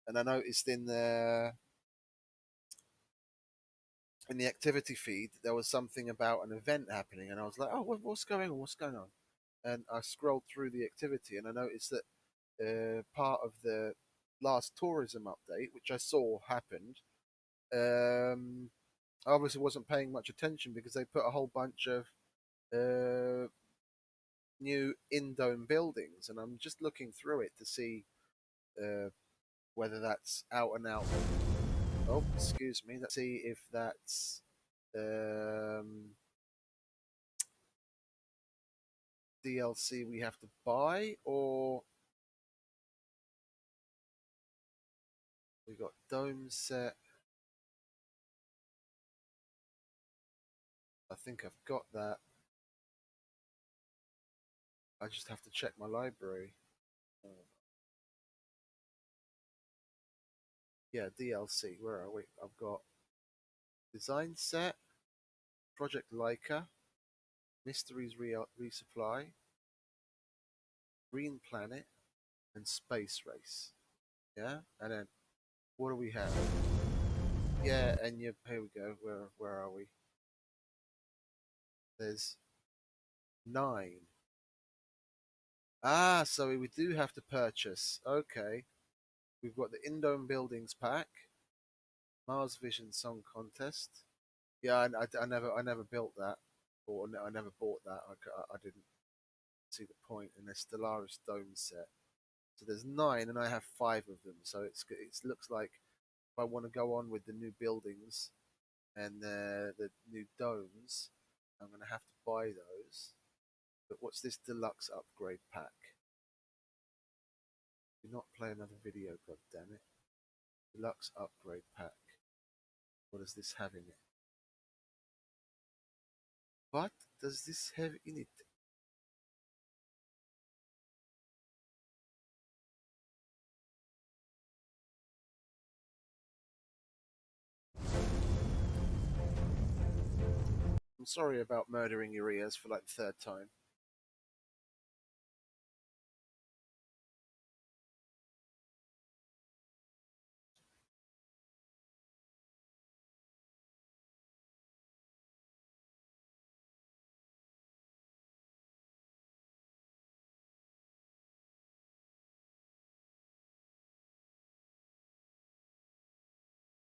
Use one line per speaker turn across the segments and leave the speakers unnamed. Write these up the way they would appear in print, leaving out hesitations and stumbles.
and I noticed in the activity feed there was something about an event happening, and I was like, oh, what's going on? What's going on? And I scrolled through the activity, and I noticed that part of the last tourism update, which I saw happened, um, I obviously wasn't paying much attention because they put a whole bunch of uh, new in-dome buildings, and I'm just looking through it to see uh, whether that's out and out. Oh, excuse me. Let's see if that's DLC we have to buy, or we got dome set. I think I've got that. I just have to check my library. Oh, yeah, DLC. Where are we? I've got design set, Project Leica, Mysteries Resupply, Green Planet, and Space Race. Yeah, and then what do we have? Yeah, and you. Here we go. Where are we? There's 9. Ah, so we do have to purchase. Okay, we've got the Indome Buildings pack, Mars Vision Song Contest. Yeah, I never built that, or I never bought that. I didn't see the point in a Stellaris Dome set. So there's 9, and I have 5 of them. So it looks like if I want to go on with the new buildings and the new domes, I'm going to have to buy those. But what's this deluxe upgrade pack? Do not play another video, god damn it. Deluxe upgrade pack. What does this have in it? What does this have in it? I'm sorry about murdering your ears for like the third time.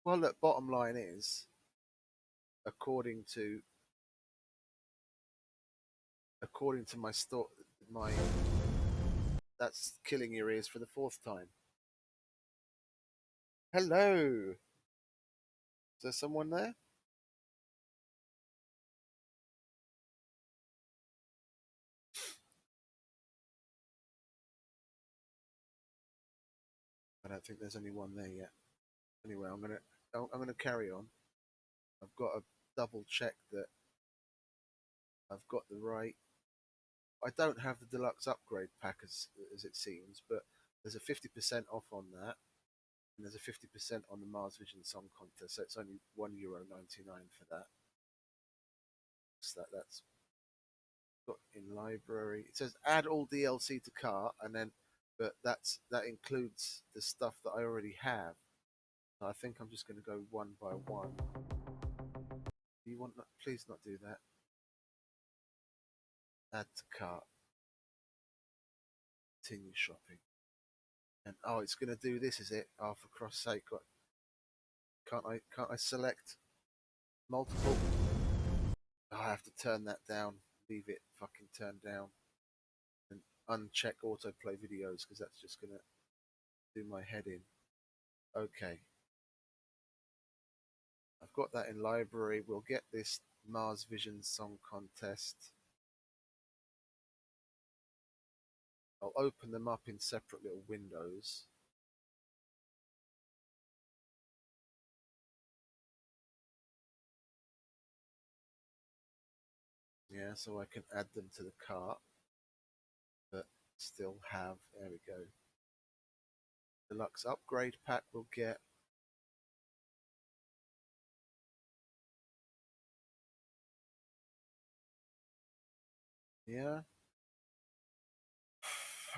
Well, look, bottom line is, according to my my that's killing your ears for the fourth time. Hello, is there someone there? I don't think there's anyone there yet. Anyway, I'm gonna carry on. I've got to double check that I've got the right. I don't have the deluxe upgrade pack as it seems, but there's a 50% off on that, and there's a 50% on the Mars Vision Song Contest. So it's only €1.99 for that. So that's got in library. It says add all DLC to cart, and then but that includes the stuff that I already have. I think I'm just going to go one by one. Do you want not? Please not do that. Add to cart. Continue shopping. And oh, it's going to do this, is it? Oh, for cross sake! Can't I select multiple? Oh, I have to turn that down. Leave it fucking turned down. And uncheck autoplay videos because that's just going to do my head in. Okay, I've got that in library. We'll get this Mars Vision Song Contest. I'll open them up in separate little windows. Yeah, so I can add them to the cart, but still have. There we go. Deluxe upgrade pack we'll get. Yeah.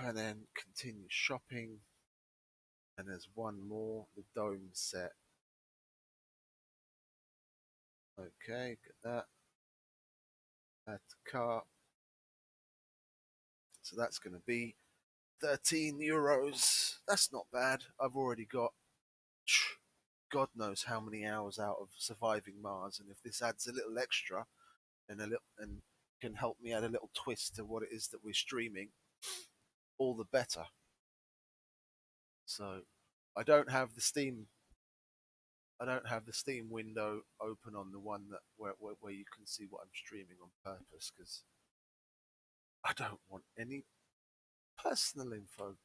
And then continue shopping. And there's one more, the dome set. Okay, get that. Add to cart. So that's going to be €13. That's not bad. I've already got God knows how many hours out of surviving Mars, and if this adds a little extra and can help me add a little twist to what it is that we're streaming, all the better. So I don't have the Steam. I don't have the Steam window open on the one that where you can see what I'm streaming on purpose because I don't want any personal info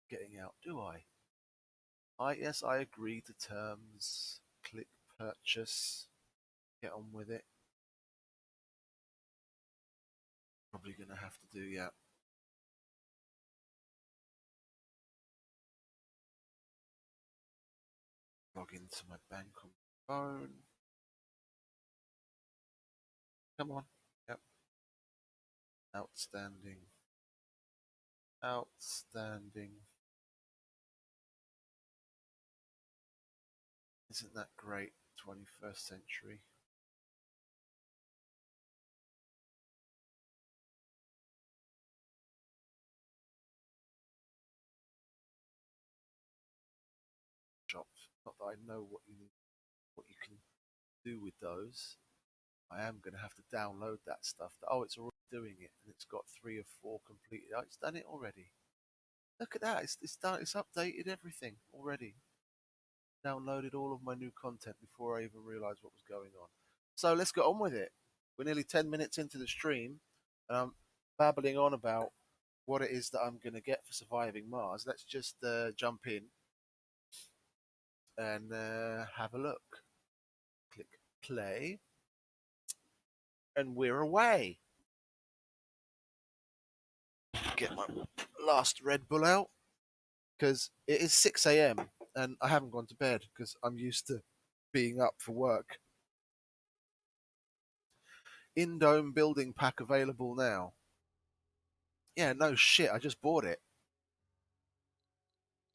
getting out, do I? Yes, I agree to terms. Click purchase. Get on with it. Probably gonna have to do, yeah. Log into my bank on my phone. Come on. Yep. Outstanding. Outstanding. Isn't that great? 21st century. Shop. Not that I know what you can do with those. I am going to have to download that stuff. Oh, it's already doing it, and it's got 3 or 4 completed. Oh, it's done it already. Look at that. It's done. It's updated everything already. Downloaded all of my new content before I even realised what was going on. So let's get on with it. We're nearly 10 minutes into the stream, and I'm babbling on about what it is that I'm going to get for surviving Mars. Let's just jump in and have a look. Click play, and we're away. Get my last Red Bull out because it is 6 a.m. and I haven't gone to bed because I'm used to being up for work. In-dome building pack available now. Yeah, no shit, I just bought it.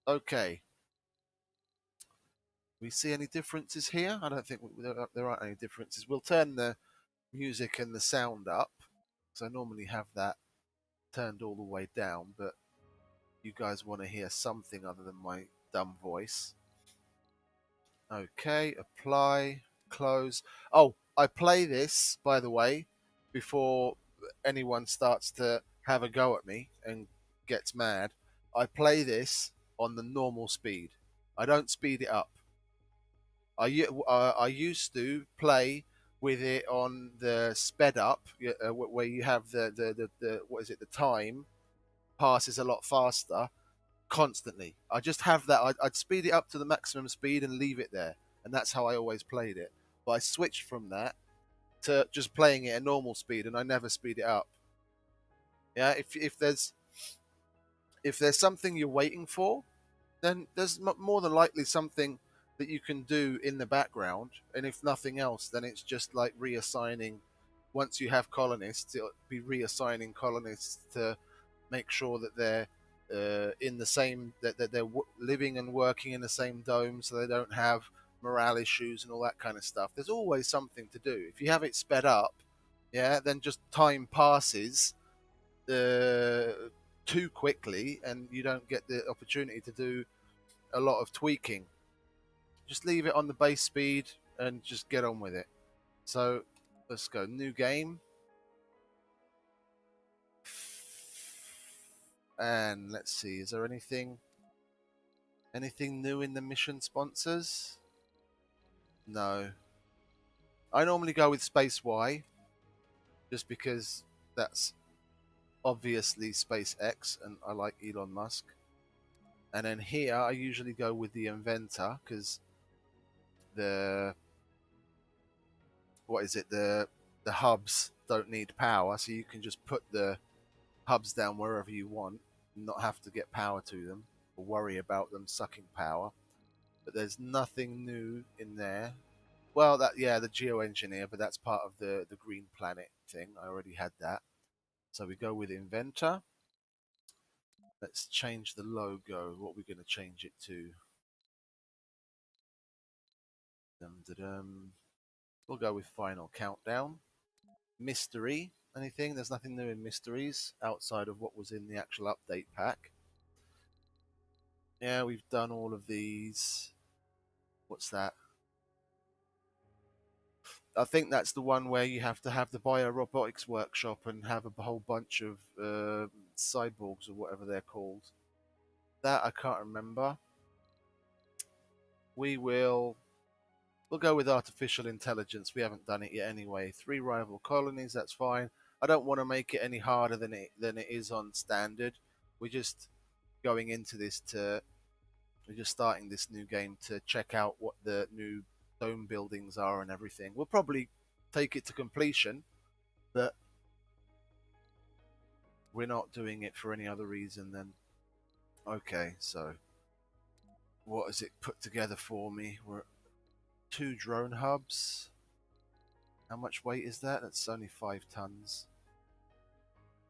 Okay. We see any differences here? I don't think there aren't any differences. We'll turn the music and the sound up because I normally have that turned all the way down, but you guys want to hear something other than my dumb voice. Okay, apply, close. Oh, I play this, by the way, before anyone starts to have a go at me and gets mad. I play this on the normal speed. I don't speed it up. I used to play with it on the sped up, where you have the what is it? The time passes a lot faster constantly. I just have that. I'd speed it up to the maximum speed and leave it there, and that's how I always played it. But I switched from that to just playing it at normal speed, and I never speed it up. Yeah, if there's something you're waiting for, then there's more than likely something that you can do in the background. And if nothing else, then it's just like reassigning. Once you have colonists, it'll be reassigning colonists to make sure that they're in the same that they're living and working in the same dome, so they don't have morale issues and all that kind of stuff. There's always something to do. If you have it sped up, yeah, then just time passes too quickly, and you don't get the opportunity to do a lot of tweaking. Just leave it on the base speed and just get on with it. So let's go. New game. And let's see, is there anything new in the mission sponsors? No. I normally go with Space Y just because that's obviously SpaceX and I like Elon Musk. And then here I usually go with the Inventor because the what is it? The hubs don't need power, so you can just put the hubs down wherever you want and not have to get power to them or worry about them sucking power. But there's nothing new in there. Well, the geoengineer, but that's part of the green planet thing. I already had that. So we go with Inventor. Let's change the logo. What are we going to change it to? Dum-da-dum. We'll go with Final Countdown. Mystery. Anything? There's nothing new in mysteries outside of what was in the actual update pack. Yeah, we've done all of these. What's that? I think that's the one where you have to have the biorobotics workshop and have a whole bunch of cyborgs or whatever they're called. That I can't remember. We'll go with artificial intelligence. We haven't done it yet anyway. 3 rival colonies, that's fine. I don't want to make it any harder than it is on standard. We're just going into this to we're just starting this new game to check out what the new dome buildings are and everything. We'll probably take it to completion, but we're not doing it for any other reason than okay, so what has it put together for me? We're 2 drone hubs. How much weight is that? That's only 5 tons.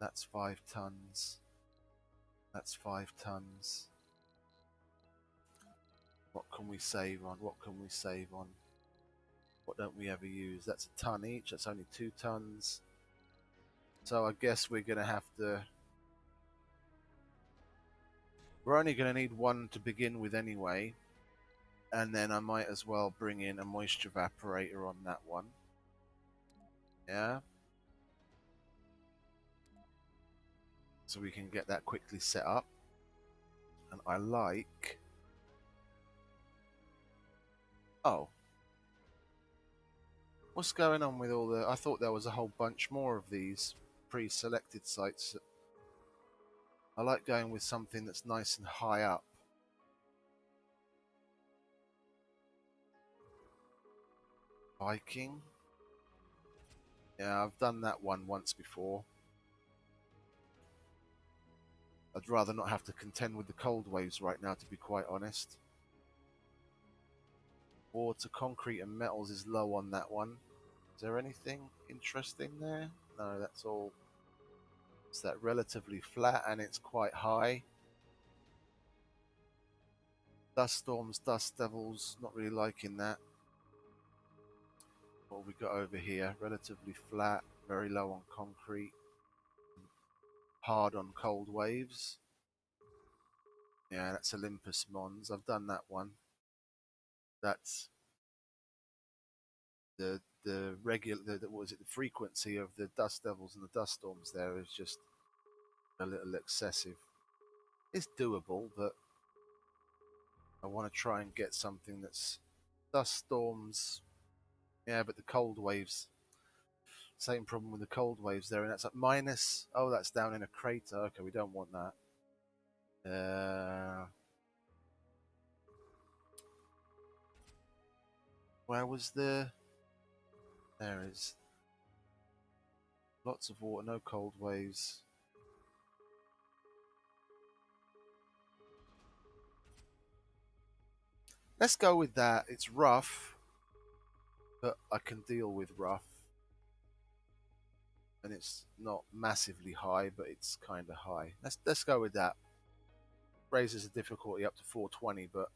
That's 5 tons. That's 5 tons. What can we save on? What can we save on? What don't we ever use? That's a ton each. That's only 2 tons. So I guess we're going to have to... We're only going to need 1 to begin with anyway. And then I might as well bring in a moisture evaporator on that one. Yeah. So we can get that quickly set up. And I like... Oh. What's going on with all the... I thought there was a whole bunch more of these pre-selected sites. I like going with something that's nice and high up. Viking. Yeah, I've done that one once before. I'd rather not have to contend with the cold waves right now, to be quite honest. Water, concrete, and metals is low on that one. Is there anything interesting there? No, that's all. It's that relatively flat and it's quite high. Dust storms, dust devils, not really liking that. What have we got over here? Relatively flat, very low on concrete, hard on cold waves. Yeah, that's Olympus Mons. I've done that one. That's the regular, what was it? The frequency of the dust devils and the dust storms there is just a little excessive. It's doable, but I want to try and get something that's dust storms. Yeah, but the cold waves. Same problem with the cold waves there, and that's at minus. Oh, that's down in a crater. Okay, we don't want that. Where was the... There is lots of water, no cold waves. Let's go with that. It's rough, but I can deal with rough. And it's not massively high, but it's kind of high. Let's go with that. Raises the difficulty up to 420, but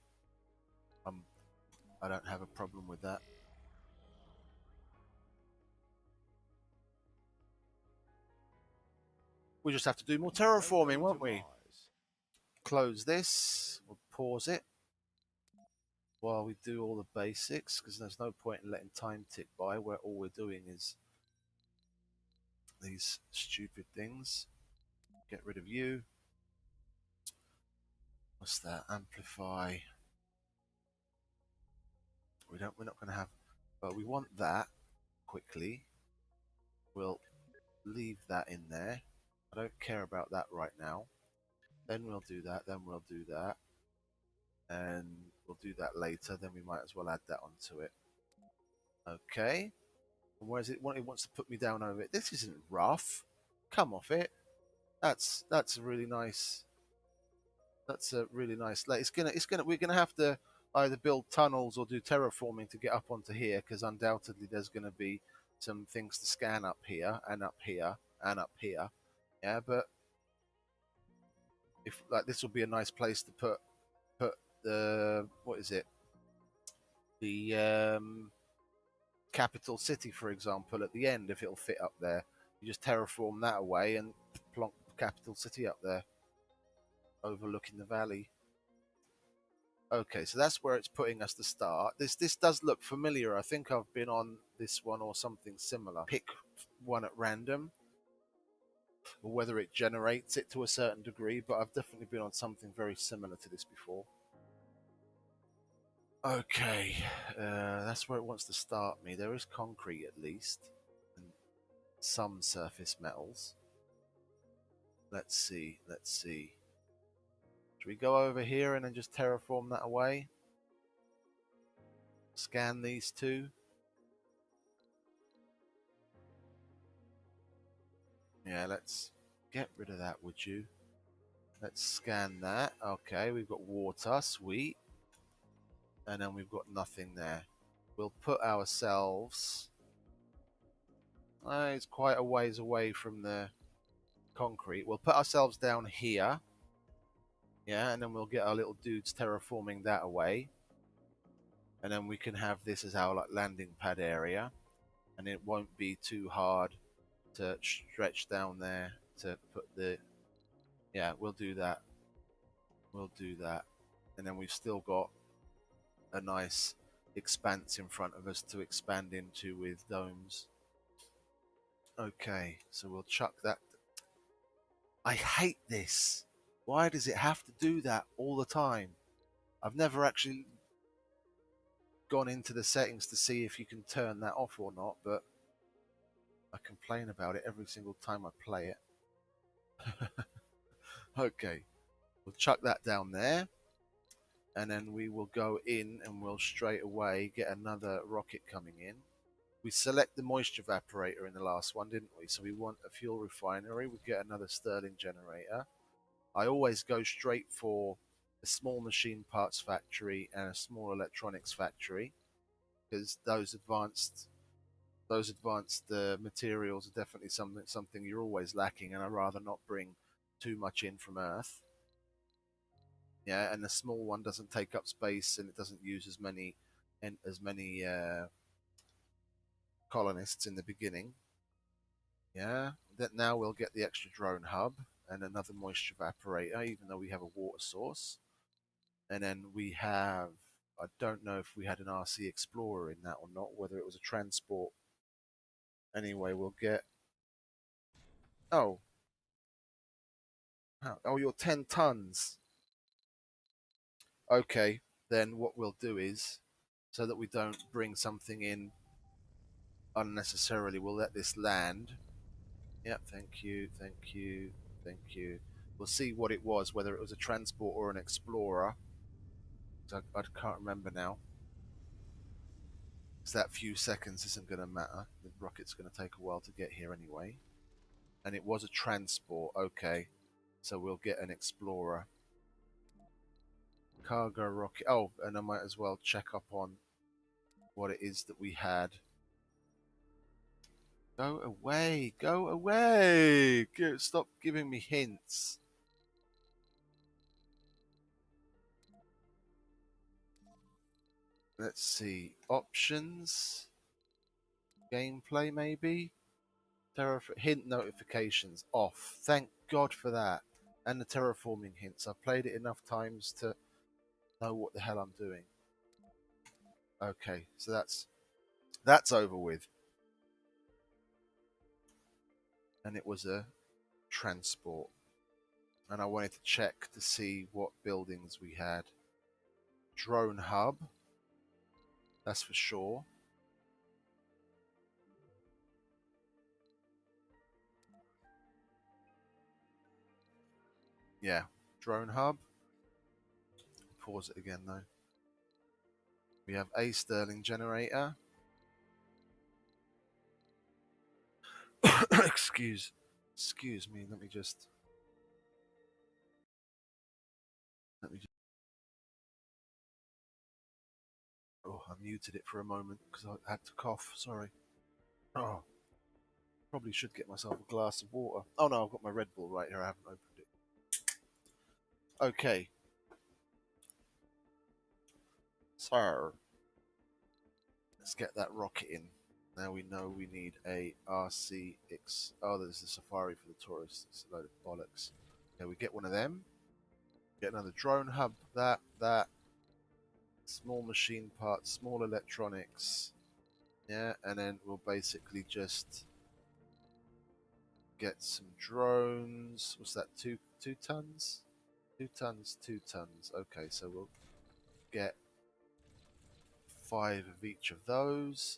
I don't have a problem with that. We just have to do more terraforming, won't we? Close this. We'll pause it while we do all the basics, because there's no point in letting time tick by where all we're doing is these stupid things. Get rid of you. What's that? Amplify. We're not going to have... Well, we want that quickly. We'll leave that in there. I don't care about that right now. Then we'll do that. Then we'll do that. And we'll do that later. Then we might as well add that onto it. Okay. And where is it? It wants to put me down over it. This isn't rough. Come off it. That's a really nice... That's a really nice... Like, we're gonna have to either build tunnels or do terraforming to get up onto here, because undoubtedly there's going to be some things to scan up here and up here and up here. Yeah, but if like this will be a nice place to put the what is it, the capital city, for example, at the end, if it'll fit up there. You just terraform that away and plonk capital city up there, overlooking the valley. Okay, so that's where it's putting us to start. This does look familiar. I think I've been on this one or something similar. Pick one at random, or whether it generates it to a certain degree, but I've definitely been on something very similar to this before. Okay, that's where it wants to start me. There is concrete at least, and some surface metals. Let's see, let's see. Should we go over here and then just terraform that away? Scan these two. Yeah, let's get rid of that, would you? Let's scan that. Okay, we've got water, sweet. And then we've got nothing there. We'll put ourselves... it's quite a ways away from the concrete. We'll put ourselves down here. Yeah, and then we'll get our little dudes terraforming that away. And then we can have this as our like landing pad area. And it won't be too hard to stretch down there to put the... Yeah, we'll do that. We'll do that. And then we've still got a nice expanse in front of us to expand into with domes. Okay, so we'll chuck that. I hate this. Why does it have to do that all the time? I've never actually gone into the settings to see if you can turn that off or not, but I complain about it every single time I play it. Okay, we'll chuck that down there, and then we will go in and we'll straight away get another rocket coming in. We select the moisture evaporator in the last one, didn't we? So we want a fuel refinery. We get another Stirling generator. I always go straight for a small machine parts factory and a small electronics factory, because those advanced materials are definitely something you're always lacking, and I'd rather not bring too much in from Earth. Yeah, and the small one doesn't take up space and it doesn't use as many colonists in the beginning. Yeah, that now we'll get the extra drone hub and another moisture evaporator, even though we have a water source. And then we have, I don't know if we had an RC Explorer in that or not, whether it was a transport. Anyway, we'll get, oh, oh, you're 10 tons. Okay, then what we'll do is, so that we don't bring something in unnecessarily, we'll let this land. Yep, thank you, thank you, thank you. We'll see what it was, whether it was a transport or an explorer. I can't remember now. So that few seconds isn't going to matter. The rocket's going to take a while to get here anyway. And it was a transport, okay. So we'll get an explorer. Cargo rocket. Oh, and I might as well check up on what it is that we had. Go away, go away! Stop giving me hints. Let's see. Options. Gameplay, maybe? Hint notifications off. Thank God for that. And the terraforming hints. I've played it enough times to know what the hell I'm doing. Okay, so that's over with. And it was a transport. And I wanted to check to see what buildings we had. Drone hub. That's for sure. Yeah, drone hub. Pause it again though. We have a Stirling generator. excuse me. Let me just. Oh, I muted it for a moment because I had to cough. Sorry. Oh, probably should get myself a glass of water. Oh no, I've got my Red Bull right here. I haven't opened it. Okay, so let's get that rocket in. Now we know we need a RCX. Oh, there's a Safari for the tourists. It's a load of bollocks. Yeah, we get one of them. Get another drone hub. That. Small machine parts, small electronics. Yeah, and then we'll basically just get some drones. What's that? Two tons? 2 tons, 2 tons. Okay, so we'll get 5 of each of those,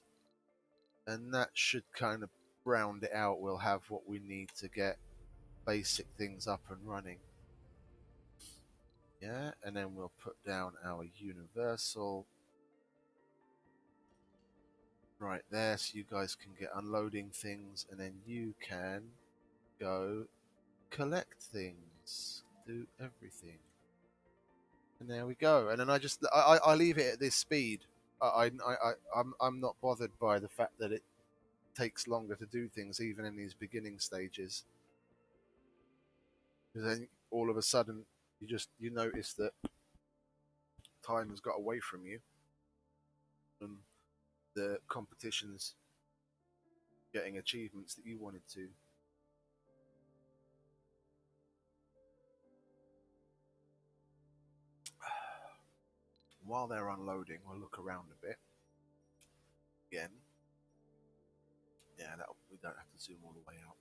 and that should kind of round it out. We'll have what we need to get basic things up and running. Yeah, and then we'll put down our universal right there, so you guys can get unloading things, and then you can go collect things, do everything. And there we go. And then I leave it at this speed. I'm not bothered by the fact that it takes longer to do things, even in these beginning stages. Because then all of a sudden you notice that time has got away from you, and the competition's getting achievements that you wanted to. While they're unloading, we'll look around a bit again. Yeah, that we don't have to zoom all the way out.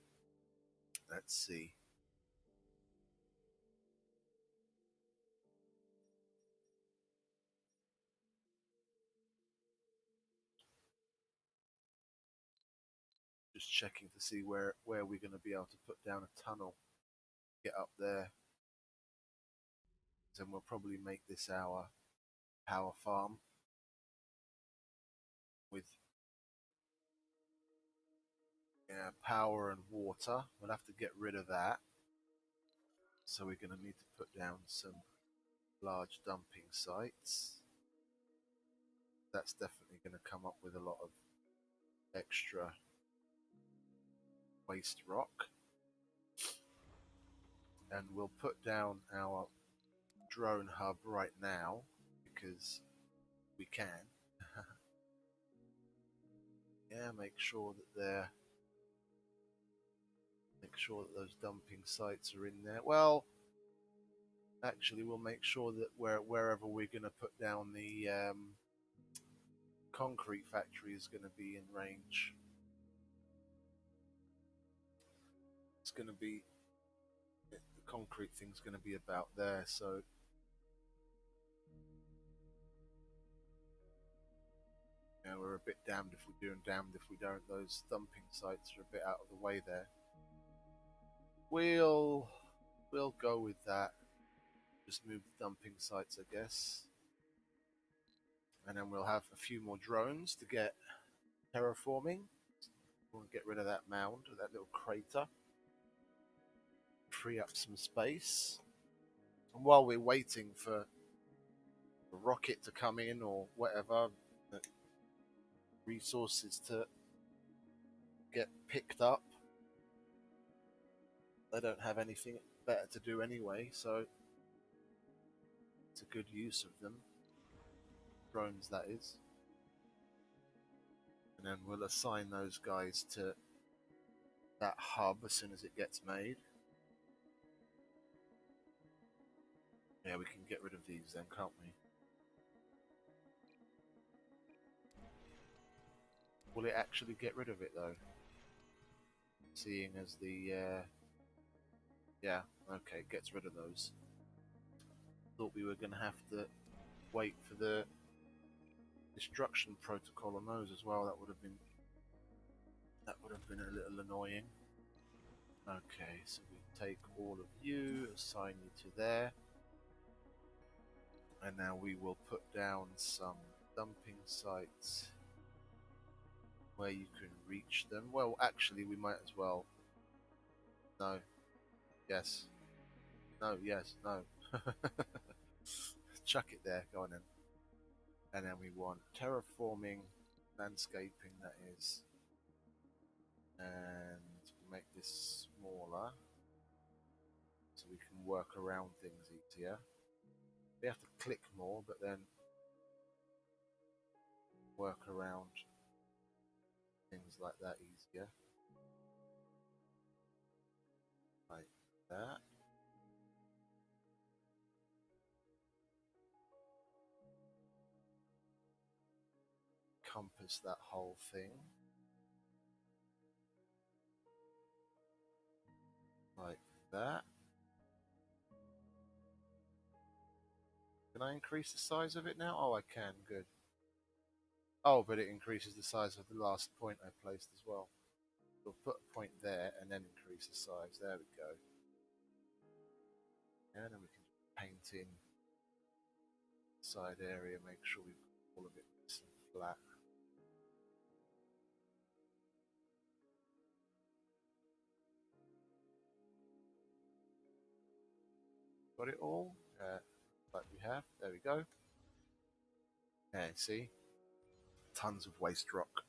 Let's see. Just checking to see where we're going to be able to put down a tunnel, get up there. Then we'll probably make this our power farm with power and water. We'll have to get rid of that. So we're going to need to put down some large dumping sites. That's definitely going to come up with a lot of extra waste rock. And we'll put down our drone hub right now because we can. Yeah, make sure that those dumping sites are in there. Well, actually, we'll make sure that wherever we're going to put down the concrete factory is going to be in range. It's going to be the concrete thing's going to be about there. So yeah, we're a bit damned if we do and damned if we don't. Those dumping sites are a bit out of the way there. We'll go with that. Just move the dumping sites, I guess. And then we'll have a few more drones to get terraforming. We'll get rid of that mound, that little crater. Free up some space. And while we're waiting for a rocket to come in or whatever, resources to get picked up, they don't have anything better to do anyway, so it's a good use of them. Drones, that is. And then we'll assign those guys to that hub as soon as it gets made. Yeah, we can get rid of these then, can't we? Will it actually get rid of it though? Seeing as the yeah, okay, it gets rid of those. Thought we were going to have to wait for the destruction protocol on those as well. That would have been a little annoying. Okay, so we take all of you, assign you to there, and now we will put down some dumping sites where you can reach them. Well, actually, we might as well. No. Yes. No. Yes. No. Chuck it there. Go on then. And then we want terraforming, landscaping. That is, and make this smaller. so we can work around things easier. We have to click more, but then work around things like that easier. Like that. Compass that whole thing. Like that. Can I increase the size of it now? Oh, I can. Good. Oh, but it increases the size of the last point I placed as well. We'll put a point there and then increase the size. There we go. And then we can paint in the side area, make sure we've got all of it nice and flat. Got it all? Like we have. There we go. And see? Tons of waste rock.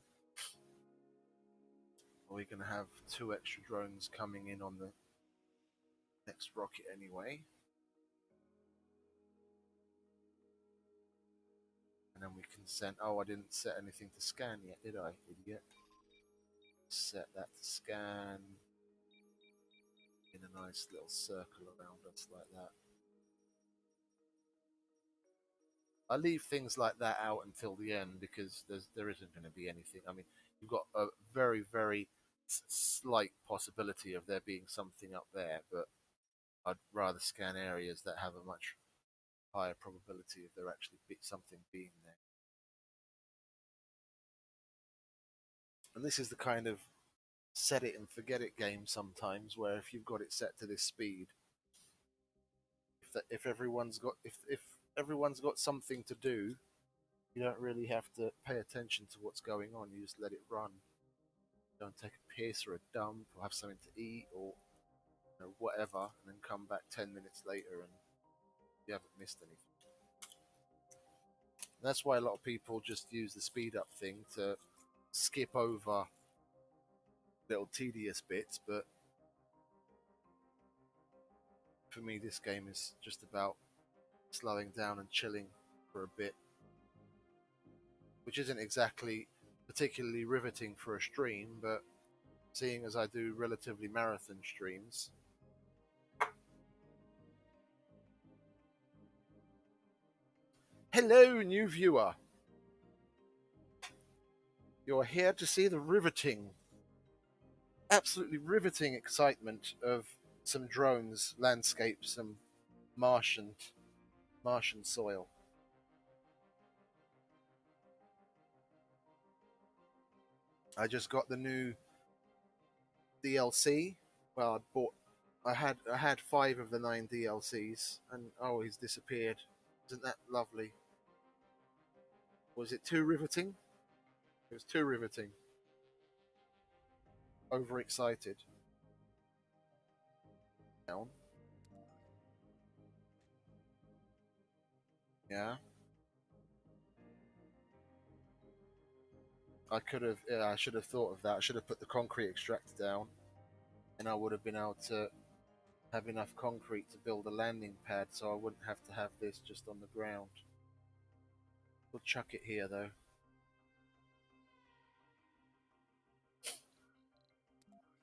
We're going to have 2 extra drones coming in on the next rocket anyway. And then we can send... Oh, I didn't set anything to scan yet, did I, idiot? Set that to scan in a nice little circle around us like that. I leave things like that out until the end because there isn't going to be anything. I mean, you've got a very, very slight possibility of there being something up there, but I'd rather scan areas that have a much higher probability of there actually be something being there. And this is the kind of set it and forget it game sometimes, where if you've got it set to this speed, if everyone's got something to do, you don't really have to pay attention to what's going on. You just let it run. Don't take a piss or a dump or have something to eat or whatever, and then come back 10 minutes later and you haven't missed anything. And that's why a lot of people just use the speed up thing to skip over little tedious bits, but for me this game is just about slowing down and chilling for a bit, which isn't exactly particularly riveting for a stream, but seeing as I do relatively marathon streams, hello new viewer, you're here to see the riveting, absolutely riveting excitement of some drones, landscapes, some Martian soil. I just got the new DLC. Well, I had 5 of the 9 DLCs, and oh, he's disappeared. Isn't that lovely? Was it too riveting? It was too riveting. Overexcited. Down. Yeah. I could have. Yeah, I should have thought of that. I should have put the concrete extractor down, and I would have been able to have enough concrete to build a landing pad, so I wouldn't have to have this just on the ground. We'll chuck it here, though.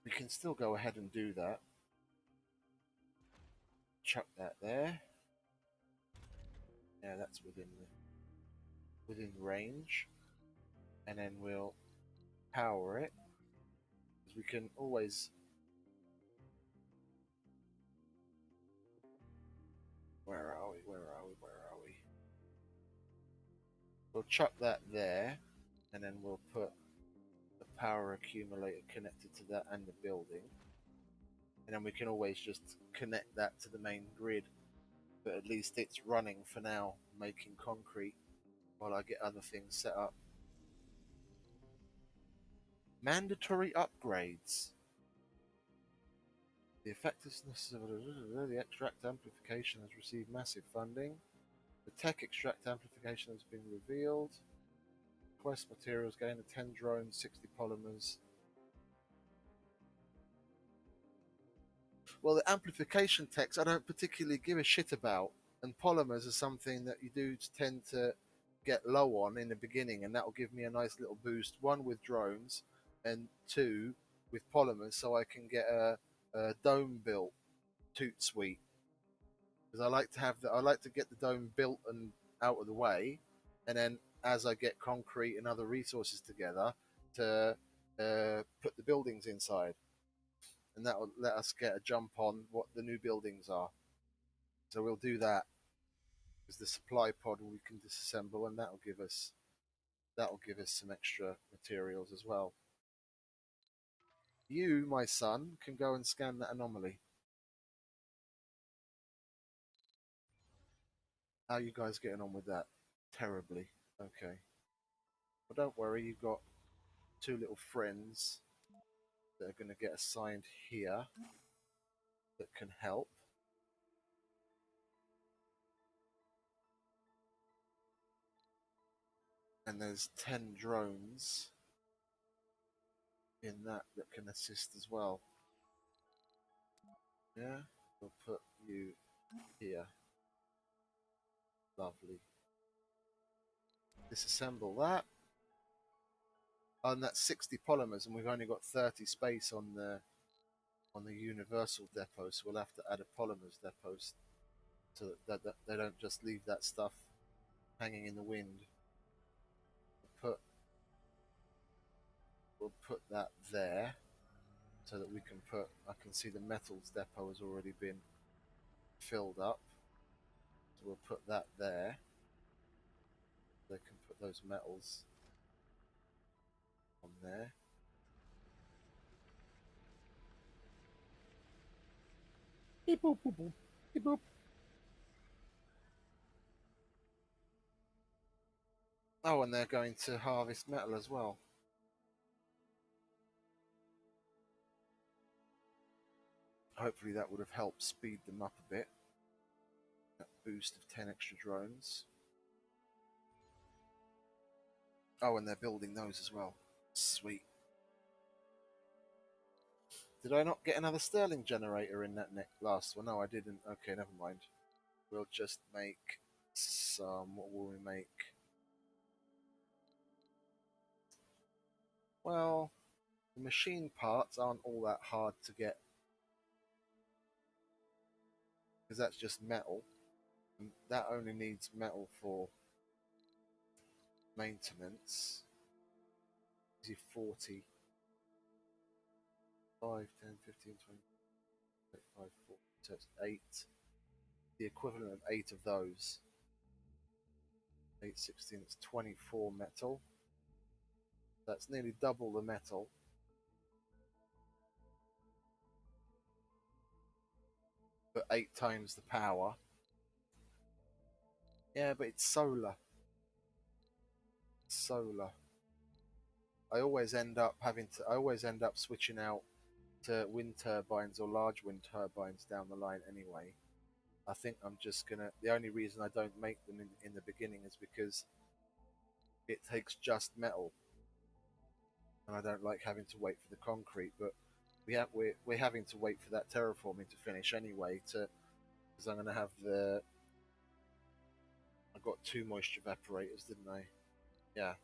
We can still go ahead and do that. Chuck that there. Yeah, that's within range, and then we'll power it, because we can always. Where are we? Where are we? Where are we? We'll chuck that there, and then we'll put the power accumulator connected to that and the building, and then we can always just connect that to the main grid. But at least it's running for now, making concrete while I get other things set up. Mandatory upgrades. The effectiveness of the extract amplification has received massive funding. The tech extract amplification has been revealed. Quest materials gain a 10 drones, 60 polymers. Well, the amplification text I don't particularly give a shit about, and polymers are something that you do tend to get low on in the beginning, and that will give me a nice little boost. One with drones, and two with polymers, so I can get a dome built toot suite. Because I like to have I like to get the dome built and out of the way, and then as I get concrete and other resources together to put the buildings inside, and that will let us get a jump on what the new buildings are. So we'll do that as the supply pod we can disassemble, and that'll give us some extra materials as well. You, my son, can go and scan that anomaly. How are you guys getting on with that? Terribly. Okay. Well, don't worry, you've got two little friends that are going to get assigned here that can help. And there's 10 drones in that can assist as well. Yeah, we'll put you here. Lovely. Disassemble that. And that's 60 polymers, and we've only got 30 space on the universal depot, so we'll have to add a polymers depot so that they don't just leave that stuff hanging in the wind. We'll put that there so that we can put. I can see the metals depot has already been filled up, so we'll put that there. They can put those metals on there. Beep boop boop boop. Beep boop. Oh, and they're going to harvest metal as well. Hopefully that would have helped speed them up a bit. That boost of 10 extra drones. Oh, and they're building those as well. Sweet. Did I not get another Stirling generator in that last one? No, I didn't. Okay, never mind. We'll just make some. What will we make? Well, the machine parts aren't all that hard to get because that's just metal. And that only needs metal for maintenance. Is 40, 5, 10, 15, 20, 25, 40. So it's 8. The equivalent of 8 of those. 8, 16, it's 24 metal. That's nearly double the metal. But 8 times the power. Yeah, but it's solar. Solar. I always end up switching out to wind turbines or large wind turbines down the line anyway. I think I'm just gonna. The only reason I don't make them in the beginning is because it takes just metal, and I don't like having to wait for the concrete. But we're having to wait for that terraforming to finish anyway. Because I'm gonna have I got 2 moisture evaporators, didn't I? Yeah,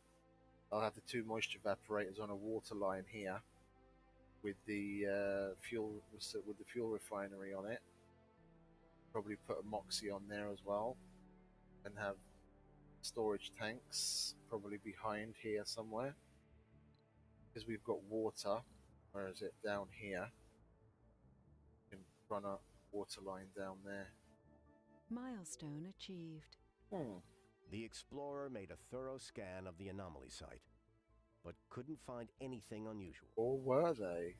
I'll have the 2 moisture evaporators on a water line here with the fuel refinery on it. Probably put a Moxie on there as well, and have storage tanks probably behind here somewhere because we've got water. Where is it? Down here. You can run a water line down there.
Milestone achieved.
The explorer made a thorough scan of the anomaly site, but couldn't find anything unusual.
Or were they?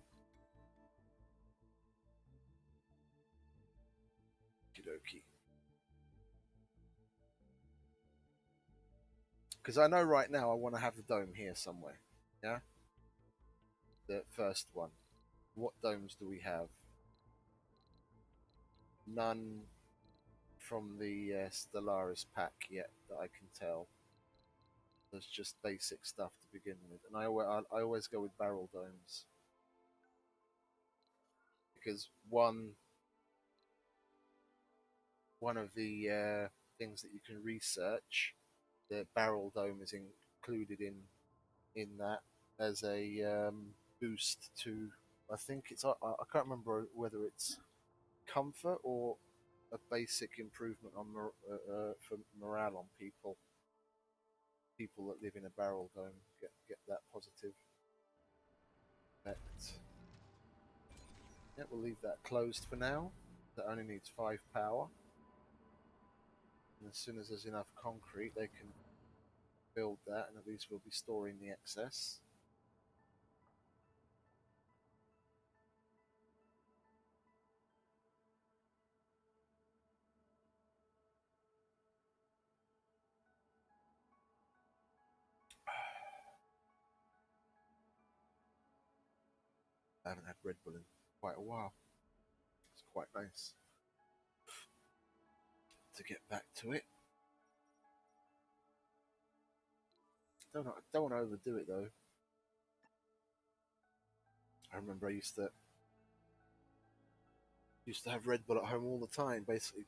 Okie. Because I know right now I want to have the dome here somewhere. Yeah? The first one. What domes do we have? None from the Stellaris pack yet that I can tell. There's just basic stuff to begin with. And I always go with barrel domes. Because one, one of the things that you can research. The barrel dome is included in that as a boost to. I think it's. I can't remember whether it's comfort or a basic improvement on for morale on people. People that live in a barrel dome get that positive effect. Yeah, we'll leave that closed for now. That only needs 5 power. And as soon as there's enough concrete, they can build that, and at least we'll be storing the excess. I haven't had Red Bull in quite a while. It's quite nice to get back to it. Don't want to overdo it though. I remember I used to have Red Bull at home all the time. Basically,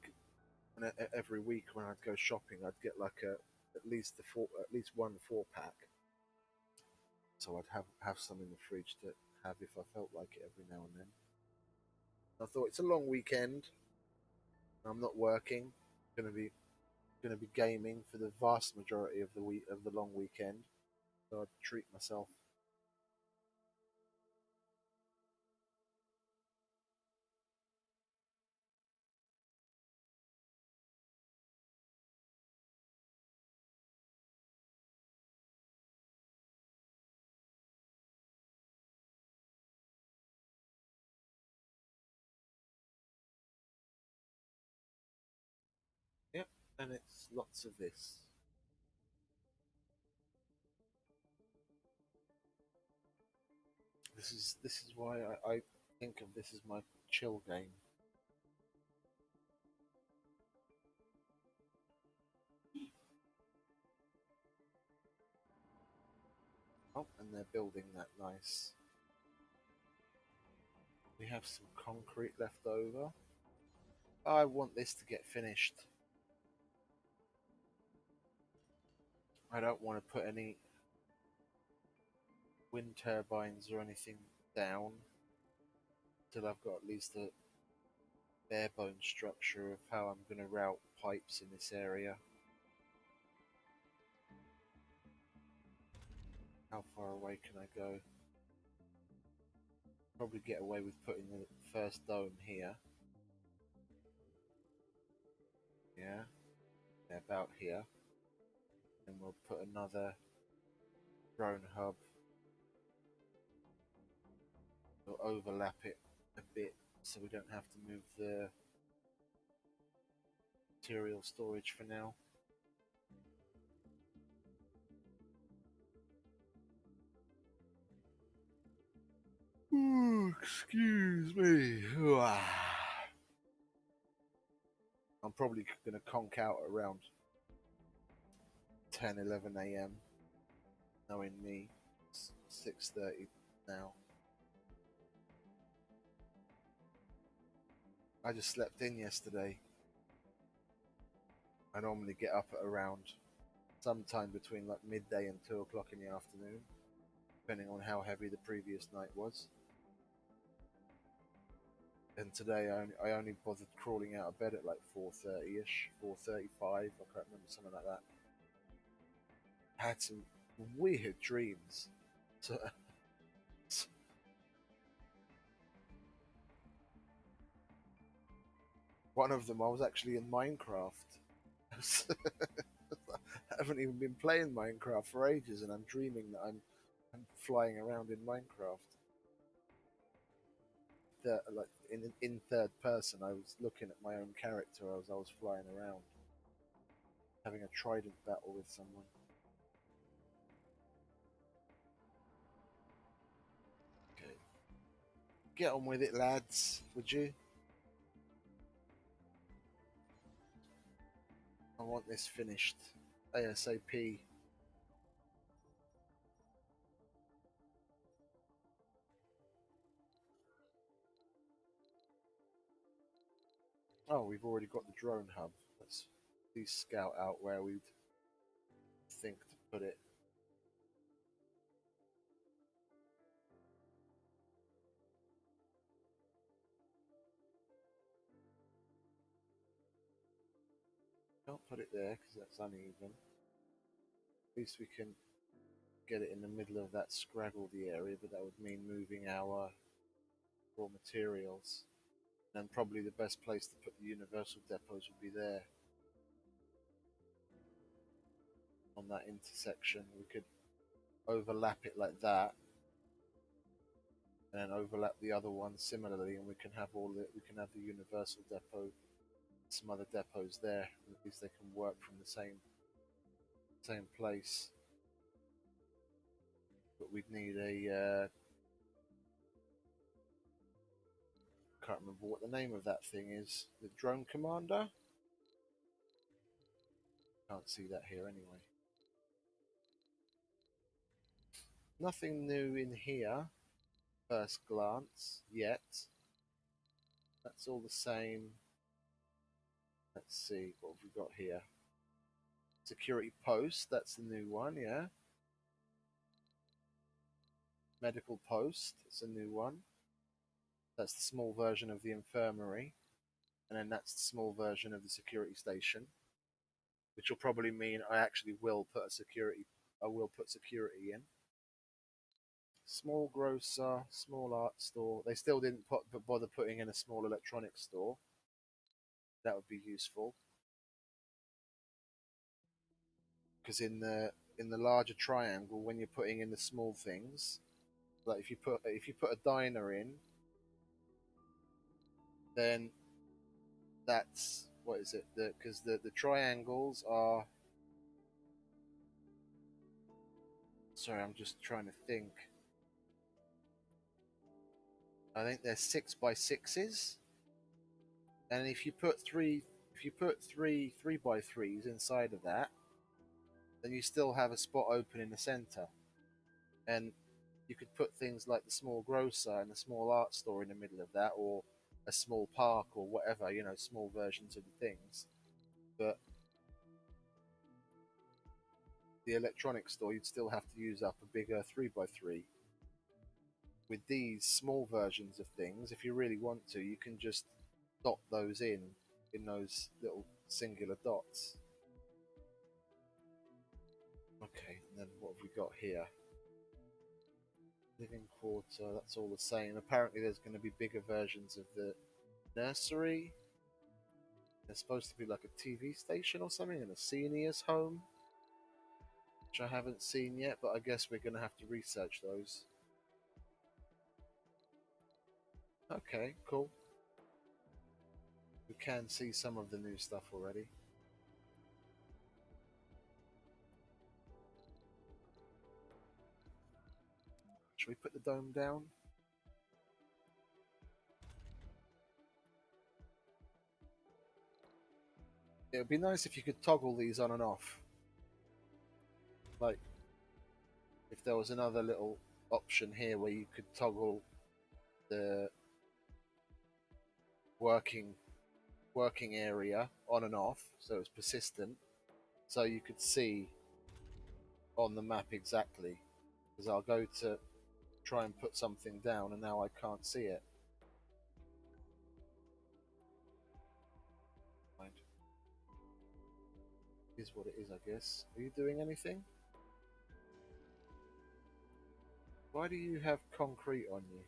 and every week when I'd go shopping, I'd get like at least one 4 pack. So I'd have some in the fridge to have if I felt like it every now and then. I thought it's a long weekend. I'm not working. Gonna be gaming for the vast majority of the week of the long weekend. So I'd treat myself. Yep, and it's lots of this. This is why I think of this as my chill game. Oh, and they're building that nice. We have some concrete left over. I want this to get finished. I don't want to put any wind turbines or anything down till I've got at least a bare bone structure of how I'm going to route pipes in this area. How far away can I go? Probably get away with putting the first dome here. Yeah, about here. And we'll put another drone hub. We'll overlap it a bit so we don't have to move the material storage for now. Ooh, excuse me. I'm probably going to conk out around 10, 11 a.m. Knowing me, it's 6:30 now. I just slept in yesterday. I normally get up at around sometime between like midday and 2 o'clock in the afternoon, depending on how heavy the previous night was. And today I only bothered crawling out of bed at like 4:30ish, 4:35. I can't remember, something like that. Had some weird dreams. So, one of them, I was actually in Minecraft. I haven't even been playing Minecraft for ages, and I'm dreaming that I'm flying around in Minecraft. Like in third person, I was looking at my own character as I was flying around, having a trident battle with someone. Okay, get on with it, lads, would you? I want this finished ASAP. Oh, we've already got the drone hub. Let's please scout out where we'd think to put it. Can't put it there because that's uneven. At least we can get it in the middle of that scraggledy area, but that would mean moving our raw materials. And probably the best place to put the universal depots would be there. On that intersection, we could overlap it like that, and then overlap the other one similarly, and we can have the universal depot, some other depots there. At least they can work from the same place. But we'd need a can't remember what the name of that thing is. The drone commander? Can't see that here anyway. Nothing new in here, first glance, yet. That's all the same. Let's see, what have we got here? Security post, that's the new one, yeah. Medical post, it's a new one. That's the small version of the infirmary. And then that's the small version of the security station. Which will probably mean I actually will put security in. Small grocer, small art store. They still didn't bother putting in a small electronics store. That would be useful. Because in the larger triangle, when you're putting in the small things, like if you put a diner in, then that's what is it? Because the triangles are. Sorry, I'm just trying to think. I think they're 6x6s, and if you put three 3x3s inside of that, then you still have a spot open in the center, and you could put things like the small grocer and the small art store in the middle of that, or a small park or whatever, small versions of the things. But the electronics store, you'd still have to use up a bigger 3x3. With these small versions of things, if you really want to, you can just dot those in those little singular dots. Okay, and then what have we got here? Living quarter, that's all the same. Apparently there's going to be bigger versions of the nursery. There's supposed to be like a TV station or something, and a senior's home, which I haven't seen yet, but I guess we're going to have to research those. Okay, cool. We can see some of the new stuff already. Should we put the dome down? It would be nice if you could toggle these on and off. Like, if there was another little option here where you could toggle the working area on and off, so it's persistent, so you could see on the map exactly. Because I'll go to try and put something down, and now I can't see it. Right. Is what it is, I guess. Are you doing anything? Why do you have concrete on you?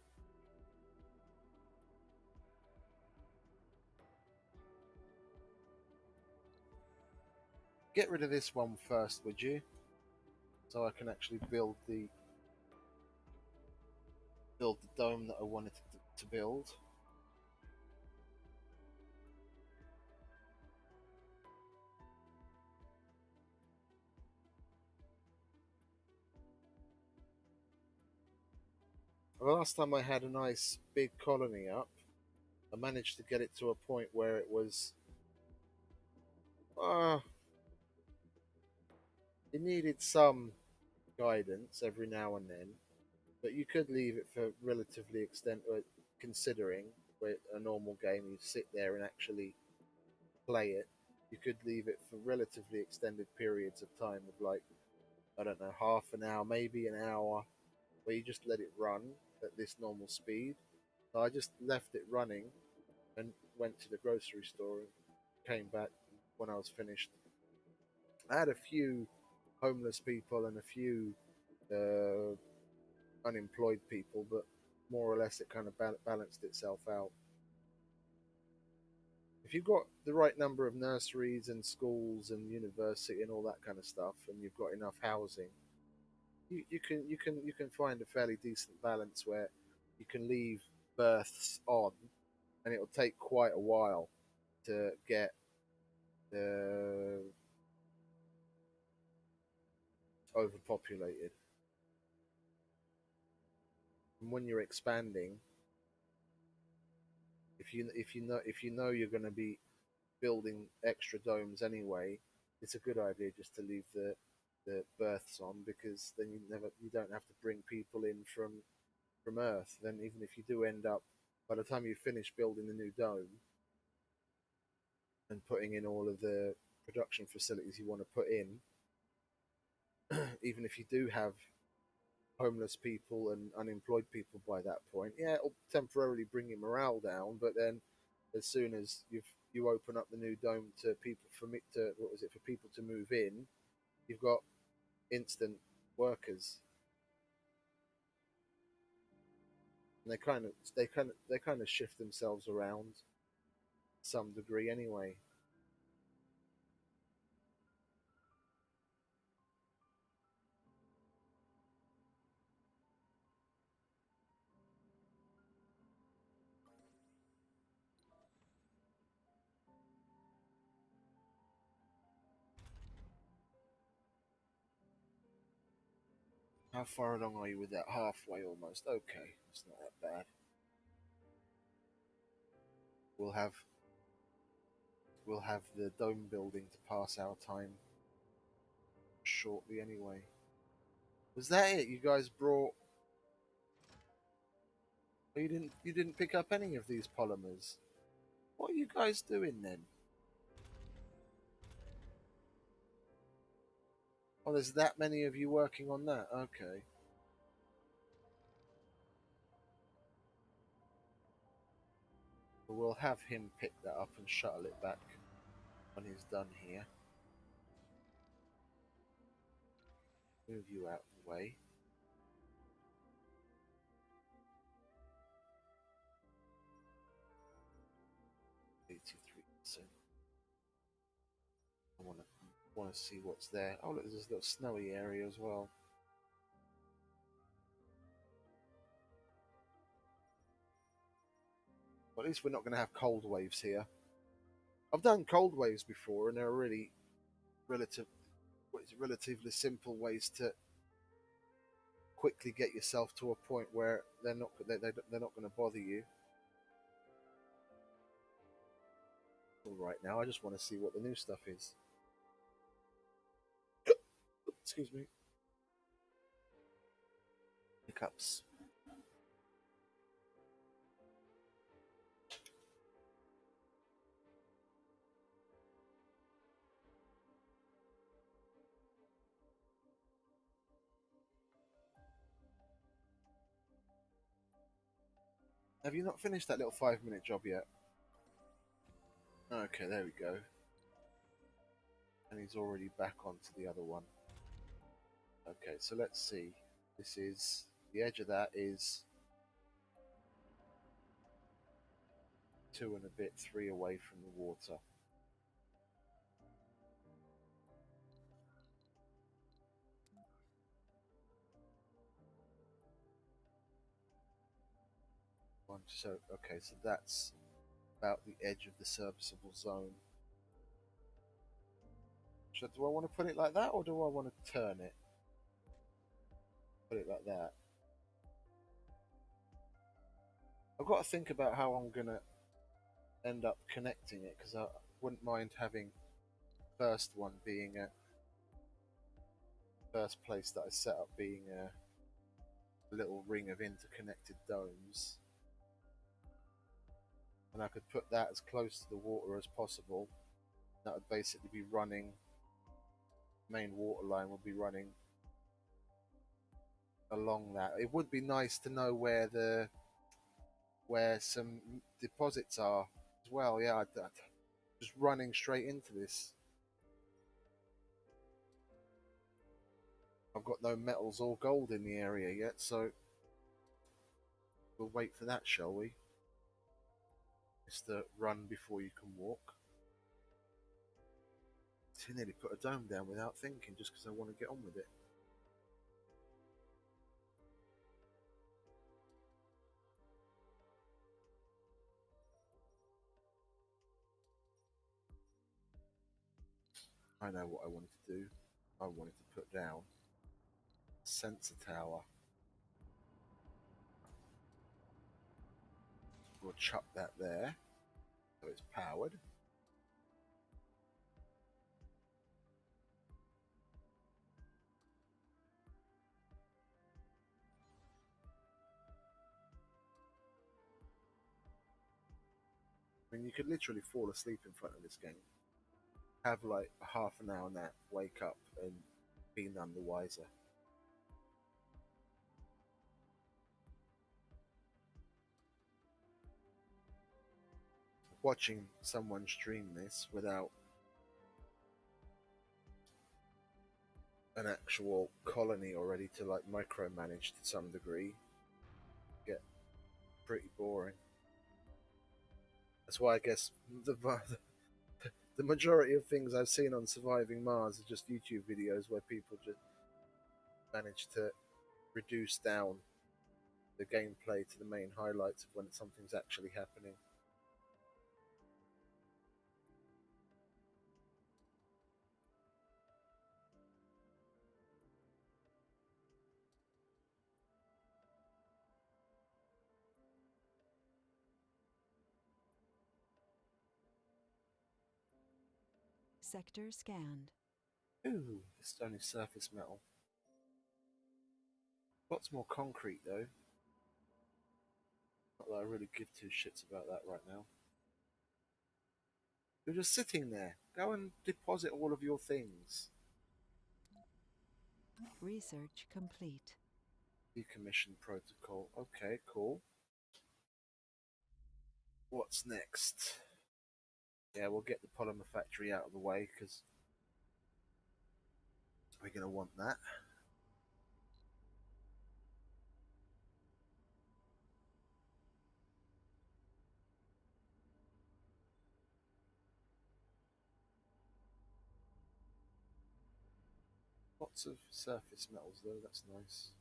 Get rid of this one first, would you? So I can actually build the dome that I wanted to build. The last time I had a nice big colony up, I managed to get it to a point where it was it needed some guidance every now and then, but you could leave it for relatively considering with a normal game you sit there and actually play it. You could leave it for relatively extended periods of time, of like, I don't know, half an hour, maybe an hour, where you just let it run at this normal speed. So I just left it running and went to the grocery store and came back when I was finished. I had a few homeless people and a few uh, unemployed people, but more or less it kind of balanced itself out. If you've got the right number of nurseries and schools and university and all that kind of stuff, and you've got enough housing, you can find a fairly decent balance where you can leave births on, and it'll take quite a while to get overpopulated. And when you're expanding, if you know you're going to be building extra domes anyway, it's a good idea just to leave the berths on, because then you don't have to bring people in from Earth. Then even if you do end up, by the time you finish building the new dome and putting in all of the production facilities you want to put in, even if you do have homeless people and unemployed people by that point, yeah, it'll temporarily bring your morale down. But then, as soon as you open up the new dome to people for me to what was it for people to move in, you've got instant workers, and they kind of shift themselves around to some degree anyway. How far along are you with that? Halfway almost. Okay, it's not that bad. We'll have we'll have the dome building to pass our time shortly anyway. Was that it? You guys brought? You didn't pick up any of these polymers. What are you guys doing then? Oh, there's that many of you working on that. Okay. Well, we'll have him pick that up and shuttle it back when he's done here. Move you out of the way. %. I want to see what's there. Oh, look, there's this little snowy area as well. Well, at least we're not going to have cold waves here. I've done cold waves before, and they're really relatively simple ways to quickly get yourself to a point where they're not going to bother you. All right, now I just want to see what the new stuff is. Excuse me. Hiccups. Have you not finished that little 5-minute job yet? Okay, there we go. And he's already back onto the other one. Okay, so let's see. This is the edge of that is 2 and a bit, 3 away from the water. So okay, so that's about the edge of the serviceable zone. So do I want to put it like that, or do I want to turn it? Put it like that. I've got to think about how I'm gonna end up connecting it, because I wouldn't mind having first one being a first place that I set up being a little ring of interconnected domes, and I could put that as close to the water as possible, That would basically be running, main water line would be running along that. It would be nice to know where some deposits are as well. Yeah, just running straight into this. I've got no metals or gold in the area yet, so we'll wait for that, shall we? It's the run before you can walk. I nearly put a dome down without thinking, just because I want to get on with it. I know what I wanted to do. I wanted to put down a sensor tower. We'll chuck that there, so it's powered. I mean, you could literally fall asleep in front of this game. Have like a half an hour nap, wake up, and be none the wiser. Watching someone stream this without an actual colony already to like micromanage to some degree get pretty boring. That's why I guess the majority of things I've seen on Surviving Mars are just YouTube videos where people just manage to reduce down the gameplay to the main highlights of when something's actually happening.
Sector scanned.
Ooh, it's only surface metal. Lots more concrete though. Not that I really give two shits about that right now. You're just sitting there. Go and deposit all of your things.
Research complete.
Decommission protocol. Okay, cool. What's next? Yeah, we'll get the polymer factory out of the way because we're going to want that. Lots of surface metals though, that's nice.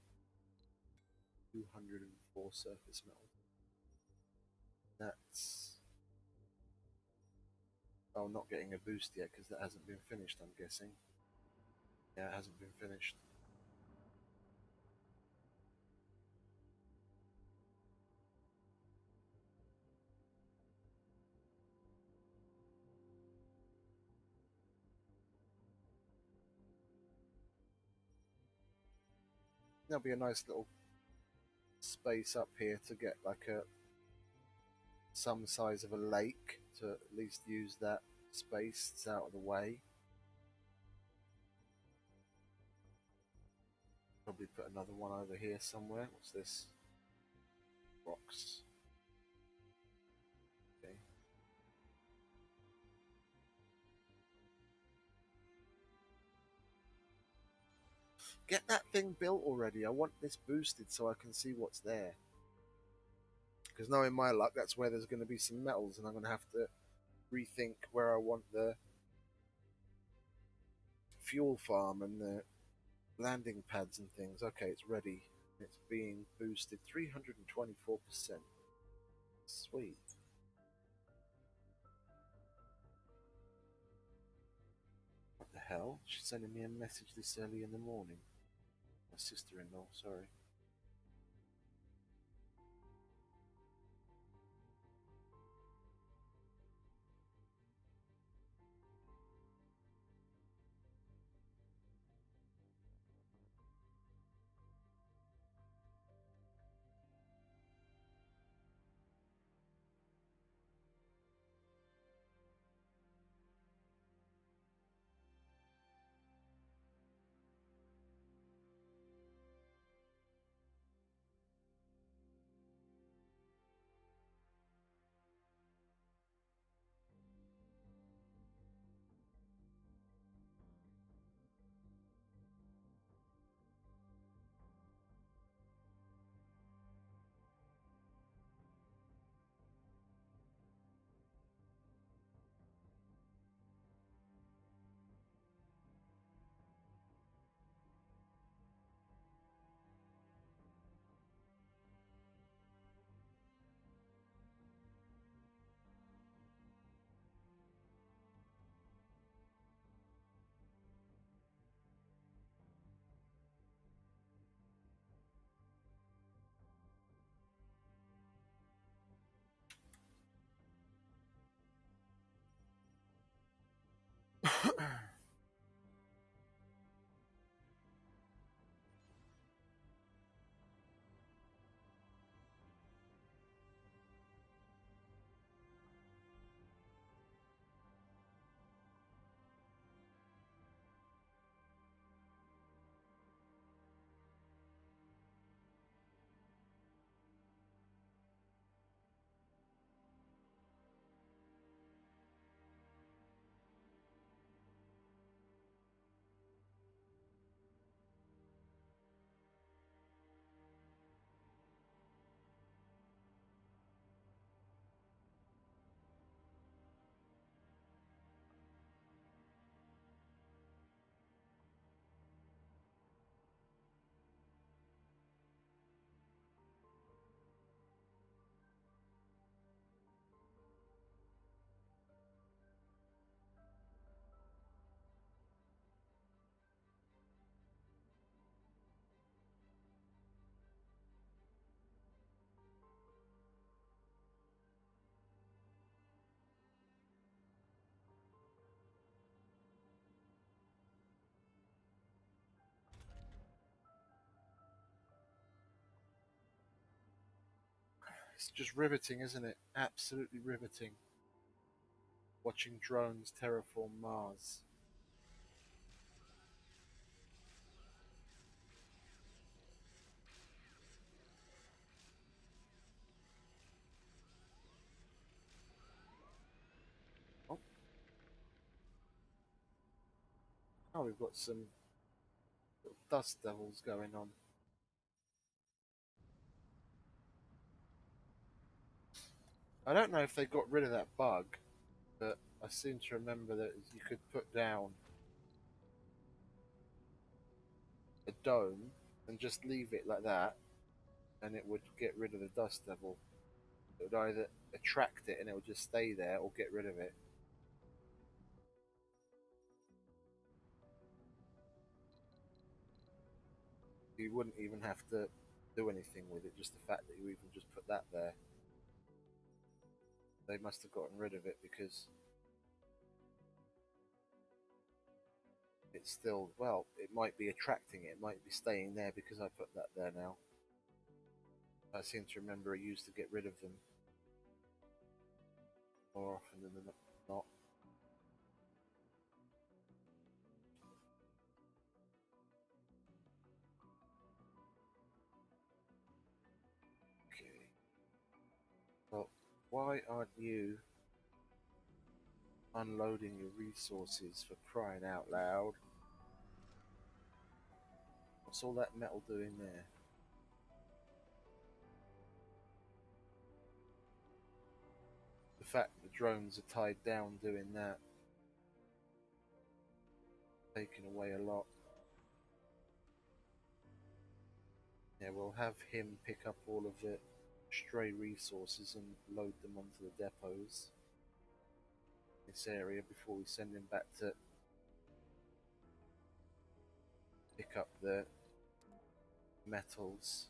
204 surface metals. That's... Oh, not getting a boost yet because that hasn't been finished, I'm guessing. Yeah, it hasn't been finished. There'll be a nice little space up here to get like some size of a lake to at least use that space. It's out of the way. Probably put another one over here somewhere. What's this? Rocks. Okay. Get that thing built already. I want this boosted so I can see what's there. Because knowing my luck, that's where there's going to be some metals, and I'm going to have to rethink where I want the fuel farm and the landing pads and things. Okay, it's ready. It's being boosted 324%. Sweet. What the hell? She's sending me a message this early in the morning. My sister-in-law, sorry. It's just riveting, isn't it? Absolutely riveting. Watching drones terraform Mars. Oh, oh, we've got some little dust devils going on. I don't know if they got rid of that bug, but I seem to remember that you could put down a dome and just leave it like that, and it would get rid of the dust devil. It would either attract it and it would just stay there, or get rid of it. You wouldn't even have to do anything with it, just the fact that you even just put that there. They must have gotten rid of it because it's still, well, it might be attracting it, it might be staying there because I put that there now. I seem to remember I used to get rid of them more often than not. Okay. Well, why aren't you unloading your resources, for crying out loud? What's all that metal doing there? The fact the drones are tied down doing that, taking away a lot. Yeah, we'll have him pick up all of the stray resources and load them onto the depots in this area before we send him back to pick up the metals.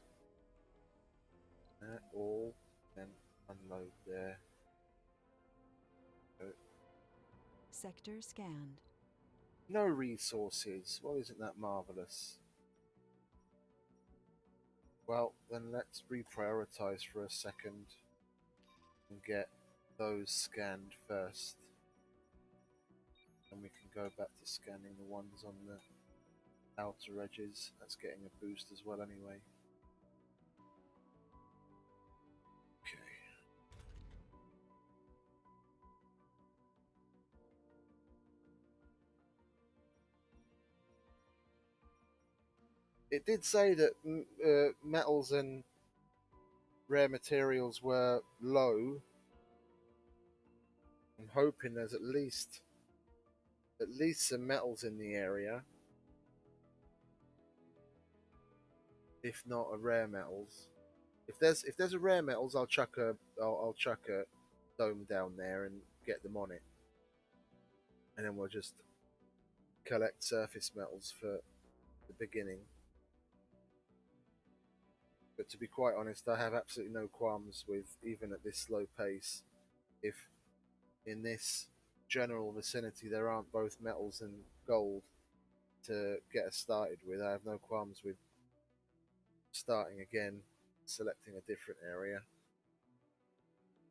All, then unload there.
Sector scanned.
No resources. Well, isn't that marvelous? Well, then let's reprioritize for a second and get those scanned first. And we can go back to scanning the ones on the outer edges. That's getting a boost as well anyway. Okay. It did say that metals and rare materials were low. I'm hoping there's at least some metals in the area, if not a rare metals. If there's a rare metals, I'll chuck a dome down there and get them on it, and then we'll just collect surface metals for the beginning. But to be quite honest, I have absolutely no qualms with, even at this slow pace, if in this general vicinity there aren't both metals and gold to get us started with. I have no qualms with starting again, selecting a different area.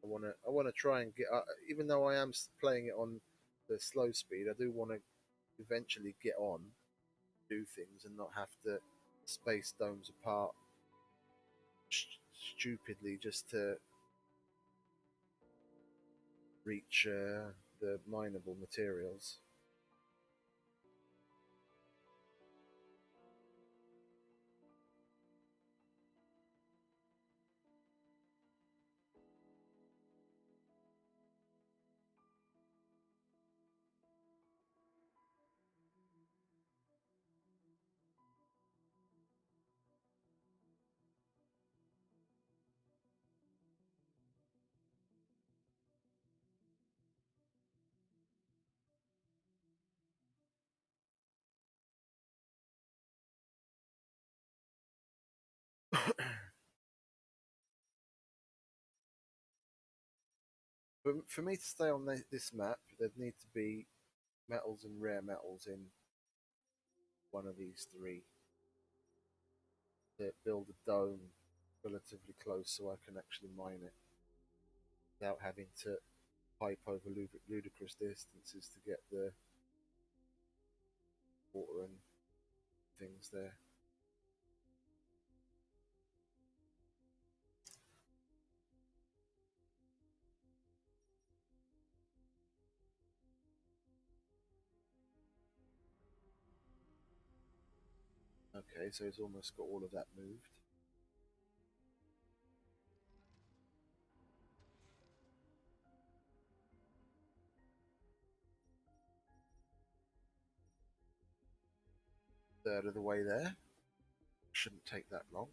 I wanna try and get, even though I am playing it on the slow speed, I do want to eventually get on, do things, and not have to space domes apart stupidly just to reach the mineable materials. For me to stay on this map, there'd need to be metals and rare metals in one of these three to build a dome relatively close so I can actually mine it without having to pipe over ludicrous distances to get the water and things there. Okay, so he's almost got all of that moved. Third of the way there. Shouldn't take that long.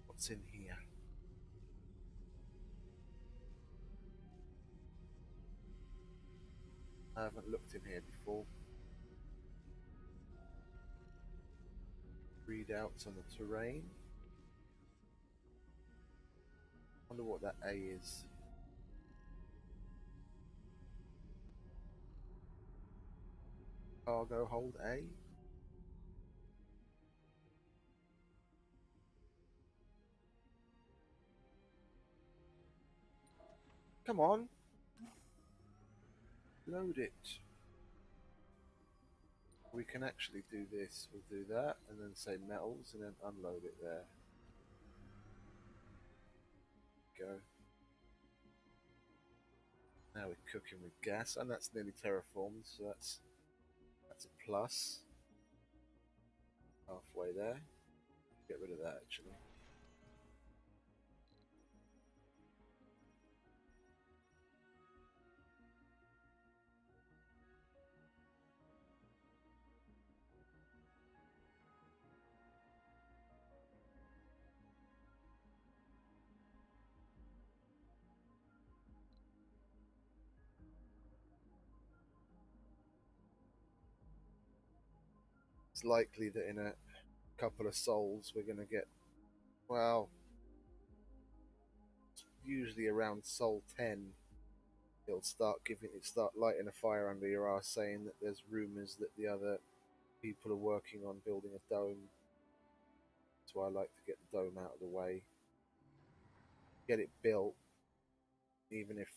What's in here? I haven't looked in here before. Readouts on the terrain. Wonder what that A is. Cargo hold A. Come on. Load it. We can actually do this. We'll do that and then say metals and then unload it there. Go. Now we're cooking with gas, and that's nearly terraformed, so that's a plus. Halfway there. Get rid of that actually. It's likely that in a couple of souls we're going to get, well, usually around soul 10 it'll start lighting a fire under your ass saying that there's rumors that the other people are working on building a dome. That's why I like to get the dome out of the way, get it built, even if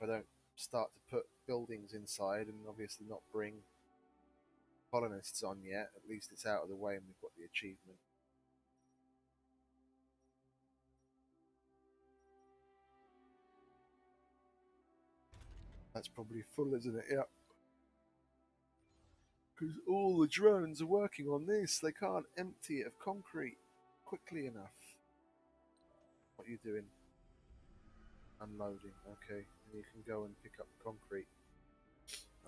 I don't start to put buildings inside and obviously not bring colonists on yet, at least it's out of the way and we've got the achievement. That's probably full, isn't it? Yep. Because all the drones are working on this. They can't empty it of concrete quickly enough. What are you doing? Unloading. Okay. And you can go and pick up the concrete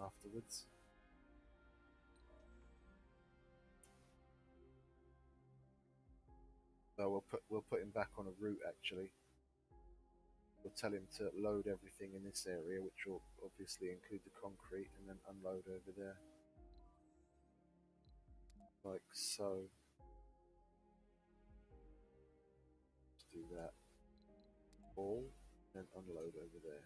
afterwards. So we'll put him back on a route actually. We'll tell him to load everything in this area, which will obviously include the concrete, and then unload over there. Like so. Let's do that. All, and unload over there.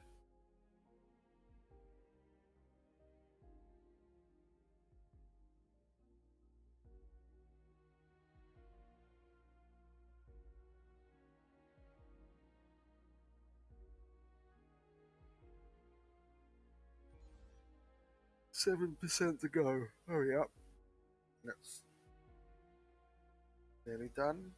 %7 to go. Hurry up. That's nearly done.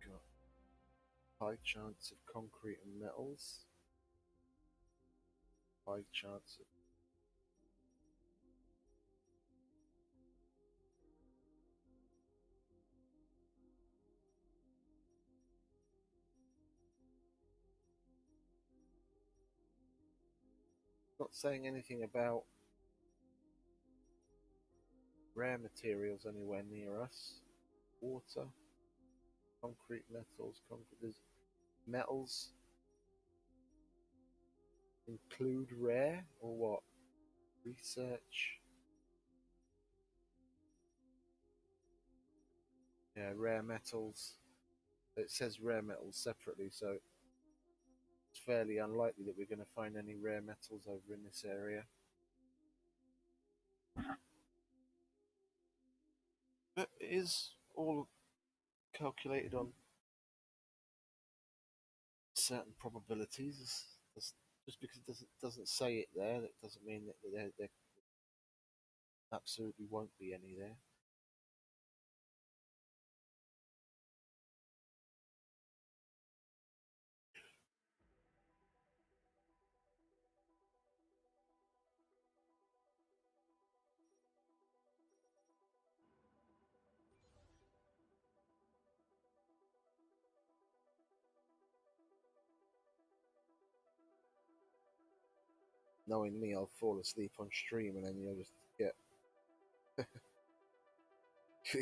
Got high chance of concrete and metals. High chance of not saying anything about rare materials anywhere near us. Water, concrete, metals, concrete. There's metals. Include rare or what? Research. Yeah, rare metals. It says rare metals separately, so it's fairly unlikely that we're going to find any rare metals over in this area. But it is all calculated on certain probabilities. Just because it doesn't say it there, that doesn't mean that there absolutely won't be any there. Knowing me, I'll fall asleep on stream, and then you'll just get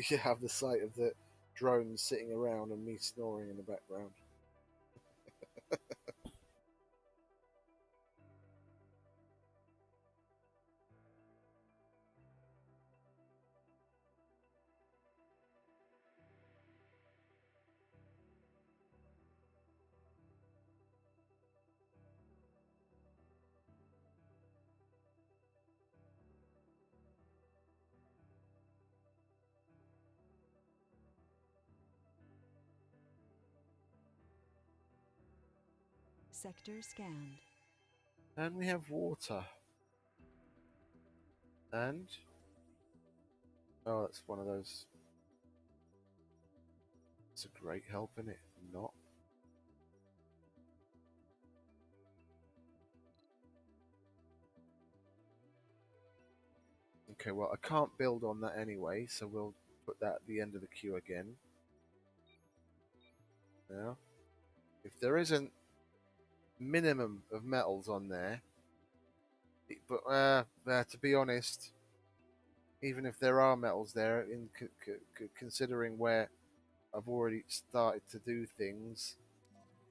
you have the sight of the drones sitting around and me snoring in the background.
Sector scanned.
And we have water. And oh, that's one of those. It's a great help, isn't it? Not. Okay, well, I can't build on that anyway, so we'll put that at the end of the queue again. Now, if there isn't minimum of metals on there, but to be honest, even if there are metals there, in considering where I've already started to do things,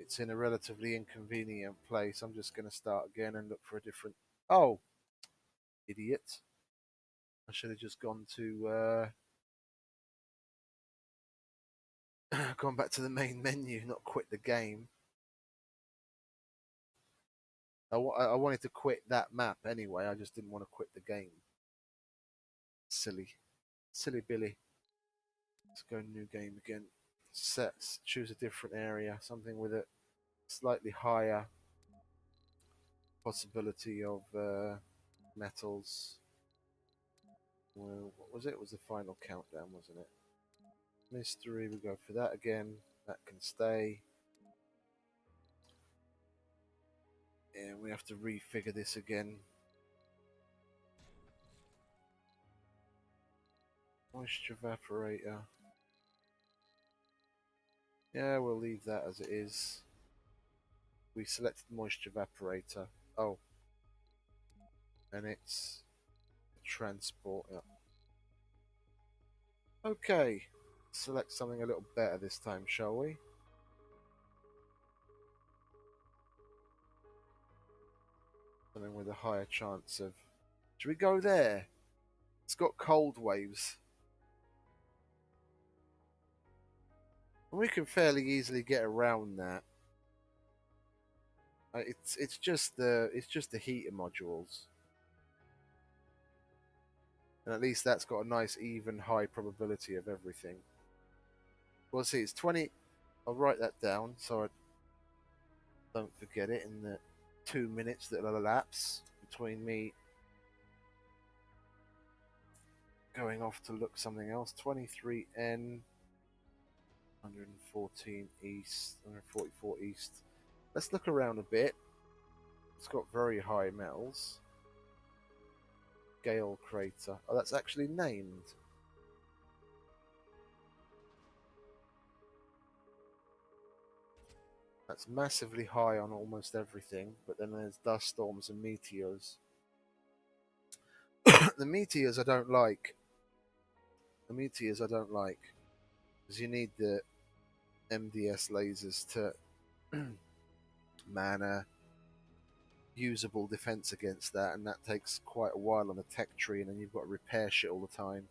it's in a relatively inconvenient place. I'm just going to start again and look for a different. Oh, idiot! I should have just gone to gone back to the main menu, not quit the game. I wanted to quit that map anyway. I just didn't want to quit the game. Silly Billy. Let's go new game again. Sets. Choose a different area. Something with a slightly higher possibility of metals. Well, what was it? It was the final countdown, wasn't it? Mystery. We go for that again. That can stay. And we have to refigure this again. Moisture evaporator. Yeah, we'll leave that as it is. We selected moisture evaporator. Oh. And it's transport. Yeah. Okay. Select something a little better this time, shall we? Something with a higher chance of. Should we go there? It's got cold waves. We can fairly easily get around that. It's just the heater modules, and at least that's got a nice even high probability of everything. We'll see. It's 20. I'll write that down so I don't forget it in the 2 minutes that'll elapse between me going off to look something else. 23N 114 east, 144 east. Let's look around a bit. It's got very high metals. Gale crater. Oh, that's actually named. That's massively high on almost everything, but then there's dust storms and meteors. The meteors I don't like. Because you need the MDS lasers to mana usable defense against that, and that takes quite a while on a tech tree, and then you've got to repair shit all the time.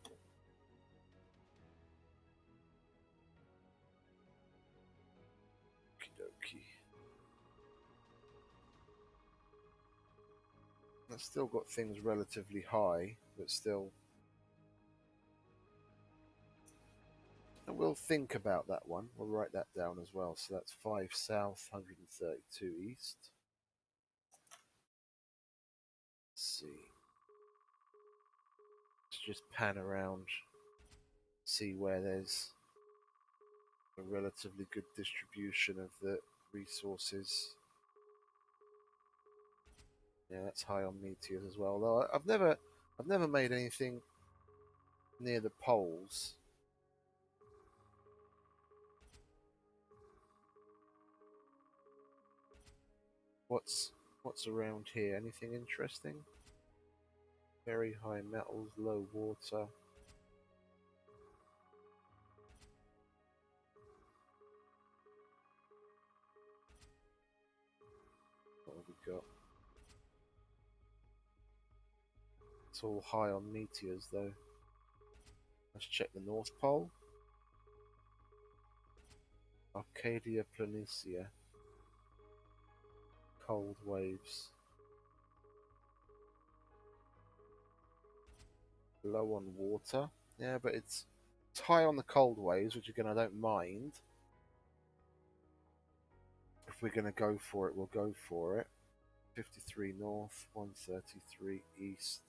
Okie dokie. I've still got things relatively high, but still. And we'll think about that one. We'll write that down as well. So that's 5 south, 132 east. Let's see. Let's just pan around, see where there's a relatively good distribution of the resources. Yeah, that's high on meteors as well. Though I've never made anything near the poles. What's around here? Anything interesting? Very high metals, low water. What have we got? It's all high on meteors though. Let's check the North Pole. Arcadia Planitia. Cold waves. Low on water. Yeah, but it's high on the cold waves, which again I don't mind. If we're going to go for it, we'll go for it. 53 north, 133 east.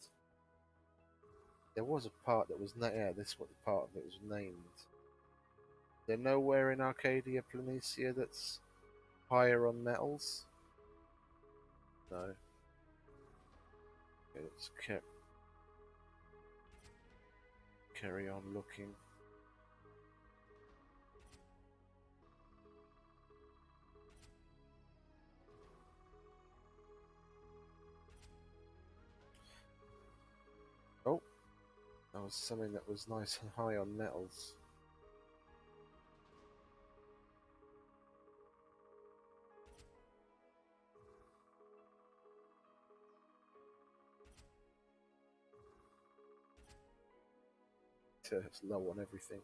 There was a part that was yeah, this is what the part of it was named. There nowhere in Arcadia Planitia that's higher on metals? No. Okay, let's carry on looking. Oh, that was something that was nice and high on metals. It's low on everything.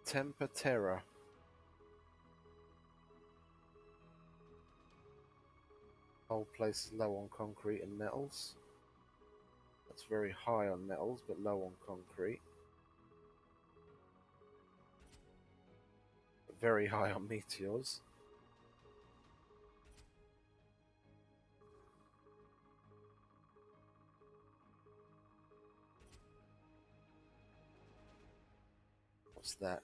Temper Terra. Whole place is low on concrete and metals. That's very high on metals, but low on concrete. But very high on meteors. What's that?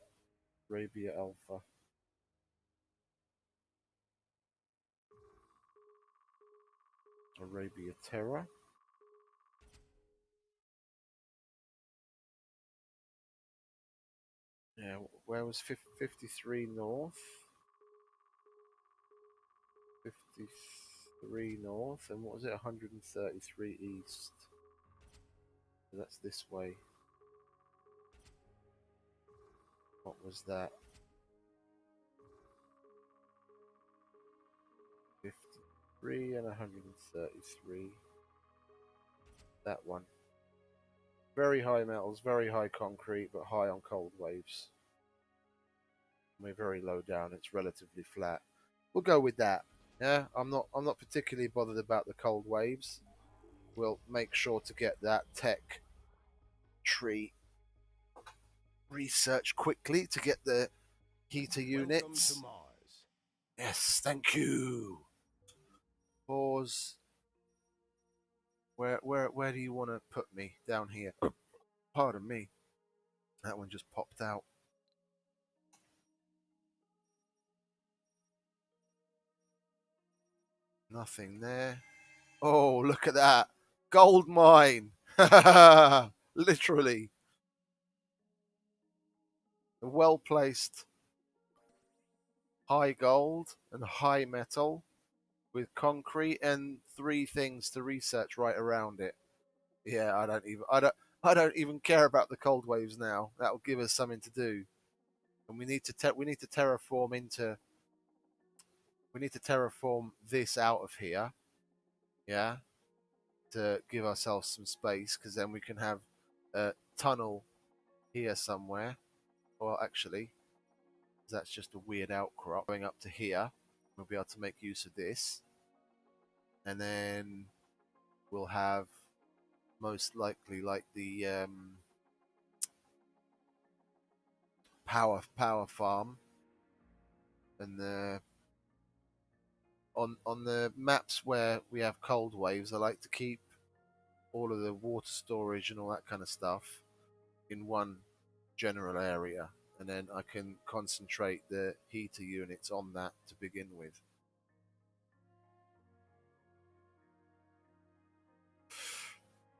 Arabia Alpha. Arabia Terra. Yeah, where was 53 north? 53 north, and what was it? 133 east. So that's this way. What was that? 53 and 133. That one. Very high metals, very high concrete, but high on cold waves. We're very low down. It's relatively flat. We'll go with that. Yeah, I'm not particularly bothered about the cold waves. We'll make sure to get that tech tree research quickly to get the heater units.
Welcome to Mars.
Yes, thank you. Pause. Where do you want to put me? Down here. Pardon me. That one just popped out. Nothing there. Oh, look at that. Gold mine. Literally. A well-placed high gold and high metal with concrete and 3 things to research right around it. Yeah, I don't even care about the cold waves now. That will give us something to do. And we need to terraform into we need to terraform this out of here, yeah, to give ourselves some space, because then we can have a tunnel here somewhere. Well, actually, that's just a weird outcrop going up to here. We'll be able to make use of this, and then we'll have most likely like the power farm, and the on the maps where we have cold waves, I like to keep all of the water storage and all that kind of stuff in one general area, and then I can concentrate the heater units on that to begin with.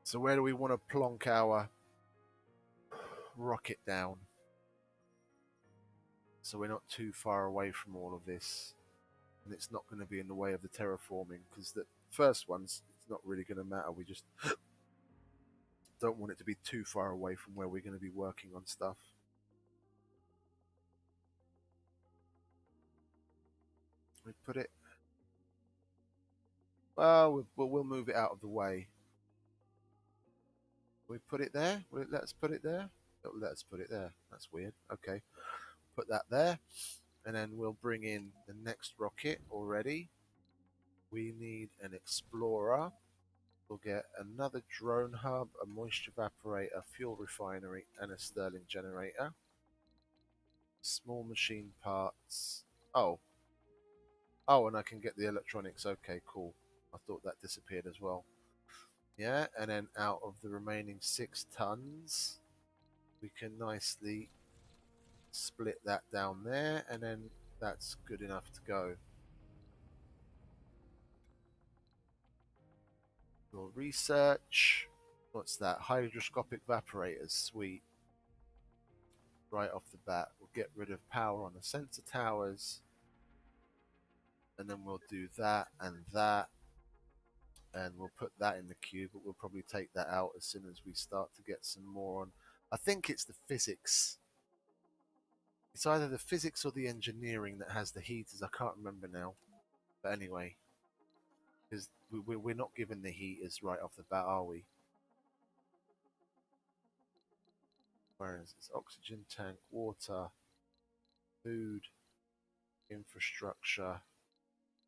So where do we want to plonk our rocket down, so we're not too far away from all of this, and it's not going to be in the way of the terraforming? Because the first ones, it's not really going to matter. We just don't want it to be too far away from where we're going to be working on stuff. We put it. Well, we'll move it out of the way. We put it there. Let's put it there. Oh, let's put it there. That's weird. Okay, put that there, and then we'll bring in the next rocket already. We need an explorer. We'll get another drone hub, a moisture evaporator, fuel refinery, and a Stirling generator. Small machine parts. Oh, and I can get the electronics. Okay, cool. I thought that disappeared as well. Yeah, and then out of the remaining 6 tons, we can nicely split that down there, and then that's good enough to go. We'll research. What's that? Hydroscopic evaporators. Sweet. Right off the bat, we'll get rid of power on the sensor towers, and then we'll do that, and we'll put that in the queue, but we'll probably take that out as soon as we start to get some more on. I think it's the physics. It's either the physics or the engineering that has the heaters. I can't remember now. But anyway, because we're not given the heaters right off the bat, are we? Whereas it's oxygen tank, water, food, infrastructure.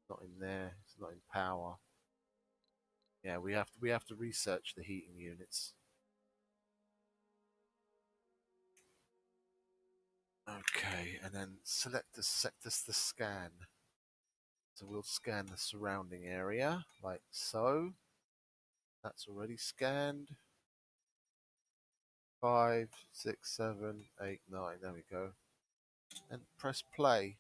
Not in there. It's not in power. Yeah, we have to research the heating units. Okay, and then select the sectors to scan. So we'll scan the surrounding area, like so. That's already scanned. 5, 6, 7, 8, 9. There we go. And press play.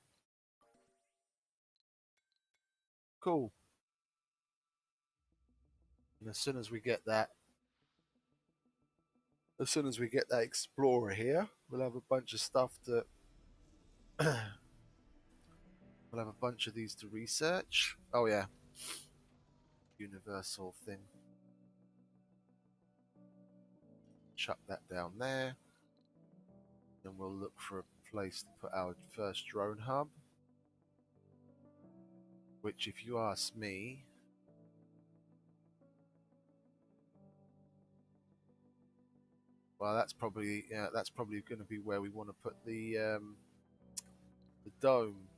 Cool. And as soon as we get that explorer here, we'll have a bunch of stuff that we'll have a bunch of these to research. Oh yeah. Universal thing. Chuck that down there. Then we'll look for a place to put our first drone hub. Which, if you ask me, well, that's probably going to be where we want to put the dome.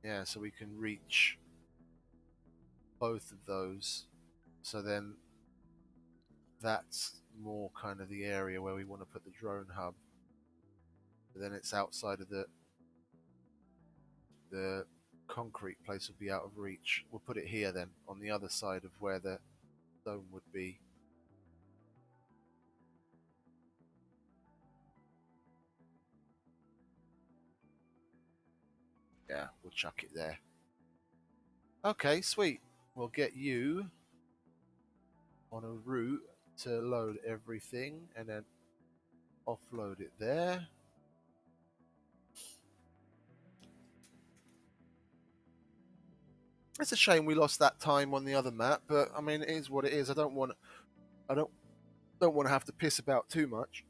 Yeah, so we can reach both of those. So then that's more kind of the area where we want to put the drone hub. But then it's outside of the concrete place would be out of reach. We'll put it here then, on the other side of where the dome would be. Yeah, we'll chuck it there. Okay, sweet. We'll get you on a route to load everything and then offload it there. It's a shame we lost that time on the other map, but I mean, it is what it is. I don't want to have to piss about too much.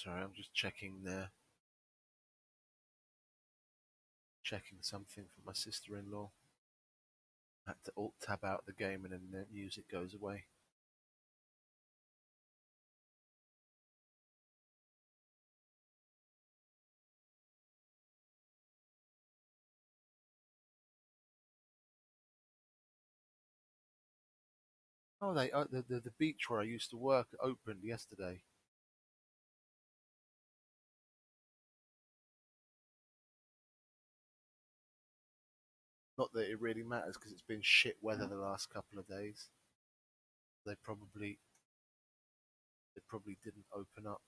Sorry, I'm just checking something for my sister-in-law. Had to alt tab out the game and then the music goes away. Oh, the beach where I used to work opened yesterday. Not that it really matters because it's been shit weather the last couple of days. They probably didn't open up.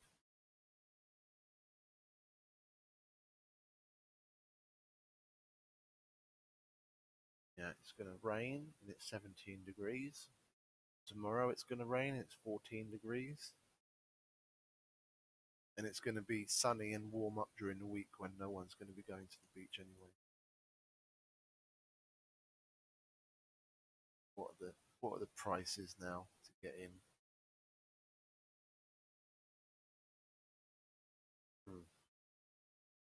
Yeah, it's going to rain and it's 17 degrees. Tomorrow it's going to rain, it's 14 degrees. And it's going to be sunny and warm up during the week when no one's going to be going to the beach anyway. What are the prices now to get in?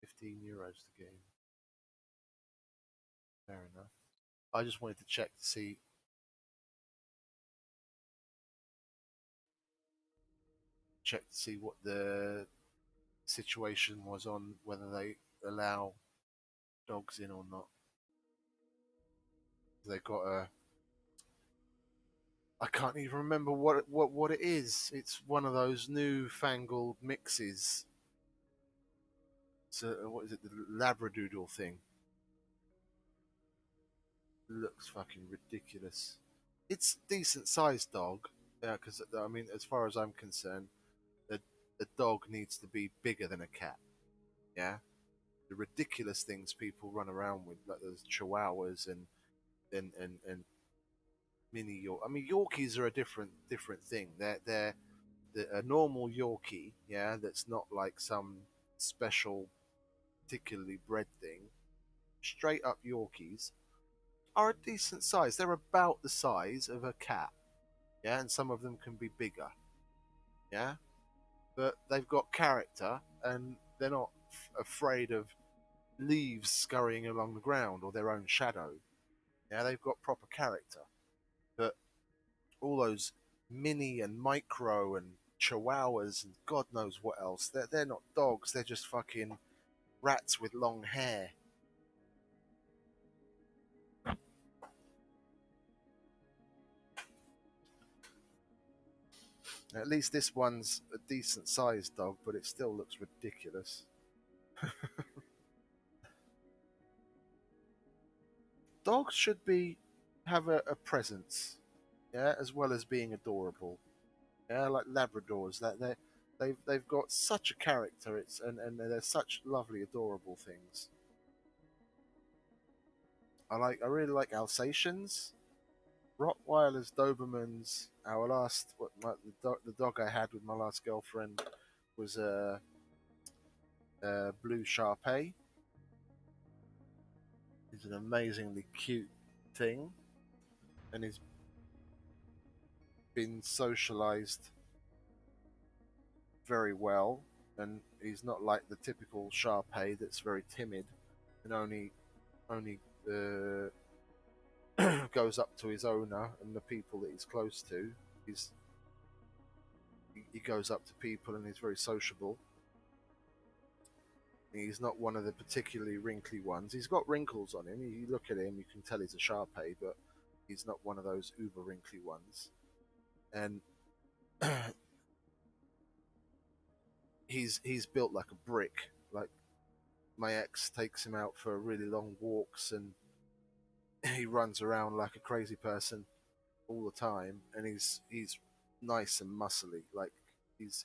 15 euros to get in. Fair enough. I just wanted to check to see what the situation was on whether they allow dogs in or not. They got a I can't even remember what it is. It's one of those newfangled mixes. So what is it? The Labradoodle thing. Looks fucking ridiculous. It's decent sized dog. Yeah, because I mean, as far as I'm concerned, the dog needs to be bigger than a cat. Yeah, the ridiculous things people run around with, like those Chihuahuas and mini York. I mean, Yorkies are a different thing. They're a normal Yorkie, yeah, that's not like some special, particularly bred thing. Straight up Yorkies are a decent size. They're about the size of a cat, yeah, and some of them can be bigger, yeah, but they've got character and they're not afraid of leaves scurrying along the ground or their own shadow. Yeah, they've got proper character. But all those mini and micro and chihuahuas and God knows what else, they're not dogs. They're just fucking rats with long hair. At least this one's a decent sized dog, but it still looks ridiculous. Dogs should be have a presence, yeah, as well as being adorable. Yeah, like Labradors. They've got such a character. And they're such lovely, adorable things. I really like Alsatians, Rottweilers, Dobermans. Our last the dog I had with my last girlfriend was a blue Shar Pei. He's an amazingly cute thing, and he's been socialized very well. And he's not like the typical Shar Pei that's very timid and only goes up to his owner and the people that he's close to. He goes up to people and he's very sociable. He's not one of the particularly wrinkly ones. He's got wrinkles on him. You look at him, you can tell he's a Shar Pei, but he's not one of those uber wrinkly ones. And he's built like a brick. Like my ex takes him out for really long walks, and he runs around like a crazy person all the time. And he's nice and muscly. Like he's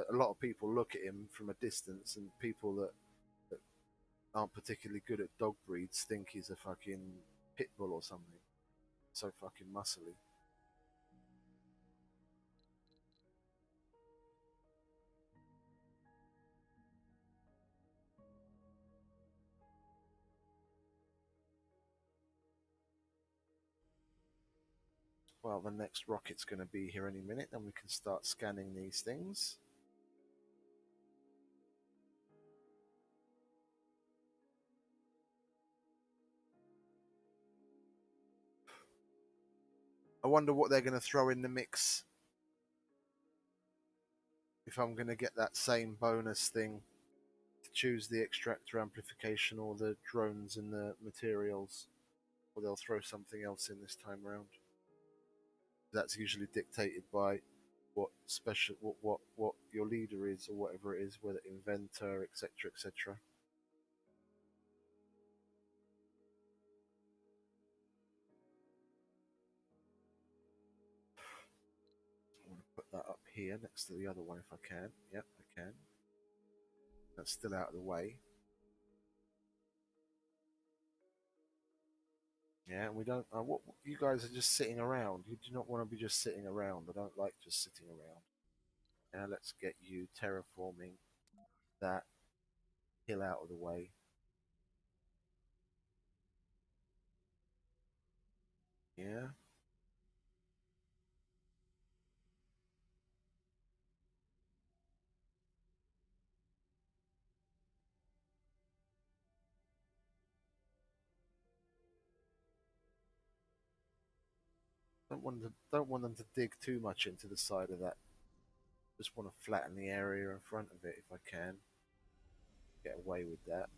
a lot of people look at him from a distance, and people that aren't particularly good at dog breeds think he's a fucking pit bull or something. So fucking muscly. Well, the next rocket's going to be here any minute, then we can start scanning these things. I wonder what they're going to throw in the mix. If I'm going to get that same bonus thing to choose the extractor amplification or the drones and the materials, or they'll throw something else in this time around. That's usually dictated by what special, what your leader is, or whatever it is, whether inventor, etc., etc. I want to put that up here next to the other one if I can. Yep, I can. That's still out of the way. Yeah, we don't. What you guys are just sitting around. You do not want to be just sitting around. I don't like just sitting around. Now let's get you terraforming that hill out of the way. Yeah. Don't want them to dig too much into the side of that. Just want to flatten the area in front of it if I can. Get away with that.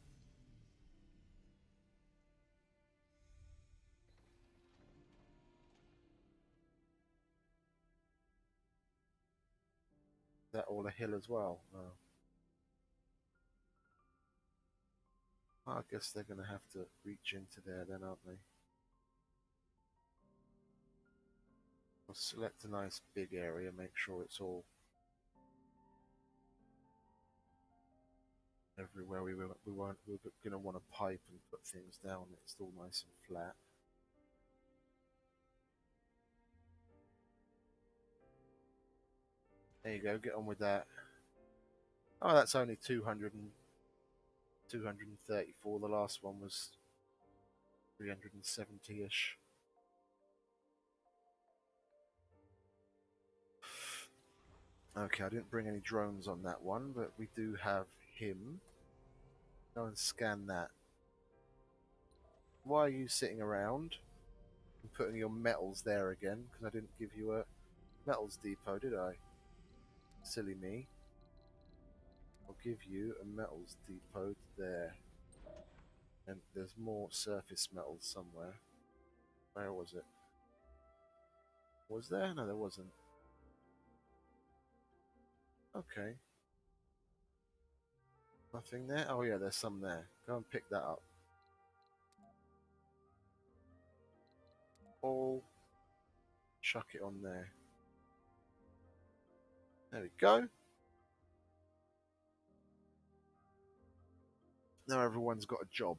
Is that all a hill as well? No. I guess they're going to have to reach into there then, aren't they? We'll select a nice big area, make sure it's all everywhere we're going to want to pipe and put things down. It's all nice and flat. There you go. Get on with that. Oh, that's only 234. The last one was 370-ish. Okay, I didn't bring any drones on that one, but we do have him. Go and scan that. Why are you sitting around and putting your metals there again? Because I didn't give you a metals depot, did I? Silly me. I'll give you a metals depot there. And there's more surface metals somewhere. Where was it? Was there? No, there wasn't. Okay. Nothing there? Oh yeah, there's some there. Go and pick that up. All chuck it on there. There we go. Now everyone's got a job.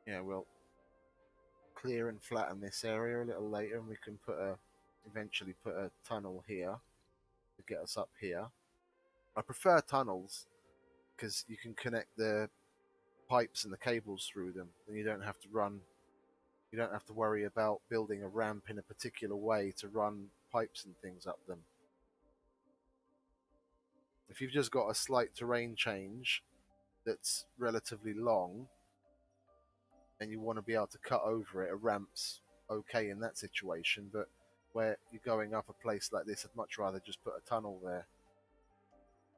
Yeah, we'll clear and flatten this area a little later, and we can eventually put a tunnel here to get us up here. I prefer tunnels because you can connect the pipes and the cables through them, and you don't have to worry about building a ramp in a particular way to run pipes and things up them. If you've just got a slight terrain change that's relatively long and you want to be able to cut over it, a ramp's okay in that situation, but where you're going up a place like this, I'd much rather just put a tunnel there.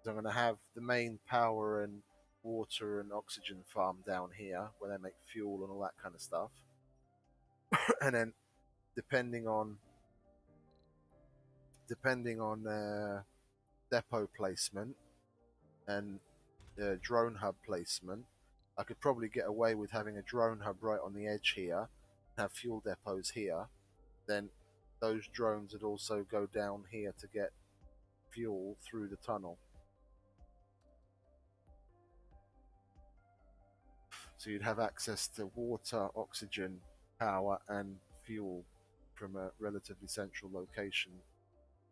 So I'm going to have the main power and water and oxygen farm down here where they make fuel and all that kind of stuff. And then depending on depot placement and drone hub placement, I could probably get away with having a drone hub right on the edge here, have fuel depots here. Then those drones would also go down here to get fuel through the tunnel. So you'd have access to water, oxygen, power, and fuel from a relatively central location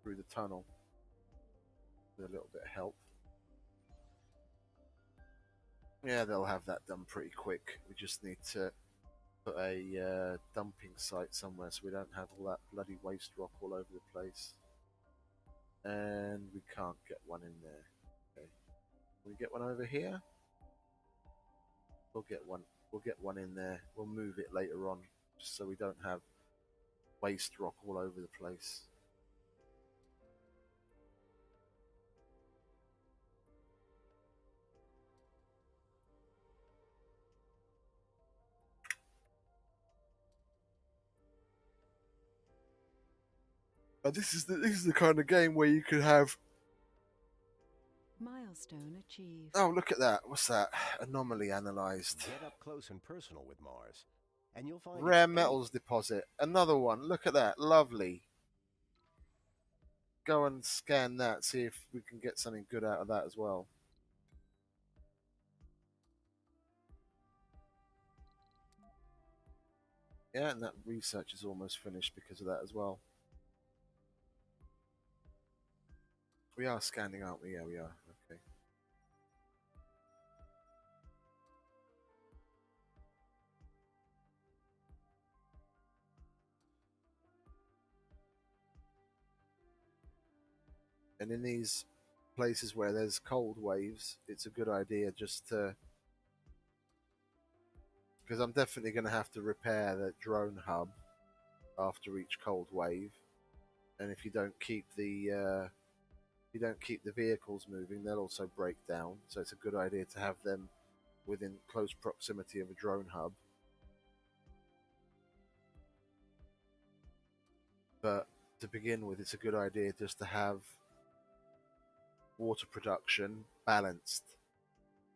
through the tunnel with a little bit of help. Yeah, they'll have that done pretty quick. We just need to put a dumping site somewhere so we don't have all that bloody waste rock all over the place. And we can't get one in there. Okay. Can we get one over here? We'll get one. We'll get one in there. We'll move it later on, just so we don't have waste rock all over the place. And this is the kind of game where you could have.
Milestone achieved.
Oh, look at that! What's that? Anomaly analyzed.
Get up close and personal with Mars, and you'll find
Rare
it's
metals deposit. Another one. Look at that. Lovely. Go and scan that. See if we can get something good out of that as well. Yeah, and that research is almost finished because of that as well. We are scanning, aren't we? Yeah, we are. Okay. And in these places where there's cold waves, it's a good idea just to, because I'm definitely going to have to repair the drone hub after each cold wave, and if you don't keep the vehicles moving, they'll also break down. So it's a good idea to have them within close proximity of a drone hub. But to begin with, it's a good idea just to have water production balanced,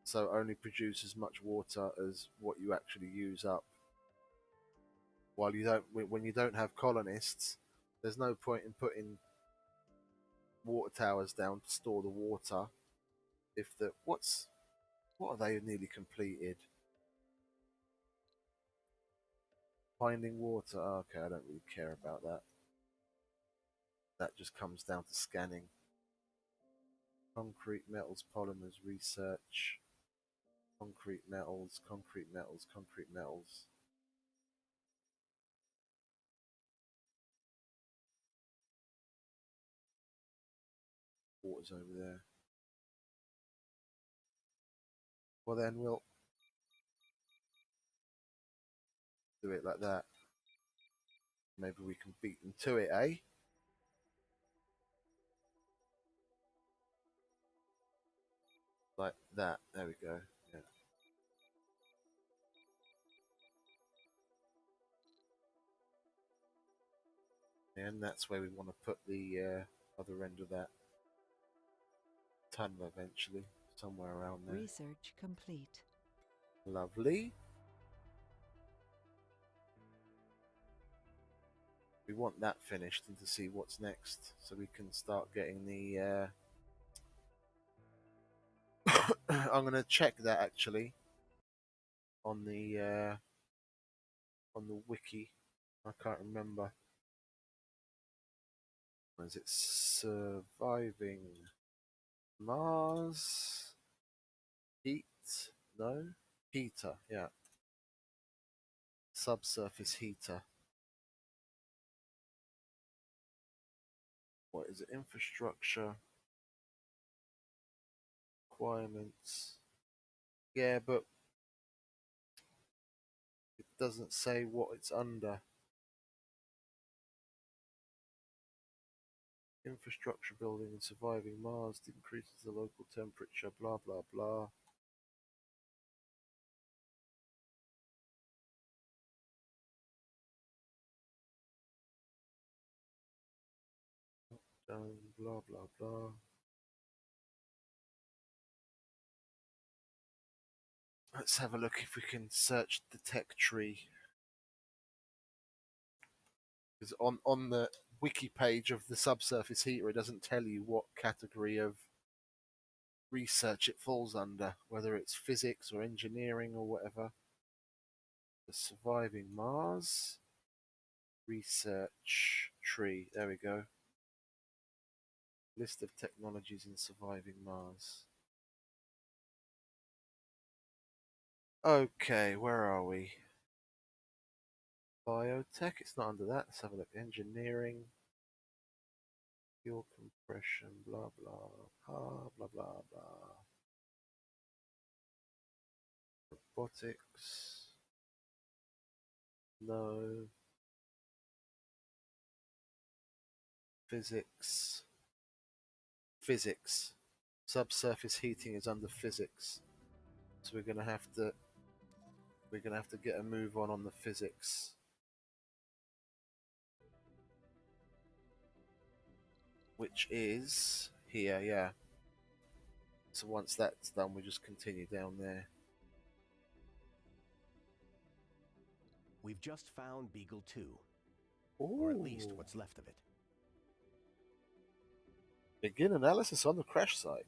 so only produce as much water as what you actually use up. While you don't, when you don't have colonists, there's no point in putting water towers down to store the water. If the what are they nearly completed? Finding water. Oh, okay, I don't really care about that. That just comes down to scanning. Concrete metals, polymers research. Concrete metals, concrete metals, concrete metals. Water's over there. Well, then we'll do it like that. Maybe we can beat them to it, eh? Like that. There we go. Yeah. And that's where we want to put the other end of that tunnel eventually, somewhere around there.
Research complete.
Lovely. We want that finished and to see what's next, so we can start getting the. I'm going to check that actually on the wiki. I can't remember. Is it surviving Mars? Heat? No? Heater, yeah. Subsurface heater. What is it? Infrastructure. Requirements. Yeah, but it doesn't say what it's under. Infrastructure building and surviving Mars increases the local temperature, blah blah blah. Blah blah blah. Let's have a look if we can search the tech tree. Because on the wiki page of the subsurface heater, it doesn't tell you what category of research it falls under, whether it's physics or engineering or whatever. The surviving Mars research tree. There we go. List of technologies in surviving Mars. Okay, where are we? Biotech, it's not under that. Let's have a look. Engineering, fuel compression, blah blah blah blah blah blah. Robotics, no. Physics, physics. Subsurface heating is under physics, so we're gonna have to get a move on the physics. Which is here, yeah. So once that's done, we just continue down there.
We've just found Beagle 2,
Ooh.
or at least what's left of it.
Begin analysis on the crash site.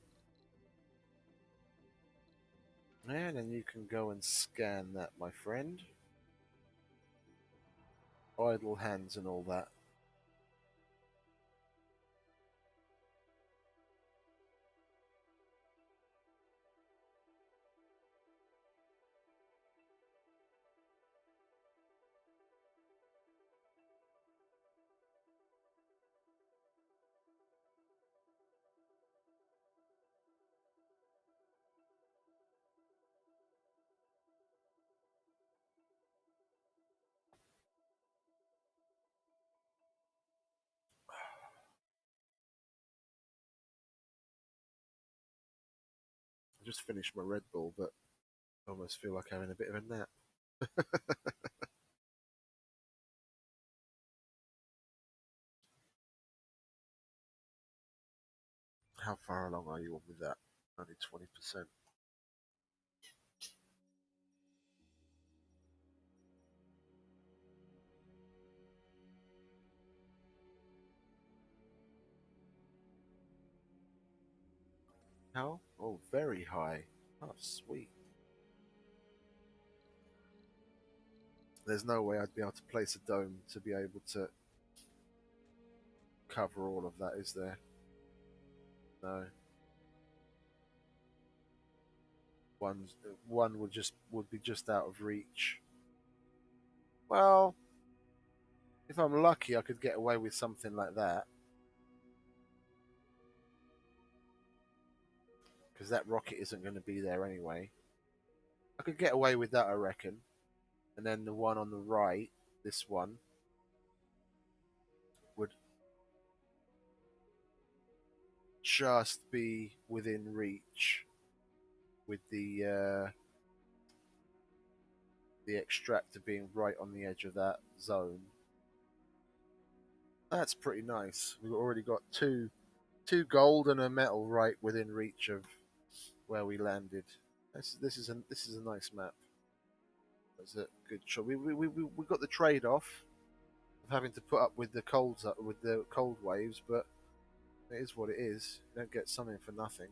And then you can go and scan that, my friend. Idle hands and all that. I just finished my Red Bull, but I almost feel like having a bit of a nap. How far along are you on with that? Only 20%. How? Oh, very high. Oh, sweet. There's no way I'd be able to place a dome to be able to cover all of that, is there? No. One would be just out of reach. Well, if I'm lucky, I could get away with something like that. Because that rocket isn't going to be there anyway. I could get away with that, I reckon. And then the one on the right, this one, would just be within reach with the extractor being right on the edge of that zone. That's pretty nice. We've already got two gold and a metal right within reach of where we landed. This is a nice map. That's a good choice. We got the trade off of having to put up with the cold waves, but it is what it is. You don't get something for nothing.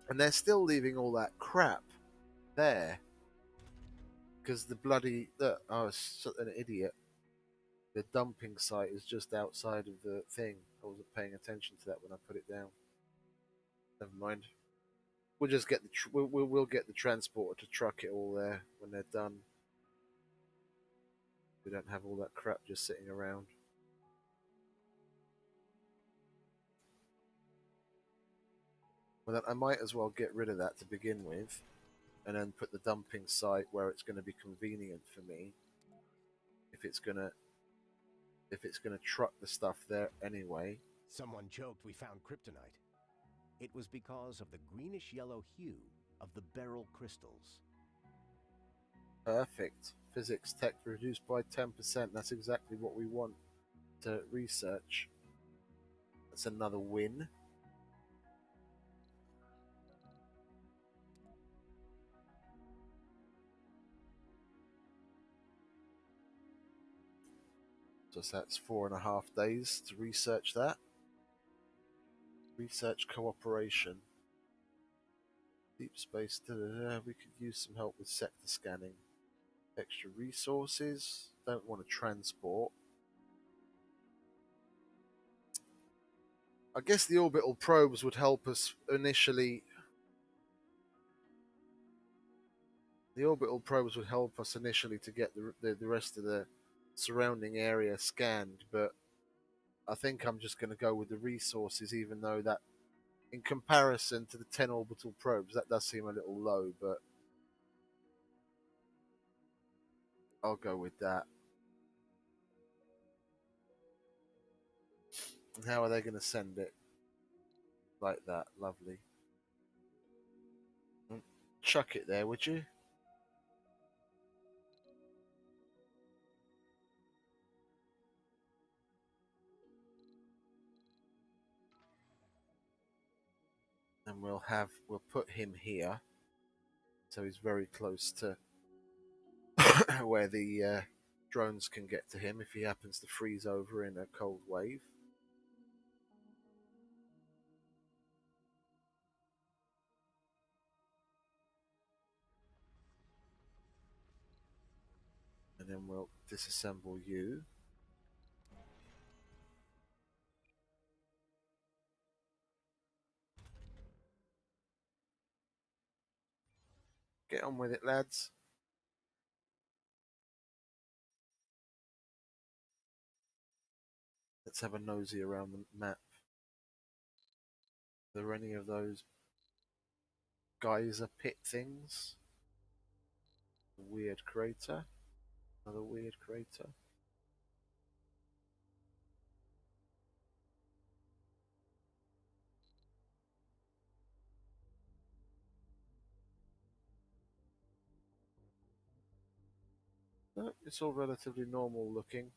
And they're still leaving all that crap there because the bloody I was an idiot. The dumping site is just outside of the thing. I wasn't paying attention to that when I put it down. Never mind. We'll just get we'll get the transporter to truck it all there when they're done. We don't have all that crap just sitting around. Well, then I might as well get rid of that to begin with, and then put the dumping site where it's going to be convenient for me. If it's gonna truck the stuff there anyway.
Someone joked we found kryptonite. It was because of the greenish-yellow hue of the beryl crystals.
Perfect. Physics tech reduced by 10%. That's exactly what we want to research. That's another win. us. That's 4.5 days to research that. Research cooperation. Deep space. We could use some help with sector scanning. Extra resources. Don't want to transport. I guess the orbital probes would help us initially. The orbital probes would help us initially to get the rest of the surrounding area scanned, but I think I'm just going to go with the resources, even though that, in comparison to the 10 orbital probes, that does seem a little low, but I'll go with that. And how are they going to send it? Like that. Lovely. Chuck it there, would you? And we'll put him here, so he's very close to where the drones can get to him if he happens to freeze over in a cold wave. And then we'll disassemble you. Get on with it, lads. Let's have a nosy around the map. Are there any of those geyser pit things? A weird crater. Another weird crater. No, it's all relatively normal looking.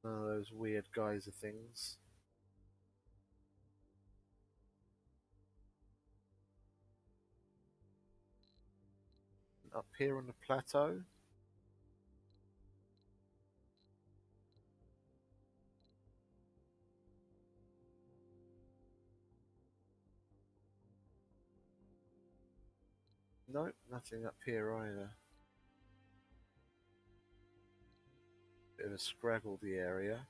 None of those weird geyser things. Up here on the plateau. No, nothing up here either. Bit of a scraggledy area.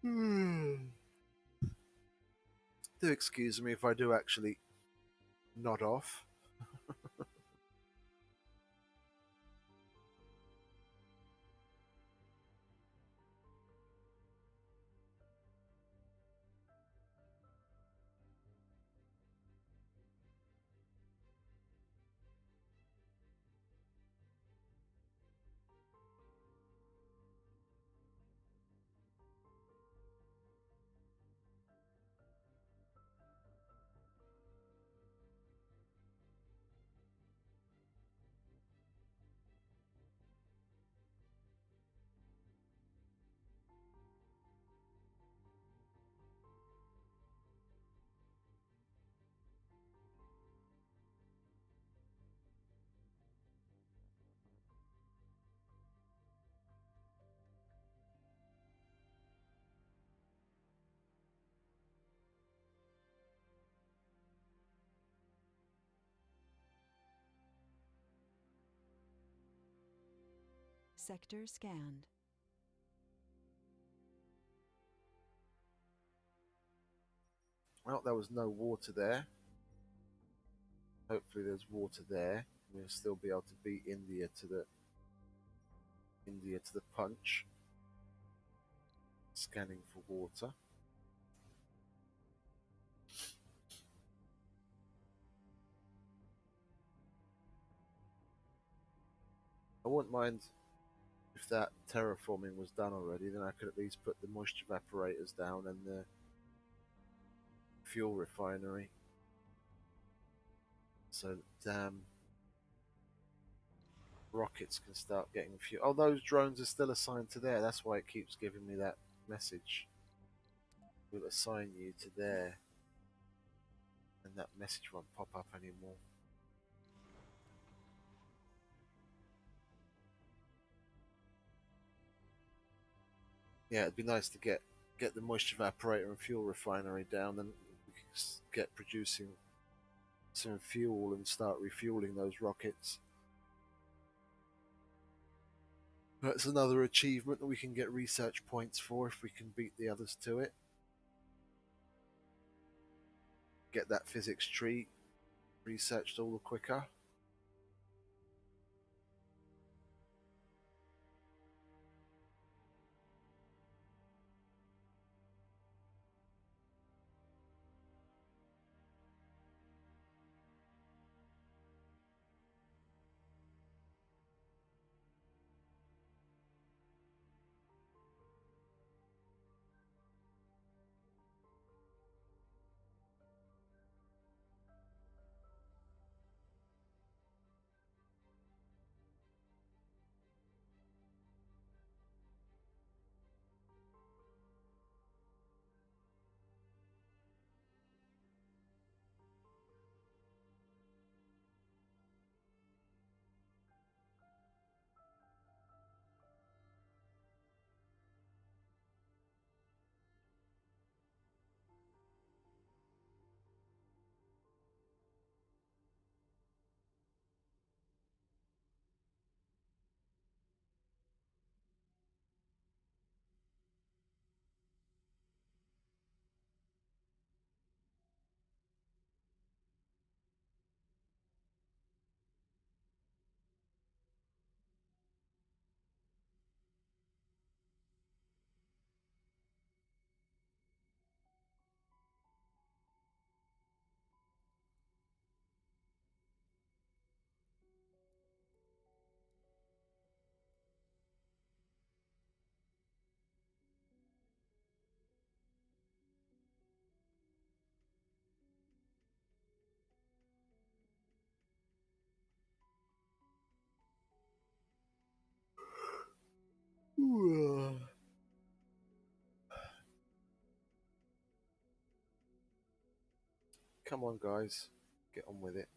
Do excuse me if I do actually nod off.
Sector scanned.
Well, there was no water there. Hopefully there's water there. We'll still be able to beat India to the punch. Scanning for water. I wouldn't mind if that terraforming was done already, then I could at least put the moisture evaporators down and the fuel refinery. So damn rockets can start getting fuel. Oh, those drones are still assigned to there. That's why it keeps giving me that message. We'll assign you to there. and that message won't pop up anymore. Yeah, it'd be nice to get the moisture evaporator and fuel refinery down, and we can get producing some fuel and start refueling those rockets. That's another achievement that we can get research points for if we can beat the others to it. Get that physics tree researched all the quicker. Come on, guys, get on with it.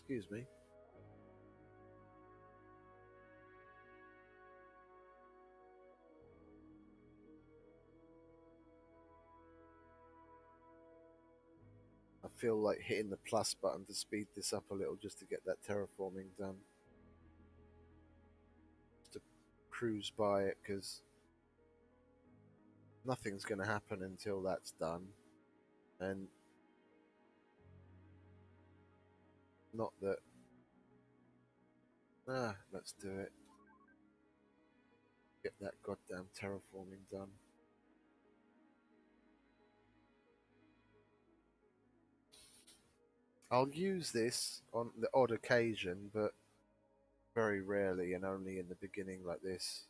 Excuse me. I feel like hitting the plus button to speed this up a little just to get that terraforming done. Just to cruise by it because nothing's going to happen until that's done. And not that. Let's do it. Get that goddamn terraforming done. I'll use this on the odd occasion, but very rarely and only in the beginning like this,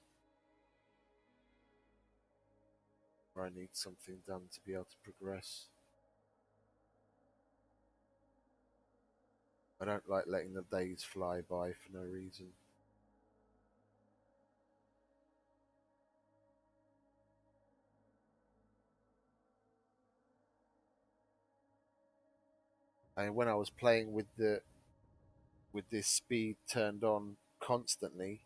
where I need something done to be able to progress. I don't like letting the days fly by for no reason. And when I was playing with this speed turned on constantly,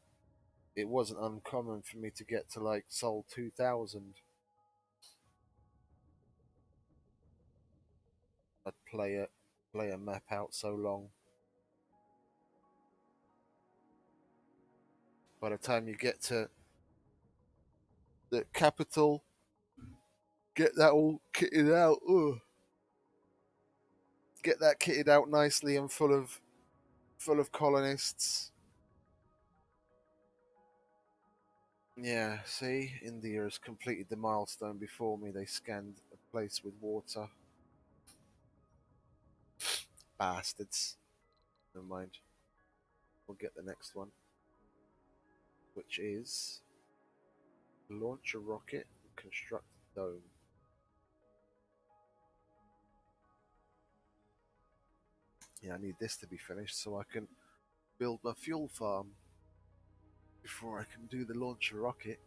it wasn't uncommon for me to get to like Sol 2000. I'd play a map out so long. By the time you get to the capital, get that all kitted out. Get that kitted out nicely and full of colonists. Yeah, see, India has completed the milestone before me. They scanned a place with water. Bastards. Never mind. We'll get the next one, which is launch a rocket and construct a dome. Yeah, I need this to be finished so I can build my fuel farm before I can do the launch a rocket.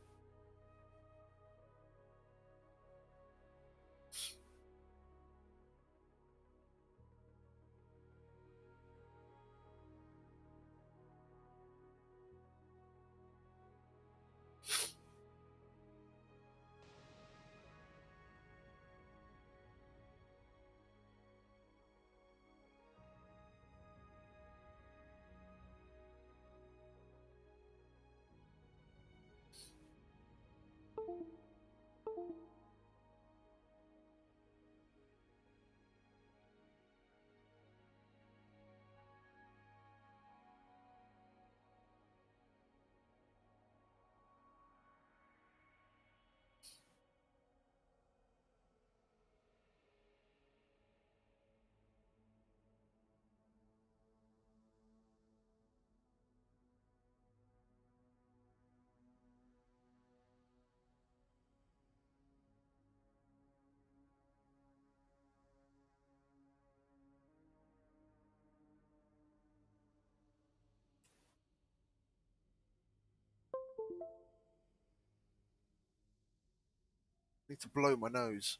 I need to blow my nose.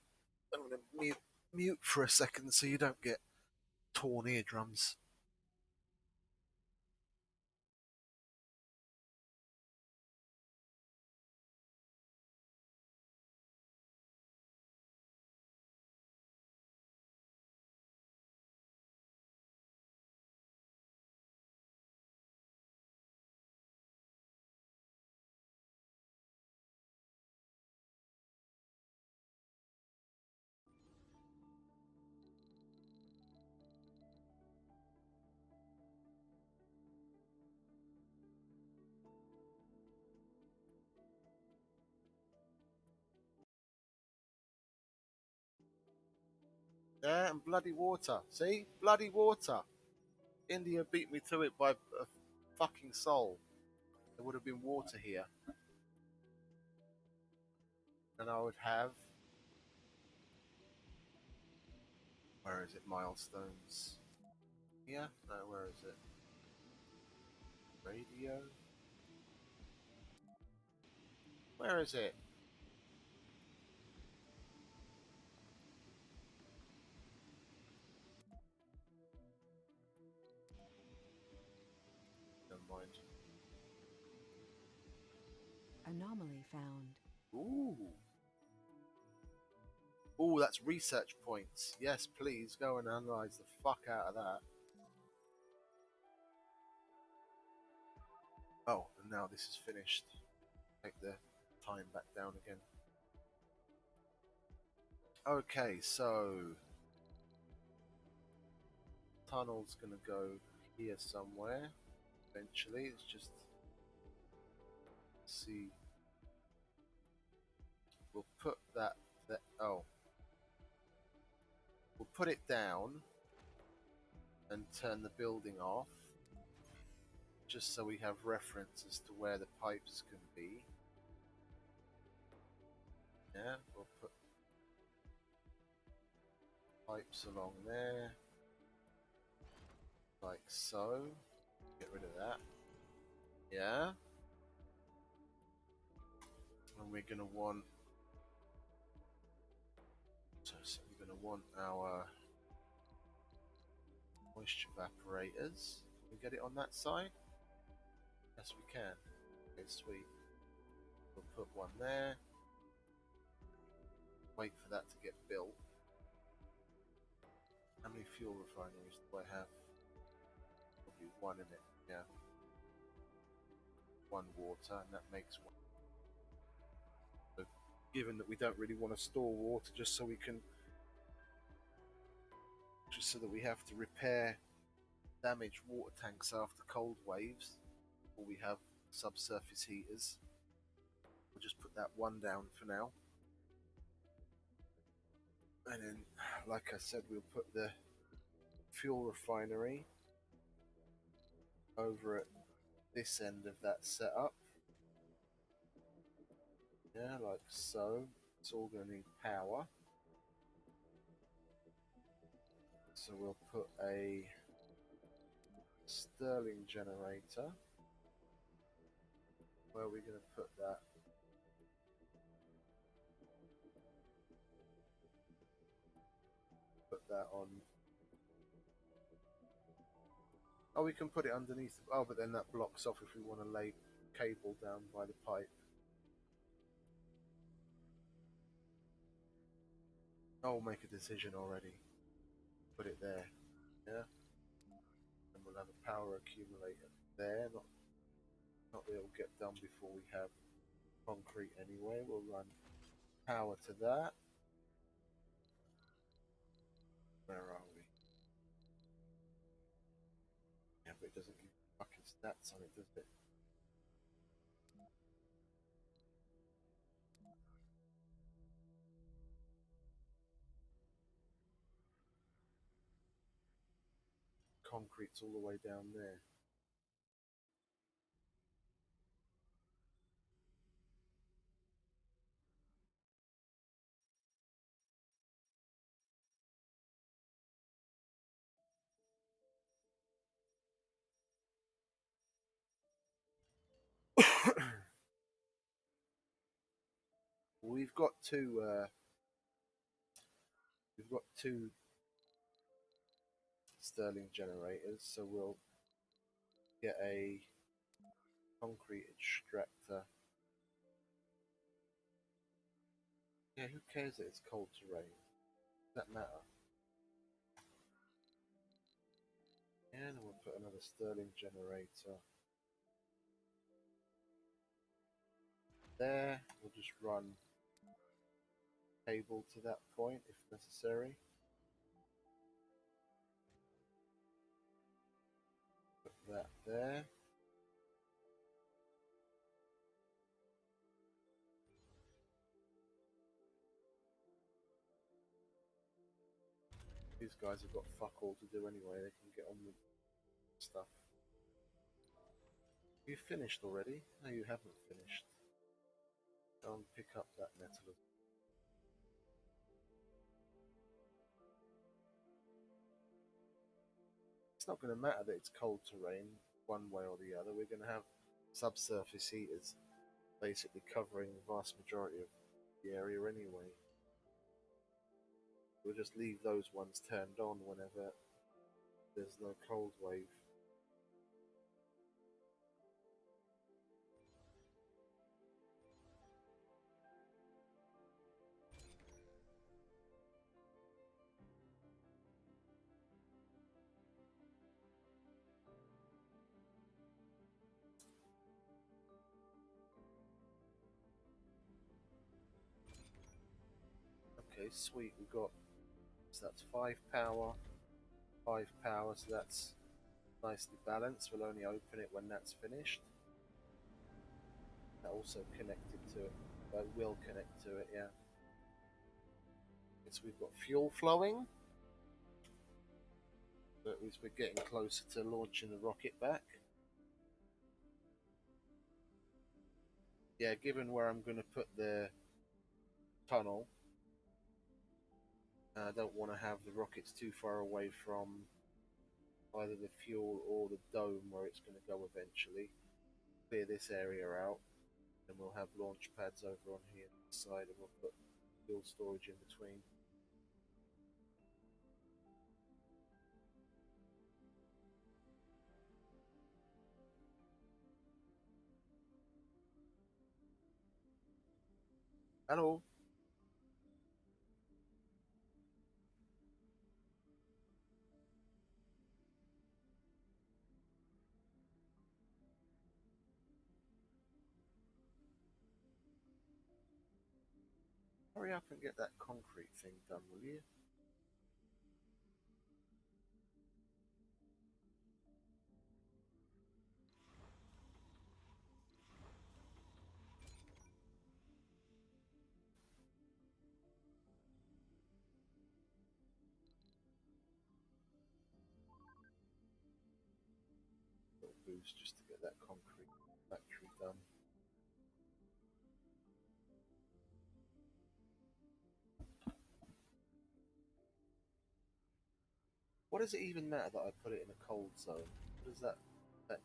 I'm going to mute for a second so you don't get torn eardrums. Yeah, and bloody water. See? Bloody water. India beat me to it by a fucking soul. There would have been water here. And I would have. Where is it? Milestones. Yeah? No, where is it? Radio? Where is it? find.
Anomaly found.
Ooh. Ooh, that's research points. Yes, please go and analyze the fuck out of that. Oh, and now this is finished. Take the time back down again. Okay, so tunnel's gonna go here somewhere. Eventually, it's just see. We'll put that. Oh, we'll put it down and turn the building off, just so we have reference as to where the pipes can be. Yeah, we'll put pipes along there, like so. Get rid of that. Yeah. And we're gonna want. So we're gonna want our moisture evaporators. Can we get it on that side? Yes, we can. Okay, sweet. We'll put one there. Wait for that to get built. How many fuel refineries do I have? Probably one in it, yeah. One water, and that makes one. So, given that we don't really want to store water just so we can... just so that we have to repair damaged water tanks after cold waves, or we have subsurface heaters. We'll just put that one down for now. And then, like I said, we'll put the fuel refinery over at this end of that setup. Yeah, like so. It's all going to need power. So we'll put a Stirling generator. Where are we going to put that? Put that on. Oh, we can put it underneath. Oh, but then that blocks off if we want to lay cable down by the pipe. Oh, we'll make a decision already. Put it there. Yeah. And we'll have a power accumulator there. Not that it'll get done before we have concrete anyway. We'll run power to that. Where are we? Yeah, but it doesn't give fucking stats on it, does it? Concrete's all the way down there. We've got two. We've got two Stirling generators, so we'll get a concrete extractor. Yeah, who cares that it's cold terrain? Does that matter? Yeah, then we'll put another Stirling generator there. We'll just run cable to that point if necessary. Put that there. These guys have got fuck all to do anyway. They can get on with stuff. You finished already? No, you haven't finished. Go and pick up that metal. It's not going to matter that it's cold terrain one way or the other. We're going to have subsurface heaters basically covering the vast majority of the area anyway. We'll just leave those ones turned on whenever there's no cold wave. Okay, sweet. We got, so that's 5 power, 5 power. So that's nicely balanced. We'll only open it when that's finished. That also connected to it. I will connect to it. Yeah. So we've got fuel flowing. But at least we're getting closer to launching the rocket back. Yeah, given where I'm going to put the tunnel, I don't want to have the rockets too far away from either the fuel or the dome where it's going to go eventually. Clear this area out, and we'll have launch pads over on here on the side, and we'll put fuel storage in between. Hello. Hurry up and get that concrete thing done, will you? Little boost just to get that concrete factory done. What does it even matter that I put it in a cold zone? What does that affect?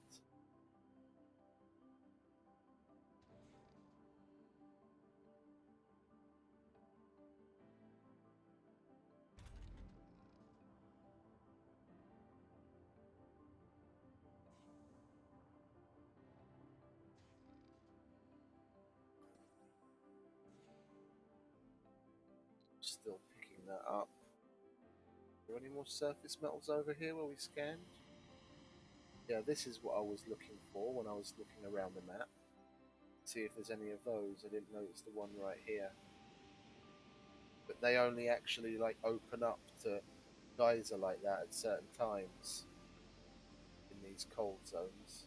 Still picking that up. Are there any more surface metals over here where we scanned? Yeah, this is what I was looking for when I was looking around the map. See if there's any of those. I didn't notice the one right here. But they only actually like open up to geyser like that at certain times in these cold zones.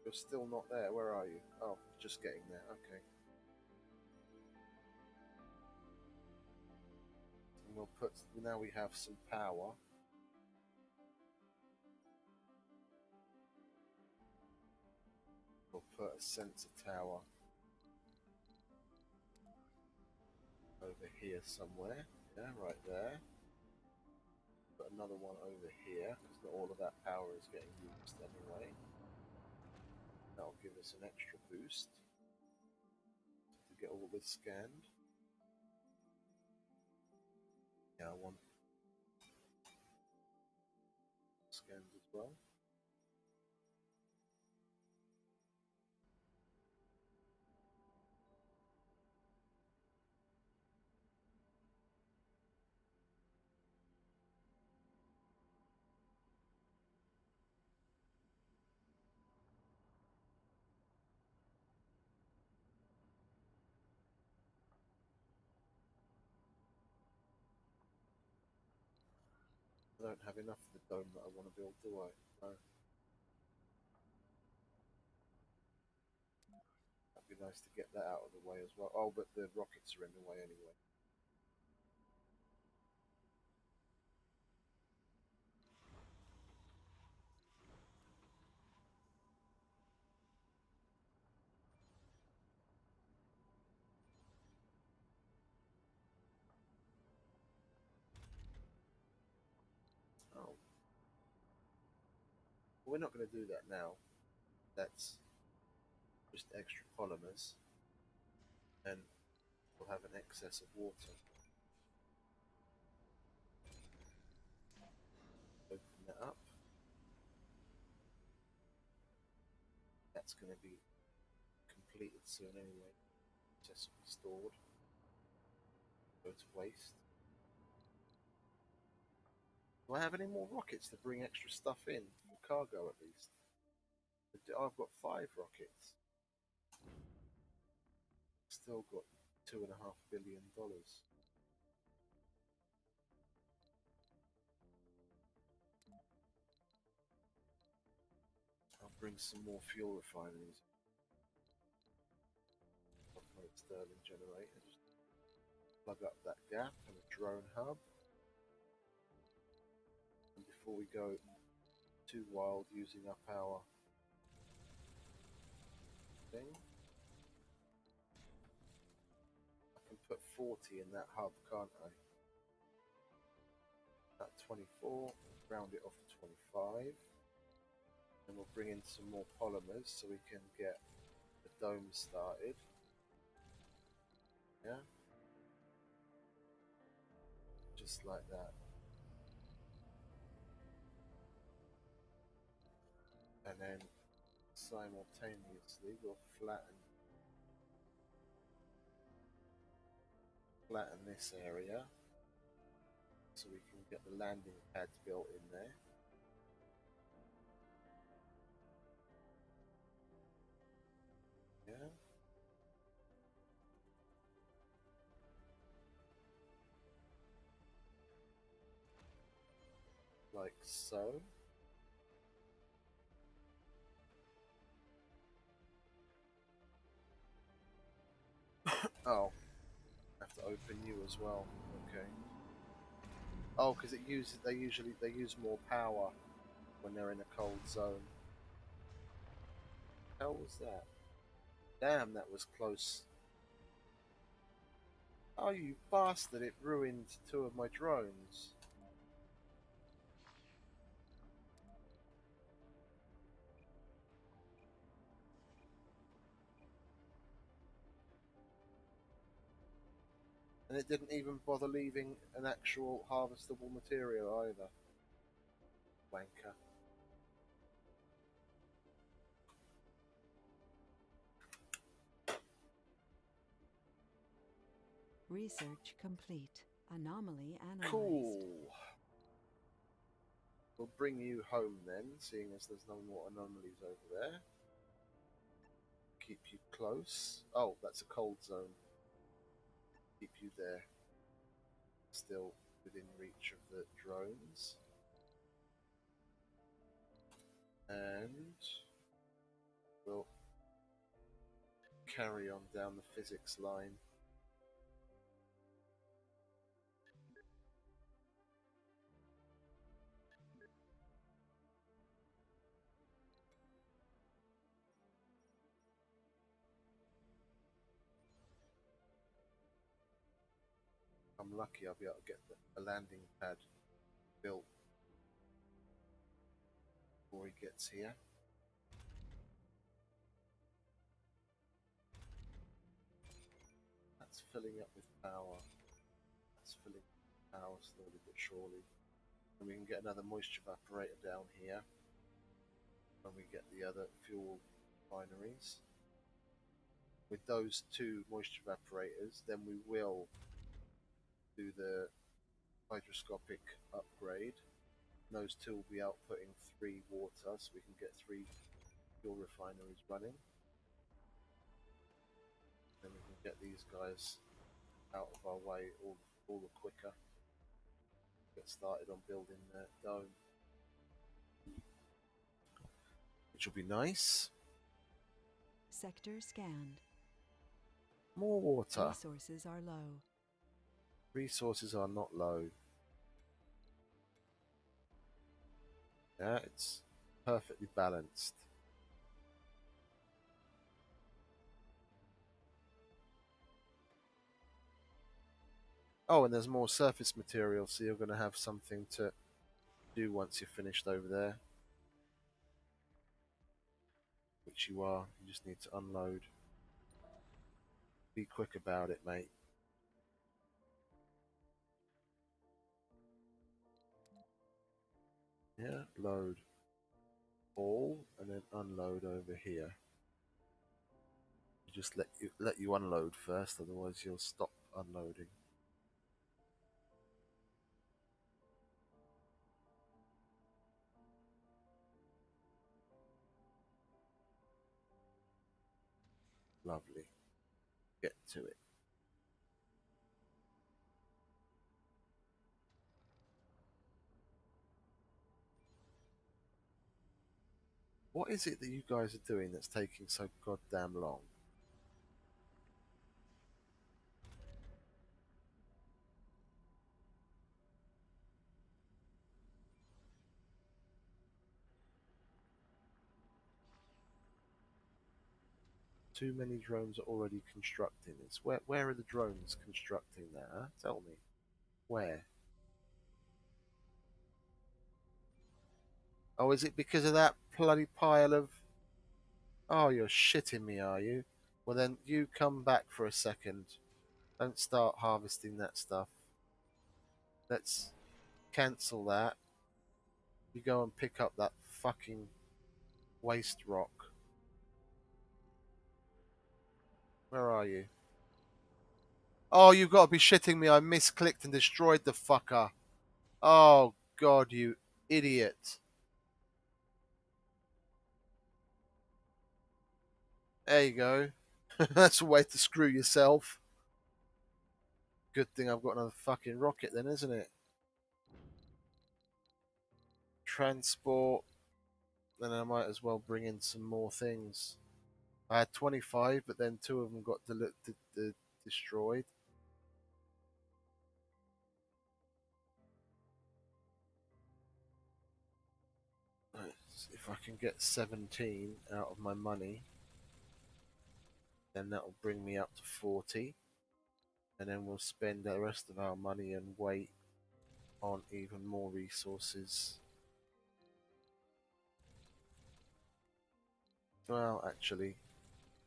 You're still not there. Where are you? Oh, just getting there. Okay. And we'll put. Now we have some power. We'll put a sensor tower over here somewhere. Yeah, right there. Put another one over here because not all of that power is getting used anyway. That'll give us an extra boost to get all this scanned. Yeah, I want scanned as well. I don't have enough of the dome that I want to build, do I? No. That'd be nice to get that out of the way as well. Oh, but the rockets are in the way anyway. Oh. Well, we're not going to do that now. That's just extra polymers. And we'll have an excess of water. Open that up. That's going to be completed soon anyway. Just be stored. Go to waste. Do I have any more rockets to bring extra stuff in? For cargo at least. I've got 5 rockets. Still got $2.5 billion. I'll bring some more fuel refineries. Sterling generator. Just plug up that gap and a drone hub. And before we go too wild using up our thing, I can put 40 in that hub, can't I? That 24, round it off to 25. And we'll bring in some more polymers so we can get the dome started. Yeah? Just like that. And then simultaneously we'll flatten this area so we can get the landing pads built in there. Yeah. Like so. Oh, I have to open you as well. Okay. Oh, because they use more power when they're in a cold zone. How was that? Damn, that was close. Oh, you bastard! It ruined 2 of my drones. And it didn't even bother leaving an actual harvestable material either. Wanker.
Research complete. Anomaly analyzed.
Cool. We'll bring you home then, seeing as there's no more anomalies over there. Keep you close. Oh, that's a cold zone. Keep you there. Still within reach of the drones. And we'll carry on down the physics line. I'm lucky I'll be able to get a landing pad built before he gets here. That's filling up with power. That's filling up with power slowly but surely. And we can get another moisture evaporator down here when we get the other fuel refineries. With those 2 moisture evaporators, then we will do the hydroscopic upgrade. And those 2 will be outputting 3 water, so we can get 3 fuel refineries running. Then we can get these guys out of our way all the quicker. Get started on building the dome, which will be nice.
Sector scanned.
More water.
Resources are low.
Resources are not low. Yeah, it's perfectly balanced. Oh, and there's more surface material, so you're going to have something to do once you're finished over there. Which you are. You just need to unload. Be quick about it, mate. Yeah, load all and then unload over here. Just let you unload first, otherwise you'll stop unloading. Lovely. Get to it. What is it that you guys are doing that's taking so goddamn long? Too many drones are already constructing this. Where are the drones constructing that? Huh? Tell me. Where? Oh, is it because of that bloody pile of... Oh, you're shitting me, are you? Well then, you come back for a second. Don't start harvesting that stuff. Let's cancel that. You go and pick up that fucking waste rock. Where are you? Oh, you've got to be shitting me. I misclicked and destroyed the fucker. Oh, God, you idiot. There you go. That's a way to screw yourself. Good thing I've got another fucking rocket then, isn't it? Transport. Then I might as well bring in some more things. I had 25, but then 2 of them got destroyed. Right, if I can get 17 out of my money, then that'll bring me up to 40. And then we'll spend the rest of our money and wait on even more resources. Well, actually,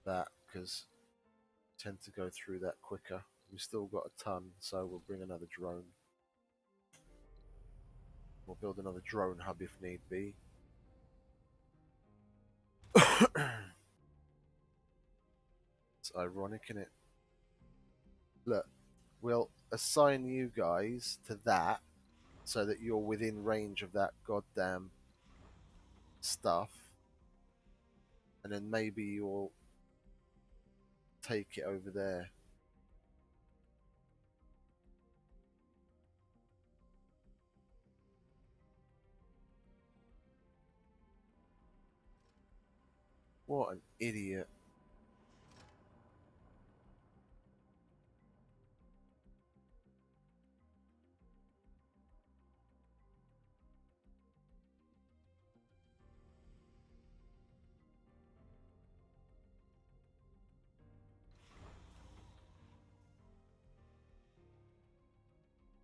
that, because I tend to go through that quicker. We've still got a ton, so we'll bring another drone. We'll build another drone hub if need be. It's ironic, isn't it? Look, we'll assign you guys to that so that you're within range of that goddamn stuff. And then maybe you'll take it over there. What an idiot.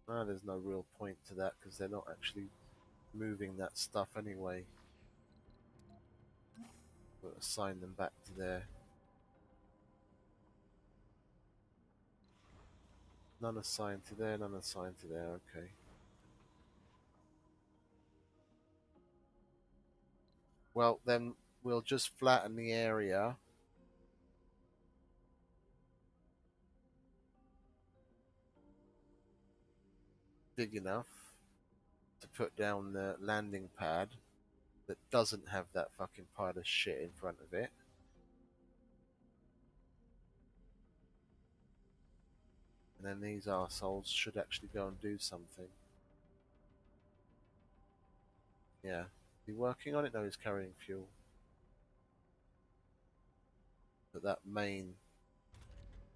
No, there's no real point to that because they're not actually moving that stuff anyway. We'll assign them back to there. None assigned to there, none assigned to there, okay. Well, then we'll just flatten the area. Big enough to put down the landing pad that doesn't have that fucking pile of shit in front of it. And then these arseholes should actually go and do something. Yeah. Is he working on it? No, he's carrying fuel. But that main...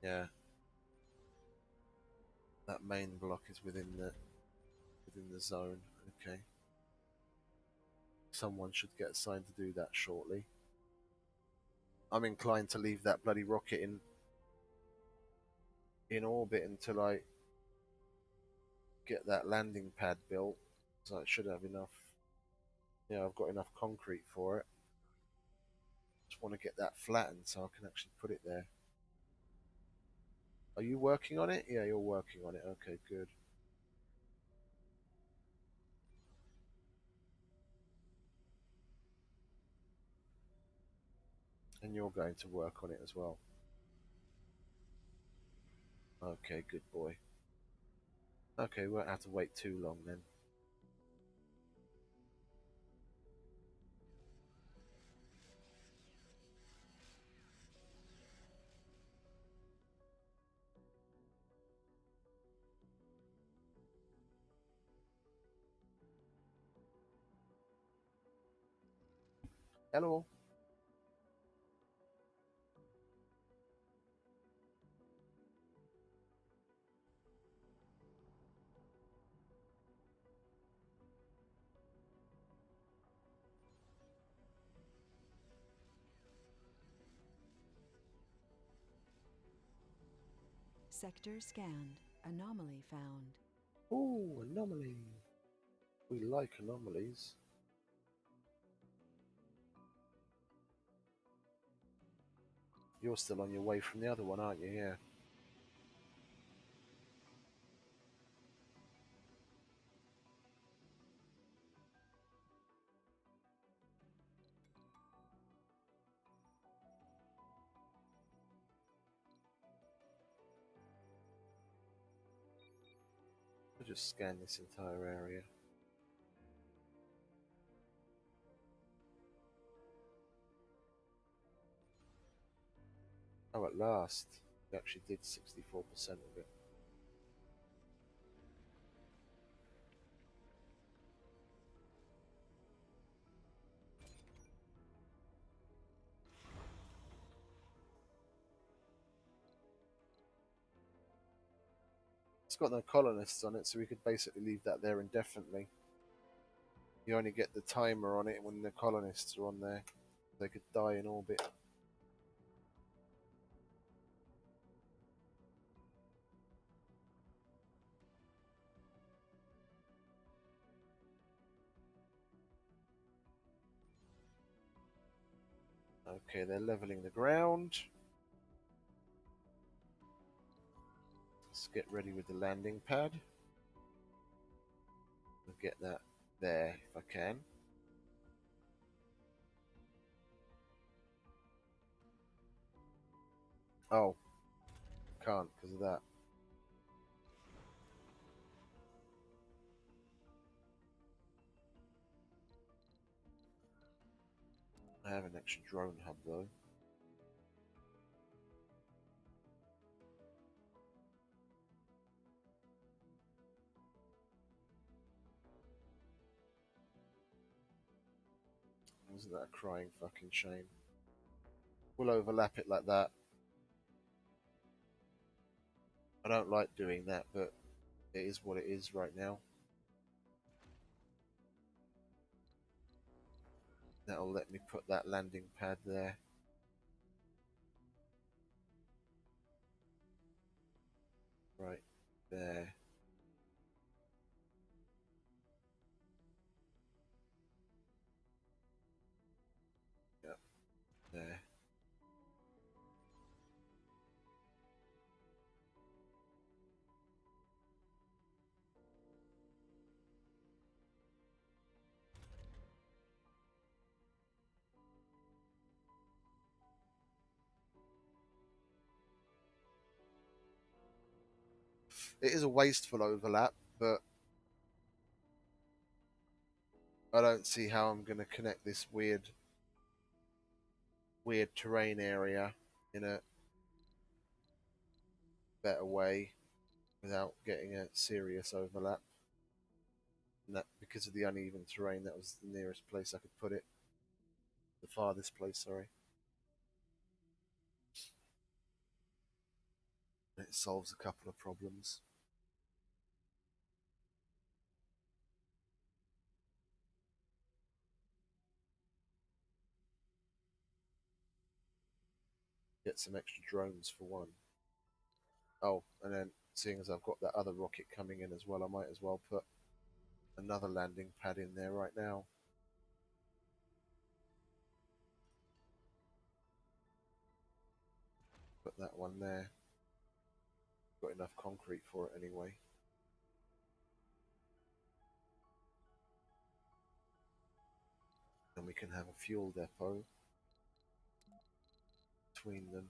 Yeah. That main block is within the zone. Okay. Someone should get assigned to do that shortly. I'm inclined to leave that bloody rocket in orbit until I get that landing pad built. So it should have enough. Yeah, I've got enough concrete for it. Just want to get that flattened so I can actually put it there. Are you working on it? Yeah, you're working on it. Okay, good. And you're going to work on it as well. Okay, good boy. Okay, we won't have to wait too long then. Hello.
Sector scanned. Anomaly found.
Ooh, anomaly. We like anomalies. You're still on your way from the other one, aren't you? Yeah. I'll just scan this entire area. Oh, at last. We actually did 64% of it. It's got no colonists on it, so we could basically leave that there indefinitely. You only get the timer on it when the colonists are on there. They could die in orbit. Okay, they're leveling the ground. Let's get ready with the landing pad. I'll get that there if I can. Oh, can't because of that. I have an extra drone hub though. Wasn't that a crying fucking shame? We'll overlap it like that. I don't like doing that, but it is what it is right now. That'll let me put that landing pad there. Right there. Yep, there. It is a wasteful overlap, but I don't see how I'm going to connect this weird terrain area in a better way without getting a serious overlap. And that because of the uneven terrain, that was the nearest place I could put it. The farthest place, sorry. It solves a couple of problems. Get some extra drones for one. Oh, and then seeing as I've got that other rocket coming in as well, I might as well put another landing pad in there right now. Put that one there. Got enough concrete for it anyway. And we can have a fuel depot between them.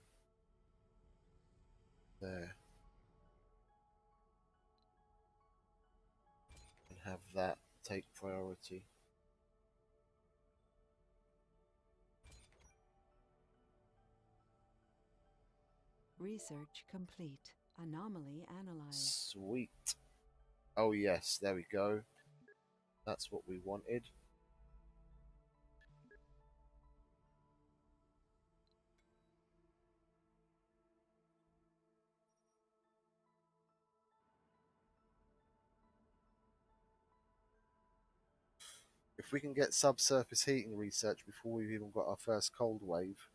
There. And have that take priority.
Research complete. Anomaly analyzed.
Sweet. Oh yes, there we go. That's what we wanted. If we can get subsurface heating research before we've even got our first cold wave,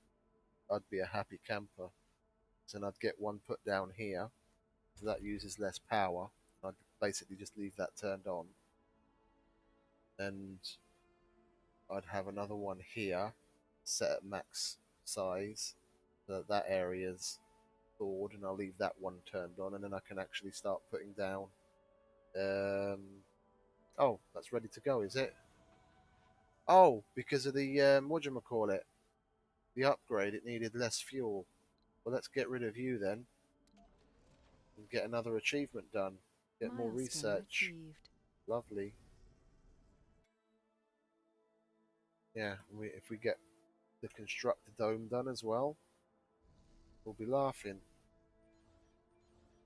I'd be a happy camper. So I'd get one put down here, so that uses less power. I'd basically just leave that turned on, and I'd have another one here, set at max size, so that that area's stored, and I'll leave that one turned on, and then I can actually start putting down. Um, oh, that's ready to go, is it? Oh, because of the what do you call it? The upgrade, it needed less fuel. Well, let's get rid of you then, and get another achievement done. Get more
Milestone
research.
achieved.
Lovely. Yeah, if we get the construct the dome done as well, we'll be laughing.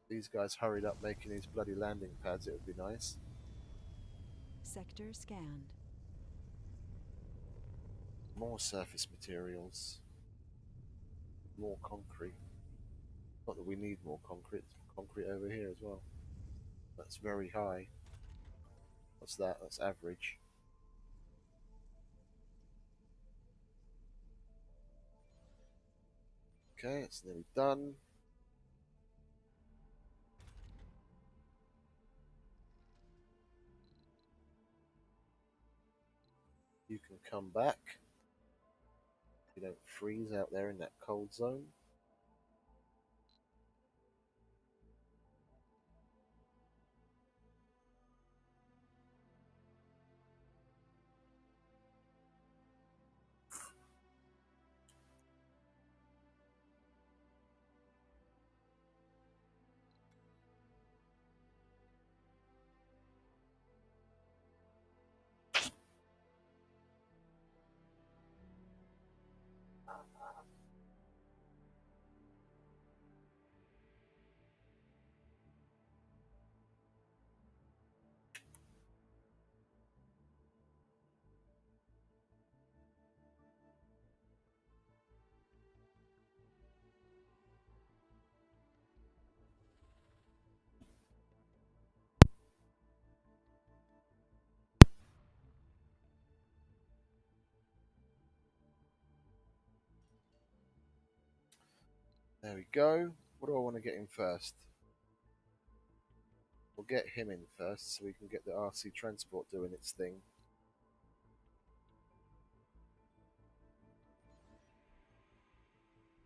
These guys hurried up making these bloody landing pads. It would be nice.
Sector scanned.
More surface materials. More concrete. Not that we need more concrete. There's concrete over here as well. That's very high. What's that? That's average. Okay, it's nearly done. You can come back. You don't freeze out there in that cold zone. There we go. What do I want to get in first? We'll get him in first so we can get the RC transport doing its thing.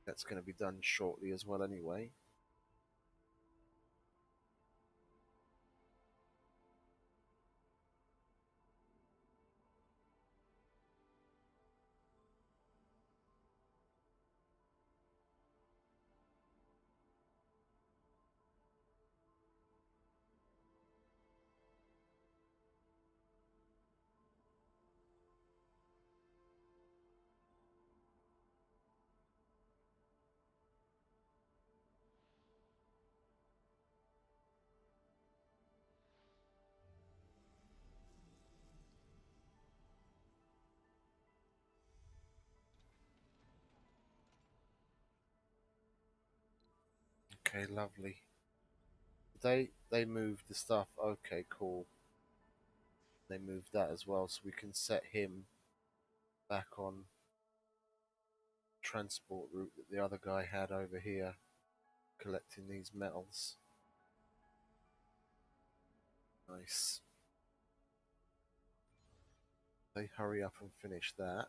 That's going to be done shortly as well anyway. Okay, lovely. They moved the stuff. Okay, cool. They moved that as well, so we can set him back on transport route that the other guy had over here, collecting these metals. Nice. They hurry up and finish that.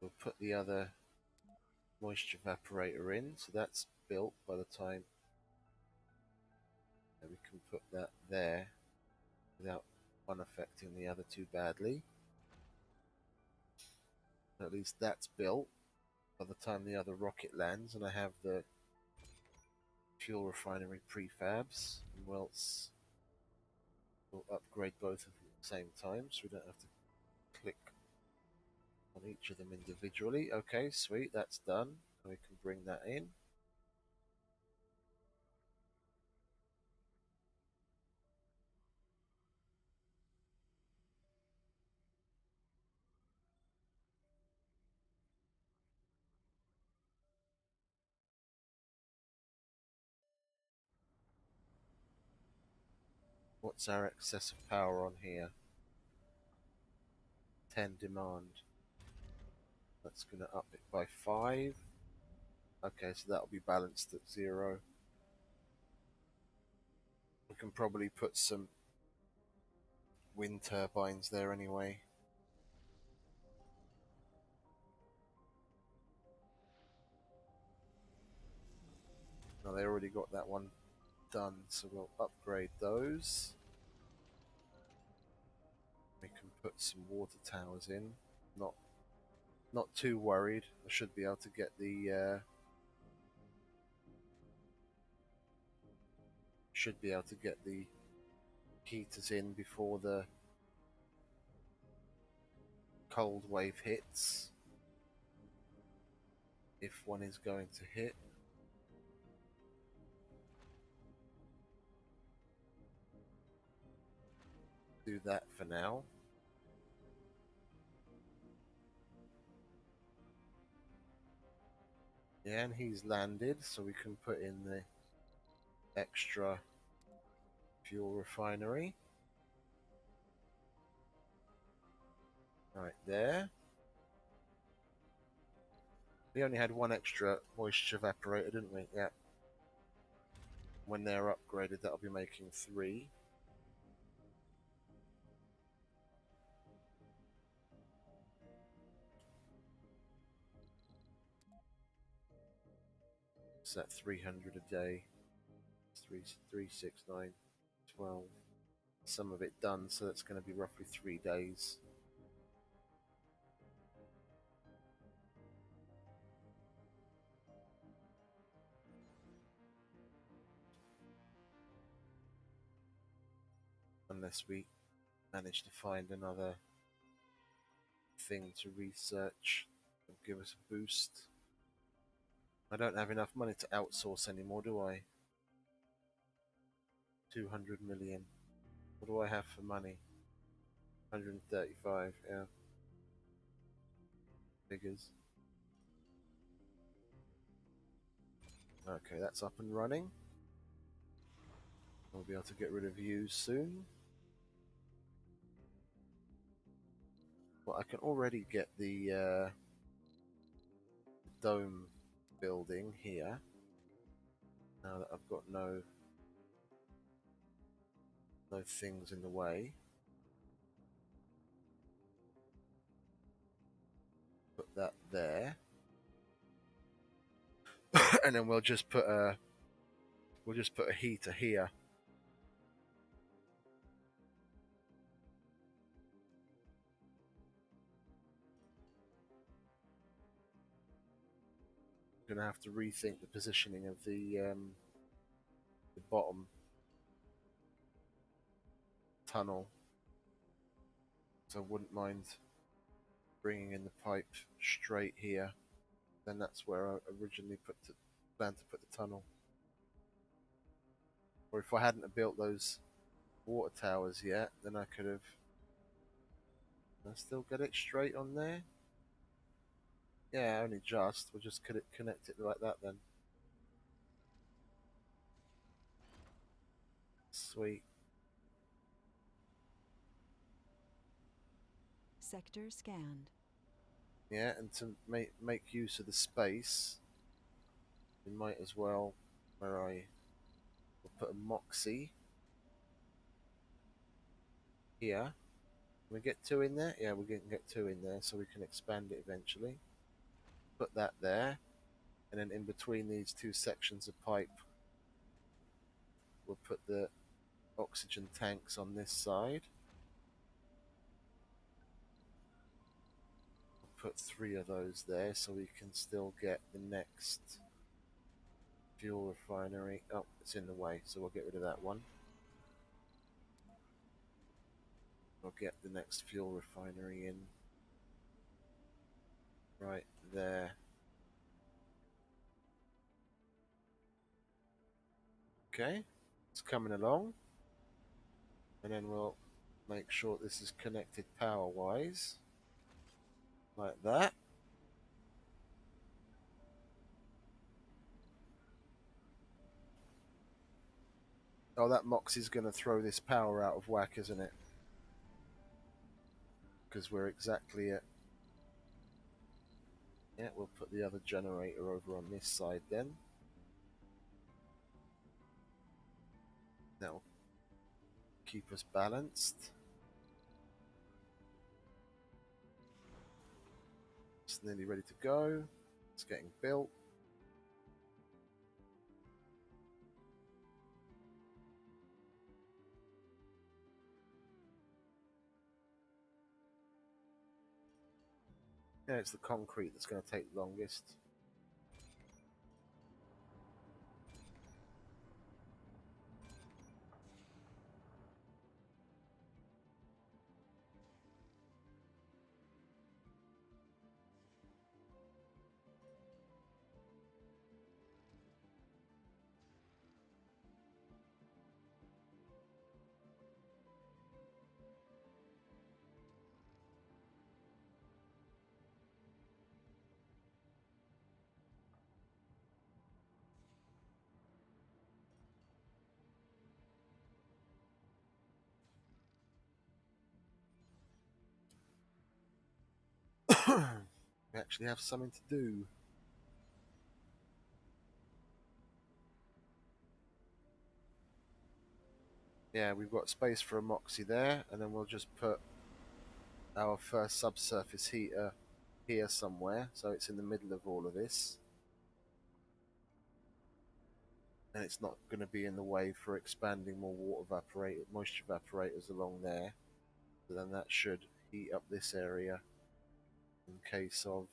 We'll put the other moisture evaporator in, so that's built by the time that we can put that there without one affecting the other too badly. At least that's built by the time the other rocket lands, and I have the fuel refinery prefabs. And we'll upgrade both of them at the same time, so we don't have to click on each of them individually. Okay, sweet, that's done. We can bring that in. What's our excess of power on here? 10 demand. That's going to up it by 5. Okay, so that'll be balanced at 0. We can probably put some wind turbines there anyway. No, they already got that one done, so we'll upgrade those. We can put some water towers in. Not too worried. I should be able to get the heaters in before the cold wave hits, if one is going to hit. Do that for now. Yeah, and he's landed, so we can put in the extra fuel refinery. Right there. We only had one extra moisture evaporator, didn't we? Yeah. When they're upgraded, that'll be making 3. Is that 300 a day? 3, 6, 9, 12. Some of it done, so that's going to be roughly 3 days. Unless we manage to find another thing to research and give us a boost. I don't have enough money to outsource anymore, do I? 200 million. What do I have for money? 135, yeah. Figures. Okay, that's up and running. We'll be able to get rid of you soon. Well, I can already get the dome building here. Now that I've got no things in the way. Put that there. And then we'll just put a heater here. Gonna have to rethink the positioning of the bottom tunnel. So I wouldn't mind bringing in the pipe straight here. Then that's where I originally planned to put the tunnel. Or if I hadn't have built those water towers yet, then I could have. Can I still get it straight on there? Yeah, only just. We'll just connect it like that then. Sweet.
Sector scanned.
Yeah, and to make use of the space, we might as well, we'll put a Moxie here. Can we get 2 in there? Yeah, we can get 2 in there, so we can expand it eventually. Put that there, and then in between these 2 sections of pipe, we'll put the oxygen tanks on this side. We'll put 3 of those there, so we can still get the next fuel refinery. Oh, it's in the way, so we'll get rid of that one. We'll get the next fuel refinery in right there. Okay, it's coming along. And then we'll make sure this is connected power-wise. Like that. Oh, that Moxie's going to throw this power out of whack, isn't it? Because we're exactly at... Yeah, we'll put the other generator over on this side then. That'll keep us balanced. It's nearly ready to go. It's getting built. Yeah, it's the concrete that's going to take the longest. We actually have something to do. Yeah, we've got space for a Moxie there, and then we'll just put our first subsurface heater here somewhere, so it's in the middle of all of this. And it's not going to be in the way for expanding more moisture evaporators along there. So then that should heat up this area in case of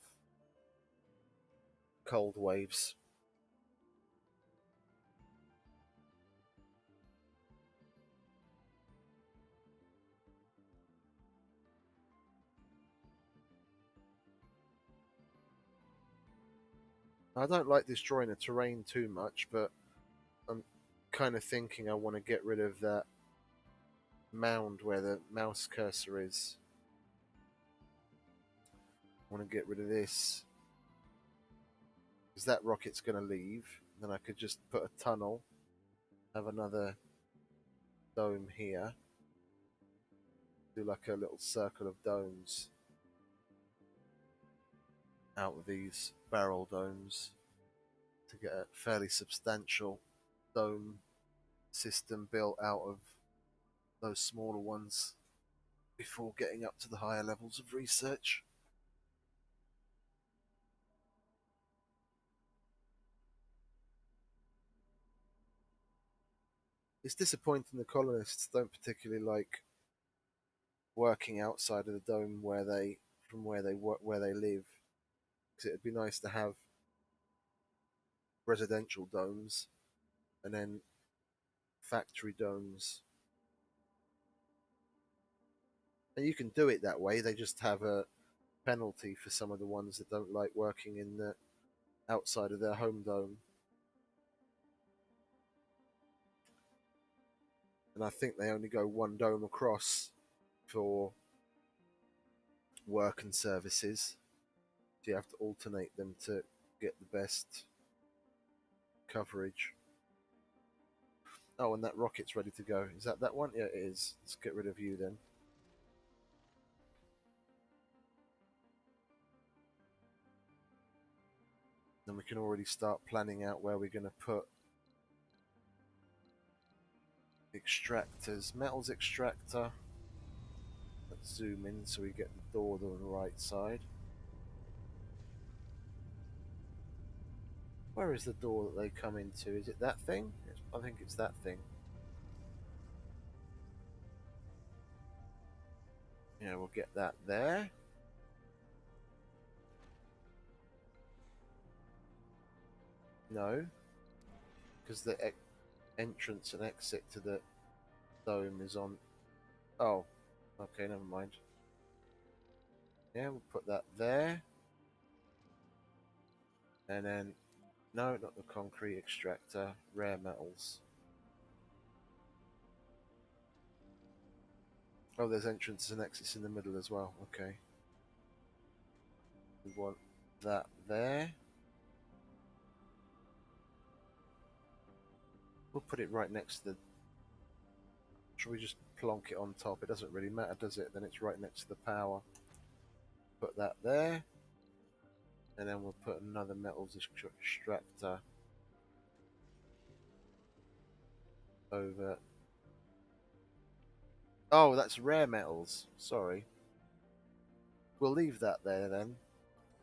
cold waves. I don't like destroying the terrain too much, but I'm kind of thinking I want to get rid of that mound where the mouse cursor is. I want to get rid of this because that rocket's going to leave. Then I could just put a tunnel, have another dome here, do like a little circle of domes out of these barrel domes to get a fairly substantial dome system built out of those smaller ones before getting up to the higher levels of research. It's disappointing the colonists don't particularly like working outside of the dome where they work, where they live, because it'd be nice to have residential domes and then factory domes. And you can do it that way. They just have a penalty for some of the ones that don't like working in the outside of their home dome. And I think they only go one dome across for work and services. So you have to alternate them to get the best coverage. Oh, and that rocket's ready to go. Is that one? Yeah, it is. Let's get rid of you then. Then we can already start planning out where we're going to put extractors. Metals extractor. Let's zoom in so we get the door on the right side. Where is the door that they come into? Is it that thing? I think it's that thing. Yeah, we'll get that there. No, because the entrance and exit to the dome is on... Oh, okay, never mind. Yeah, we'll put that there. And then, no, not the concrete extractor, rare metals. Oh, there's entrances and exits in the middle as well, okay. We want that there. We'll put it right next to the should we just plonk it on top? It doesn't really matter, does it? Then it's right next to the power. Put that there. And then we'll put another metals extractor over. Oh, that's rare metals. Sorry. We'll leave that there then.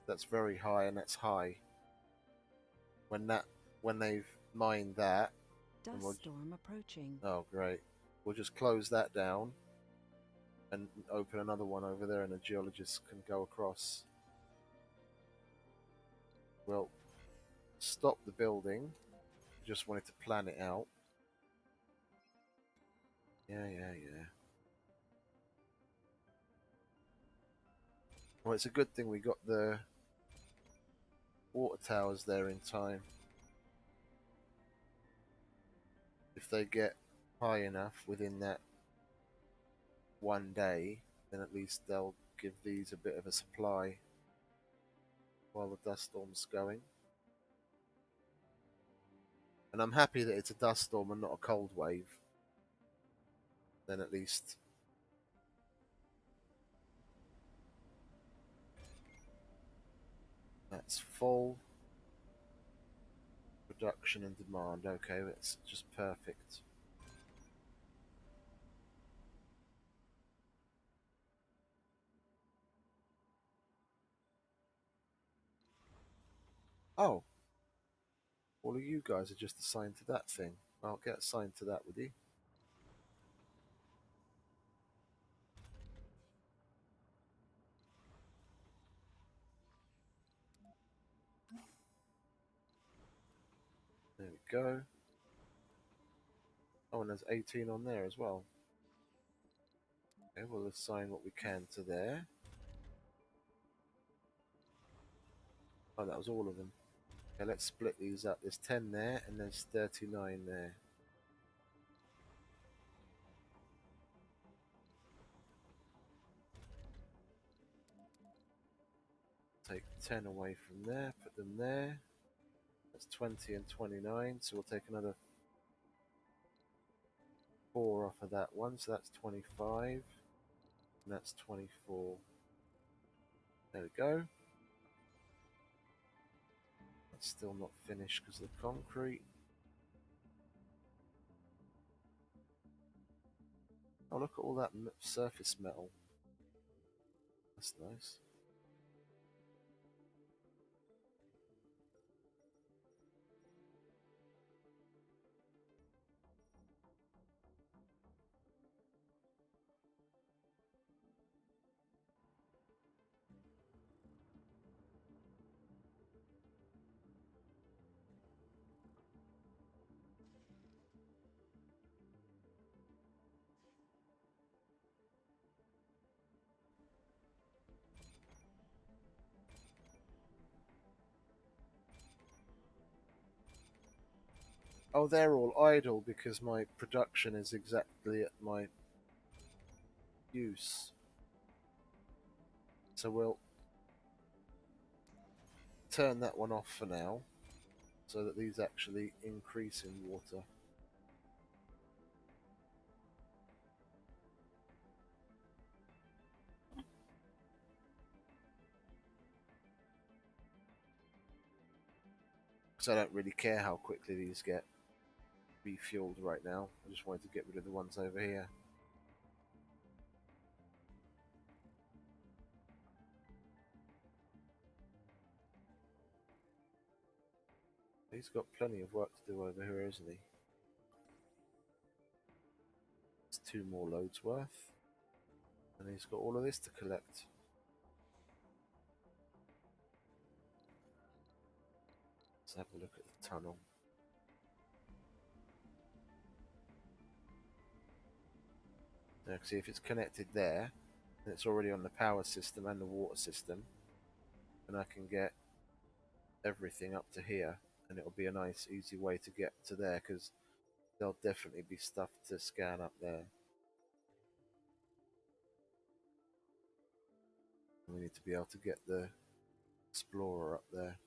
That's very high, and that's high. When they've mined that,
Dust storm approaching.
oh great, we'll just close that down and open another one over there, and the geologist can go across. We'll stop the building. Just wanted to plan it out. Yeah. Well, it's a good thing we got the water towers there in time. If they get high enough within that one day, then at least they'll give these a bit of a supply while the dust storm's going. And I'm happy that it's a dust storm and not a cold wave. Then at least that's full. Production and demand. Okay, it's just perfect. Oh, all of you guys are just assigned to that thing. I'll get assigned to that with you. There we go. Oh, and there's 18 on there as well. Okay, we'll assign what we can to there. Oh, that was all of them. Okay, let's split these up. There's 10 there, and there's 39 there. Take 10 away from there, put them there. That's 20 and 29, so we'll take another 4 off of that one, so that's 25. And that's 24. There we go. That's still not finished because of the concrete. Oh, look at all that surface metal. That's nice. Oh, they're all idle because my production is exactly at my use. So we'll turn that one off for now so that these actually increase in water. Because I don't really care how quickly these get refueled right now. I just wanted to get rid of the ones over here. He's got plenty of work to do over here, isn't he? It's 2 more loads worth. And he's got all of this to collect. Let's have a look at the tunnel. Now, see if it's connected there, and it's already on the power system and the water system, and I can get everything up to here, and it'll be a nice, easy way to get to there, because there'll definitely be stuff to scan up there. We need to be able to get the Explorer up there.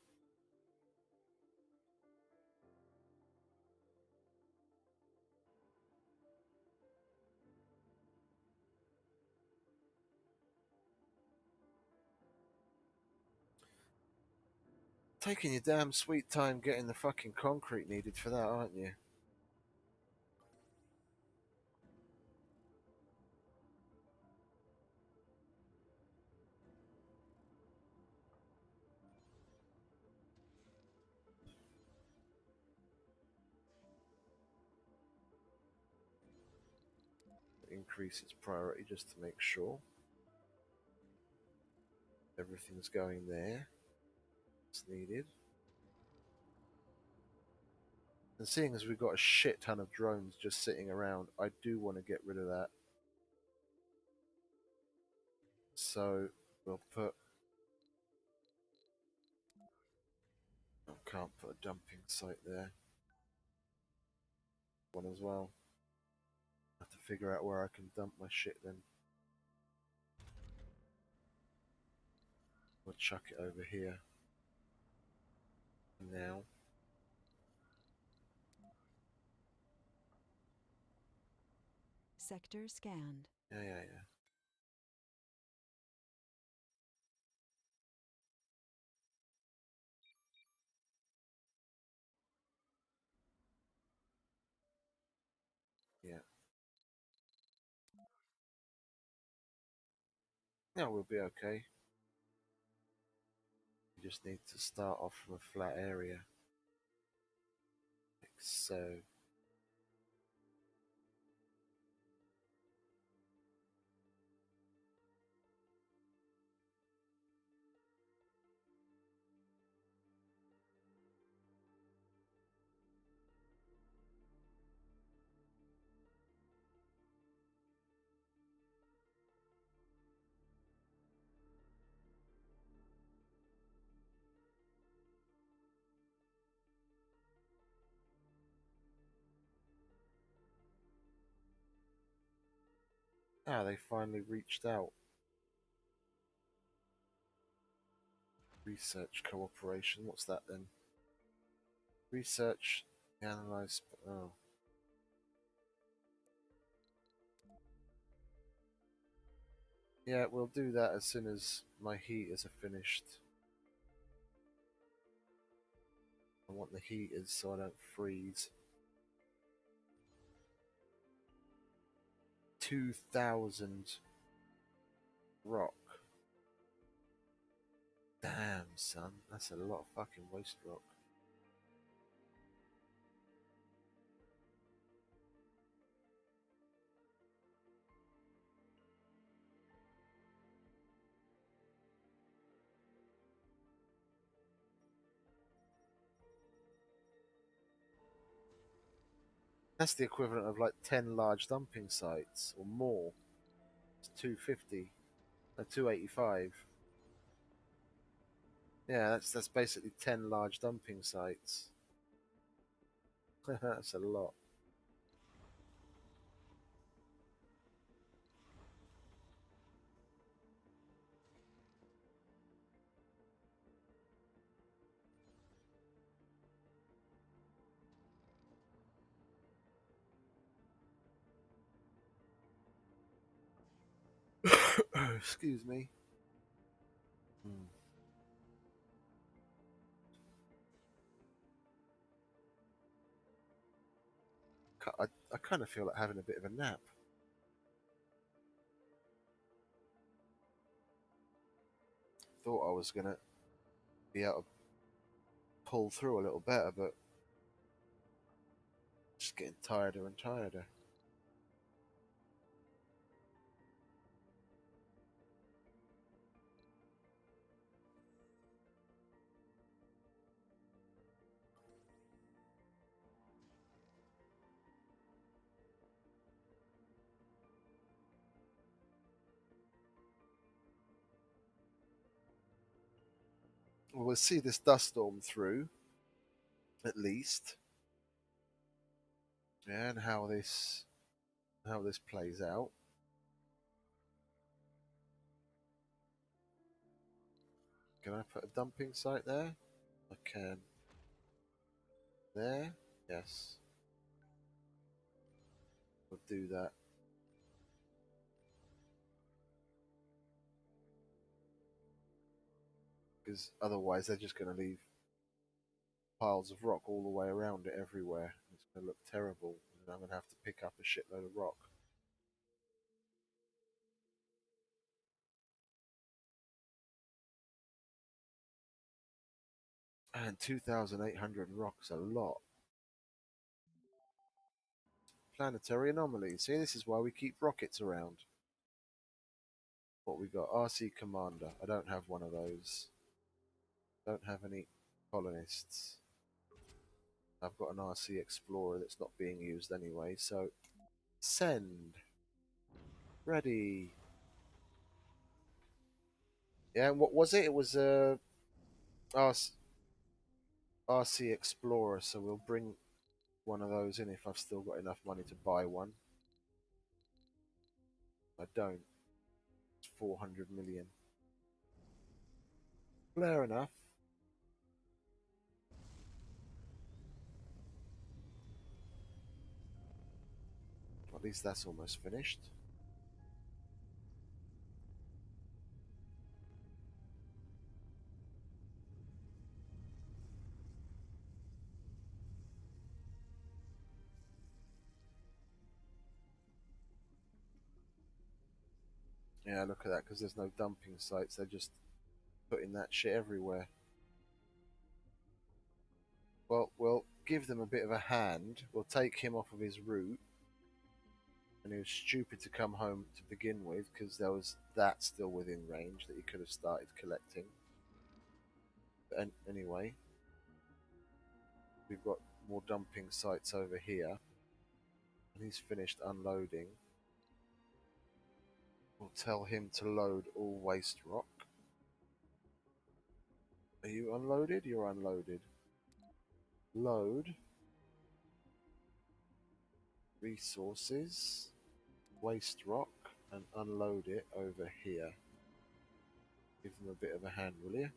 Taking your damn sweet time getting the fucking concrete needed for that, aren't you? Increase its priority just to make sure everything's going there. It's needed. And seeing as we've got a shit ton of drones just sitting around, I do want to get rid of that. So we'll put. I can't put a dumping site there. One as well. I have to figure out where I can dump my shit then. We'll chuck it over here. Now.
Sector scanned.
Yeah. Yeah. Yeah, we'll be okay. We just need to start off from a flat area. Like so. Ah, they finally reached out. Research cooperation. What's that then? Research, analyze. Oh. Yeah, we'll do that as soon as my heaters are finished. I want the heaters so I don't freeze. 2,000 rock. Damn, son. That's a lot of fucking waste rock. That's the equivalent of like 10 large dumping sites or more. It's 250. 285. Yeah, that's basically 10 large dumping sites. That's a lot. Excuse me. I kind of feel like having a bit of a nap. Thought I was going to be able to pull through a little better, but just getting tireder and tireder. We'll see this dust storm through, at least, and how this plays out. Can I put a dumping site there? I can. There? Yes. We'll do that. Because otherwise they're just going to leave piles of rock all the way around it everywhere. It's going to look terrible, and I'm going to have to pick up a shitload of rock. And 2,800 rock's a lot. Planetary anomaly. See, this is why we keep rockets around. What we got? RC Commander. I don't have one of those. Don't have any colonists. I've got an RC Explorer that's not being used anyway, so send. Ready. Yeah, and what was it? It was a RC Explorer, so we'll bring one of those in if I've still got enough money to buy one. I don't. It's 400 million. Fair enough. At least that's almost finished. Yeah, look at that, because there's no dumping sites. They're just putting that shit everywhere. Well, we'll give them a bit of a hand. We'll take him off of his route. And he was stupid to come home to begin with, because there was that still within range that he could have started collecting. But anyway, we've got more dumping sites over here. And he's finished unloading. We'll tell him to load all waste rock. Are you unloaded? You're unloaded. Load. Resources. Waste rock. And unload it over here. Give them a bit of a hand, will you?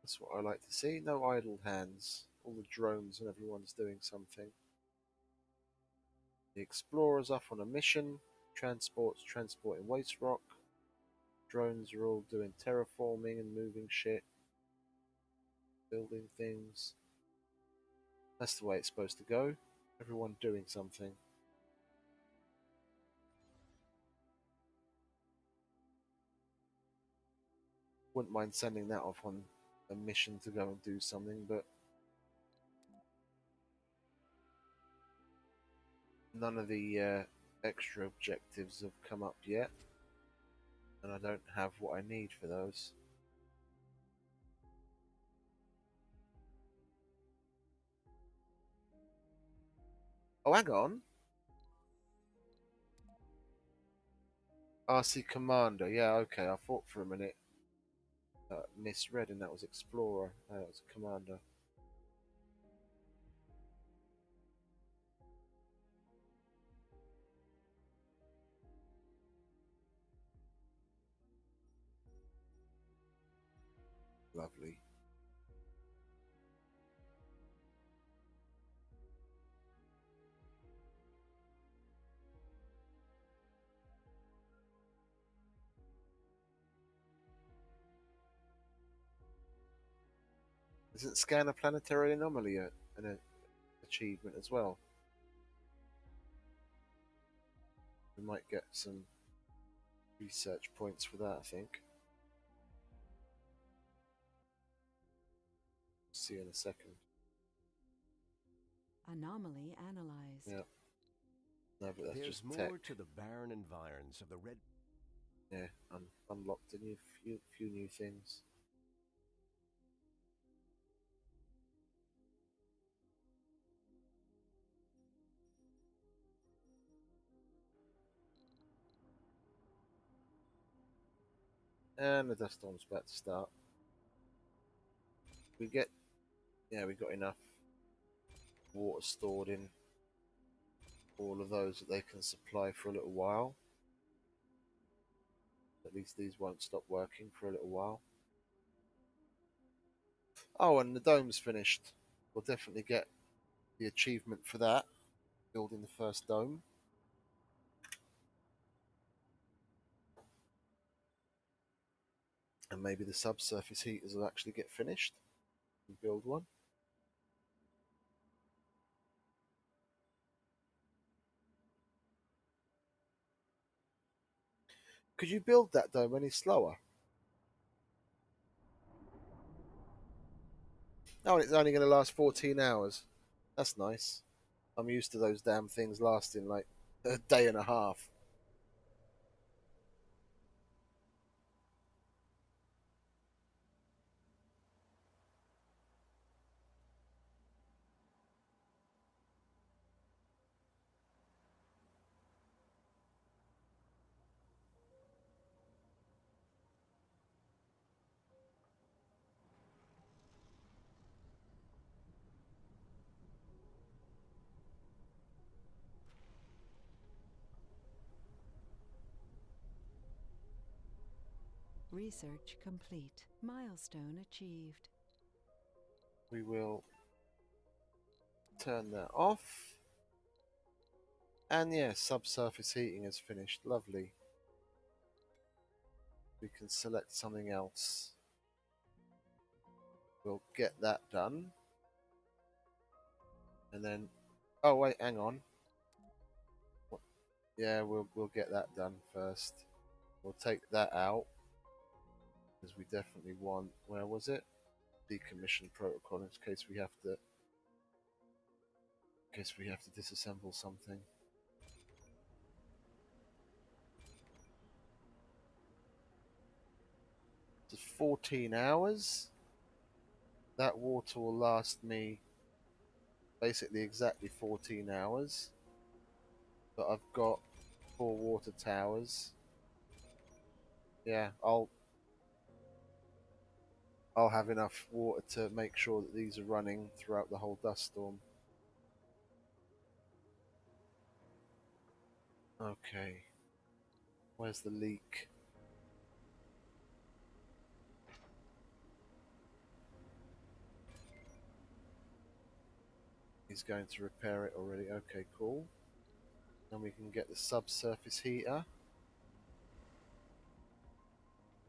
That's what I like to see. No idle hands. All the drones and everyone's doing something. The explorer's off on a mission. Transport's transporting waste rock. Drones are all doing terraforming and moving shit. Building things. That's the way it's supposed to go. Everyone doing something. Wouldn't mind sending that off on a mission to go and do something, but none of the extra objectives have come up yet, and I don't have what I need for those. Oh, hang on. RC Commander. Yeah, okay. I thought for a minute. Misread, and that was Explorer. That was Commander. Lovely. Isn't Scan a Planetary Anomaly an achievement as well? We might get some research points for that, I think. See you in a second.
Anomaly analyzed.
Yeah. No, but that's
There's
just tech.
more to the barren environs of the red.
Yeah, unlocked a few new things. And the dust storm's about to start. We got enough water stored in all of those that they can supply for a little while. At least these won't stop working for a little while. Oh, and the dome's finished. We'll definitely get the achievement for that, building the first dome. And maybe the subsurface heaters will actually get finished and build one. Could you build that dome any slower? Oh, and it's only going to last 14 hours. That's nice. I'm used to those damn things lasting like a day and a half.
Research complete. Milestone achieved.
We will turn that off. And yeah, subsurface heating is finished. Lovely. We can select something else. We'll get that done. And then, oh wait, hang on. Yeah, we'll get that done first. We'll take that out because we definitely want. Where was it? Decommission protocol in case we have to. In case we have to disassemble something. It's 14 hours. That water will last me basically exactly 14 hours. But I've got 4 water towers. Yeah, I'll have enough water to make sure that these are running throughout the whole dust storm. Okay. Where's the leak? He's going to repair it already. Okay, cool. Then we can get the subsurface heater.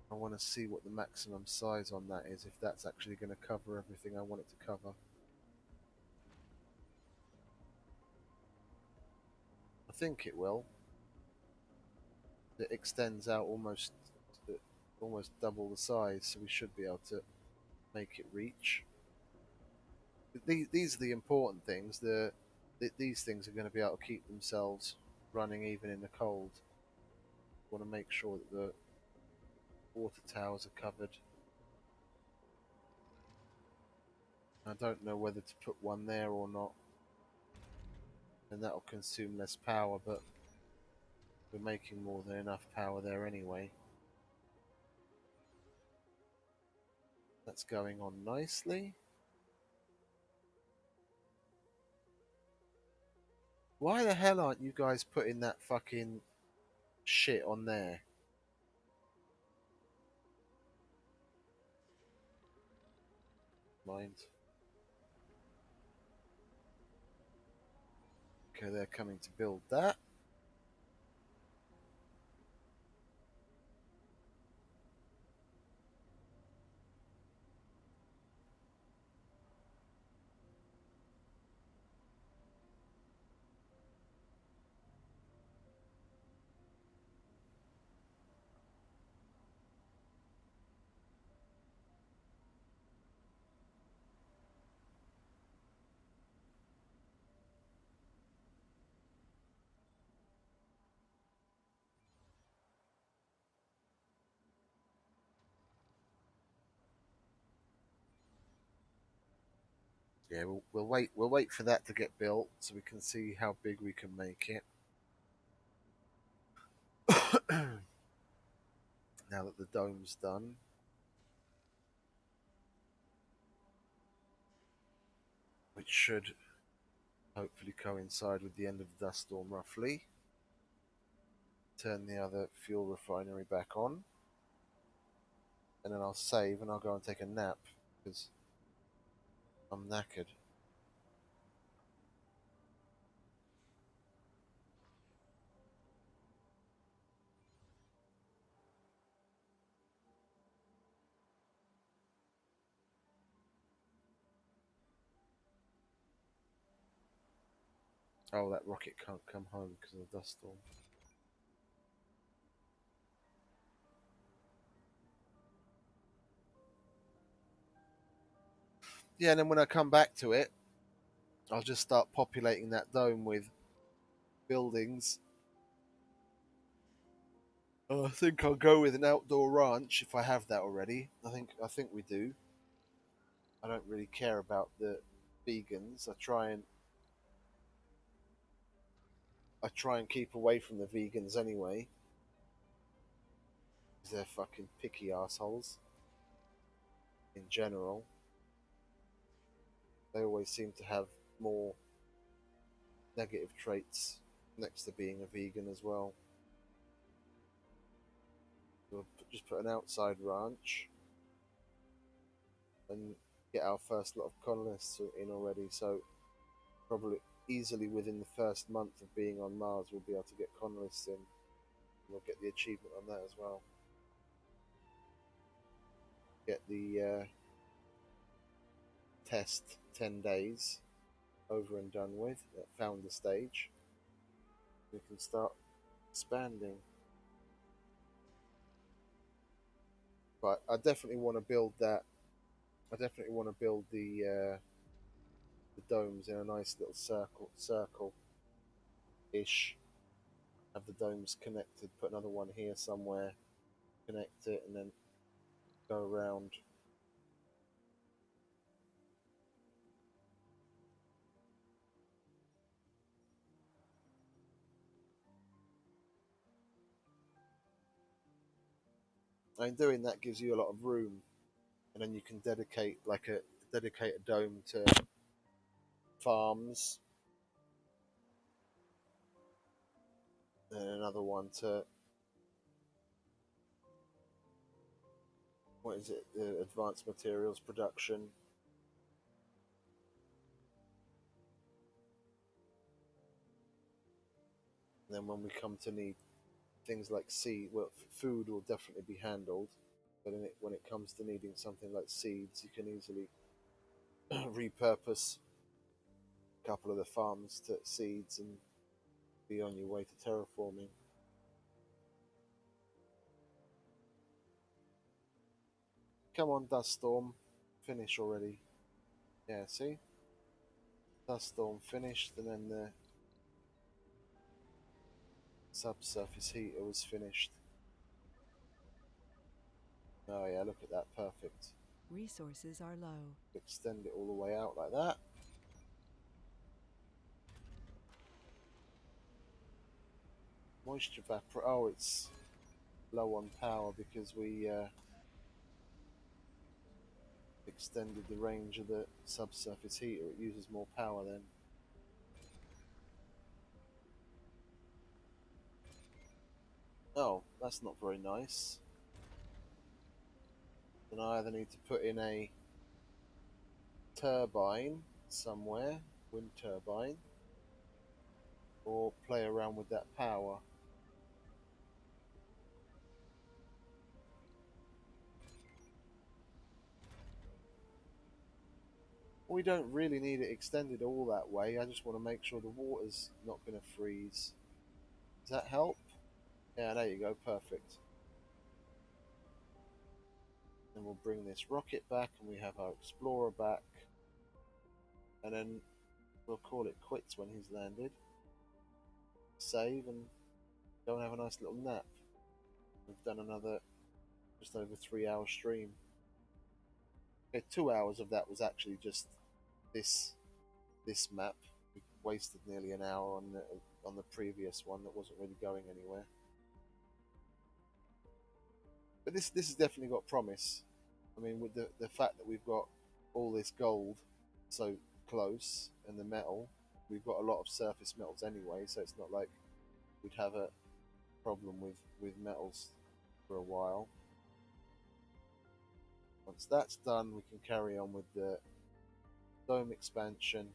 I want to see what the maximum size on that is, if that's actually going to cover everything I want it to cover. I think it will. It extends out almost double the size, so we should be able to make it reach. These are the important things. These things are going to be able to keep themselves running even in the cold. Want to make sure that the water towers are covered. I don't know whether to put one there or not, and that'll consume less power, but we're making more than enough power there anyway. That's going on nicely. Why the hell aren't you guys putting that fucking shit on there? Mind. Okay, they're coming to build that. Yeah, we'll wait. We'll wait for that to get built so we can see how big we can make it. Now that the dome's done, which should hopefully coincide with the end of the dust storm roughly. Turn the other fuel refinery back on, and then I'll save and I'll go and take a nap because I'm knackered. Oh, that rocket can't come home because of the dust storm. Yeah, and then when I come back to it, I'll just start populating that dome with buildings. I think I'll go with an outdoor ranch if I have that already. I think we do. I don't really care about the vegans. I try and keep away from the vegans anyway, because they're fucking picky assholes. In general, they always seem to have more negative traits next to being a vegan as well. We'll just put an outside ranch and get our first lot of colonists in already. So probably easily within the first month of being on Mars, we'll be able to get colonists in. We'll get the achievement on that as well. Get the test 10 days over and done with at founder stage. We can start expanding. But I definitely want to build that. I definitely want to build the domes in a nice little circle ish. Have the domes connected. Put another one here somewhere. Connect it and then go around. And doing that gives you a lot of room, and then you can dedicate a dome to farms, and another one to what is it? The advanced materials production. And then when we come to need things like seed, well, food will definitely be handled, but when it comes to needing something like seeds, you can easily repurpose a couple of the farms to seeds and be on your way to terraforming. Come on, Dust Storm, finish already. Yeah, see? Dust Storm finished, and then the subsurface heater was finished. Oh yeah, look at that, perfect.
Resources are low.
Extend it all the way out like that. Moisture vapor. Oh, it's low on power because we extended the range of the subsurface heater. It uses more power then. Oh, that's not very nice. Then I either need to put in a turbine somewhere, wind turbine, or play around with that power. We don't really need it extended all that way. I just want to make sure the water's not going to freeze. Does that help? Yeah, there you go, perfect. Then we'll bring this rocket back and we have our explorer back. And then we'll call it quits when he's landed. Save and go and have a nice little nap. We've done another just over 3 hour stream. Okay, 2 hours of that was actually just this map. We wasted nearly an hour on the previous one that wasn't really going anywhere. But this has definitely got promise. I mean, with the fact that we've got all this gold so close and the metal, we've got a lot of surface metals anyway, so it's not like we'd have a problem with metals for a while. Once that's done, we can carry on with the dome expansion.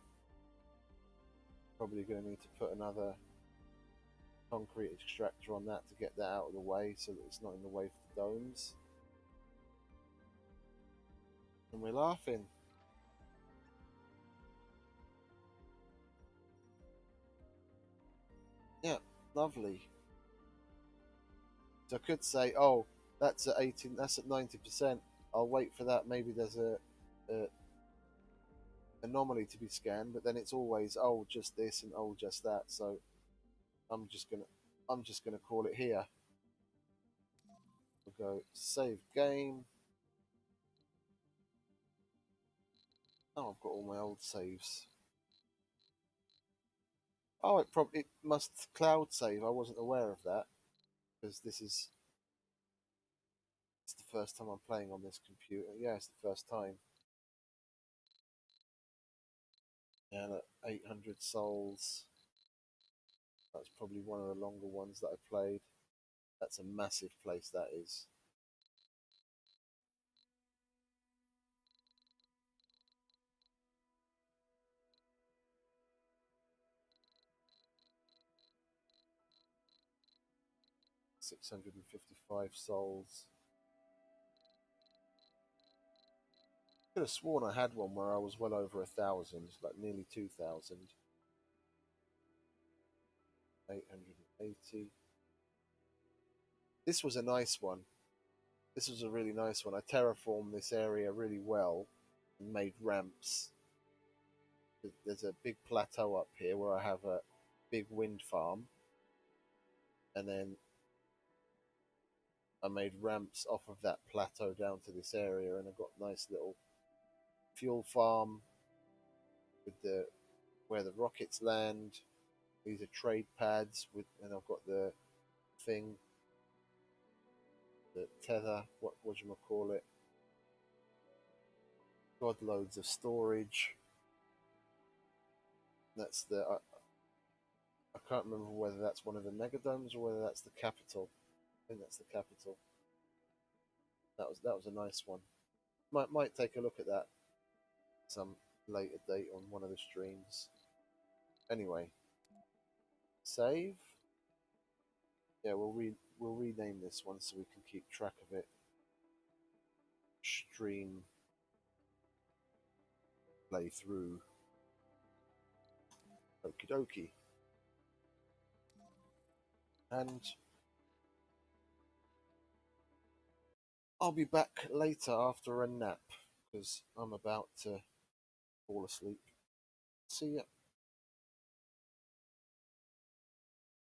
Probably going to need to put another concrete extractor on that to get that out of the way so that it's not in the way for the domes. And we're laughing. Yeah, lovely. So I could say, oh, that's at 18, that's at 90%. I'll wait for that. Maybe there's a anomaly to be scanned, but then it's always, oh, just this and oh, just that. So I'm just gonna call it here. We'll go save game. Oh, I've got all my old saves. Oh, it must cloud save. I wasn't aware of that because it's the first time I'm playing on this computer. Yeah, it's the first time. Yeah, look, 800 souls. That's probably one of the longer ones that I played. That's a massive place, that is. $655 souls. Could have sworn I had one where I was well over 1,000, like nearly 2,000. 880. This was a nice one. This was a really nice one. I terraformed this area really well and made ramps. There's a big plateau up here where I have a big wind farm, and then I made ramps off of that plateau down to this area, and I got a nice little fuel farm with the where the rockets land. These are trade pads with, and I've got the thing, the tether. What do you call it? God, loads of storage. That's the. I can't remember whether that's one of the megadomes or whether that's the capital. I think that's the capital. That was a nice one. Might take a look at that some later date on one of the streams. Anyway, save. Yeah, we'll rename this one so we can keep track of it. Stream playthrough. Okie dokie. And I'll be back later after a nap because I'm about to fall asleep. See ya.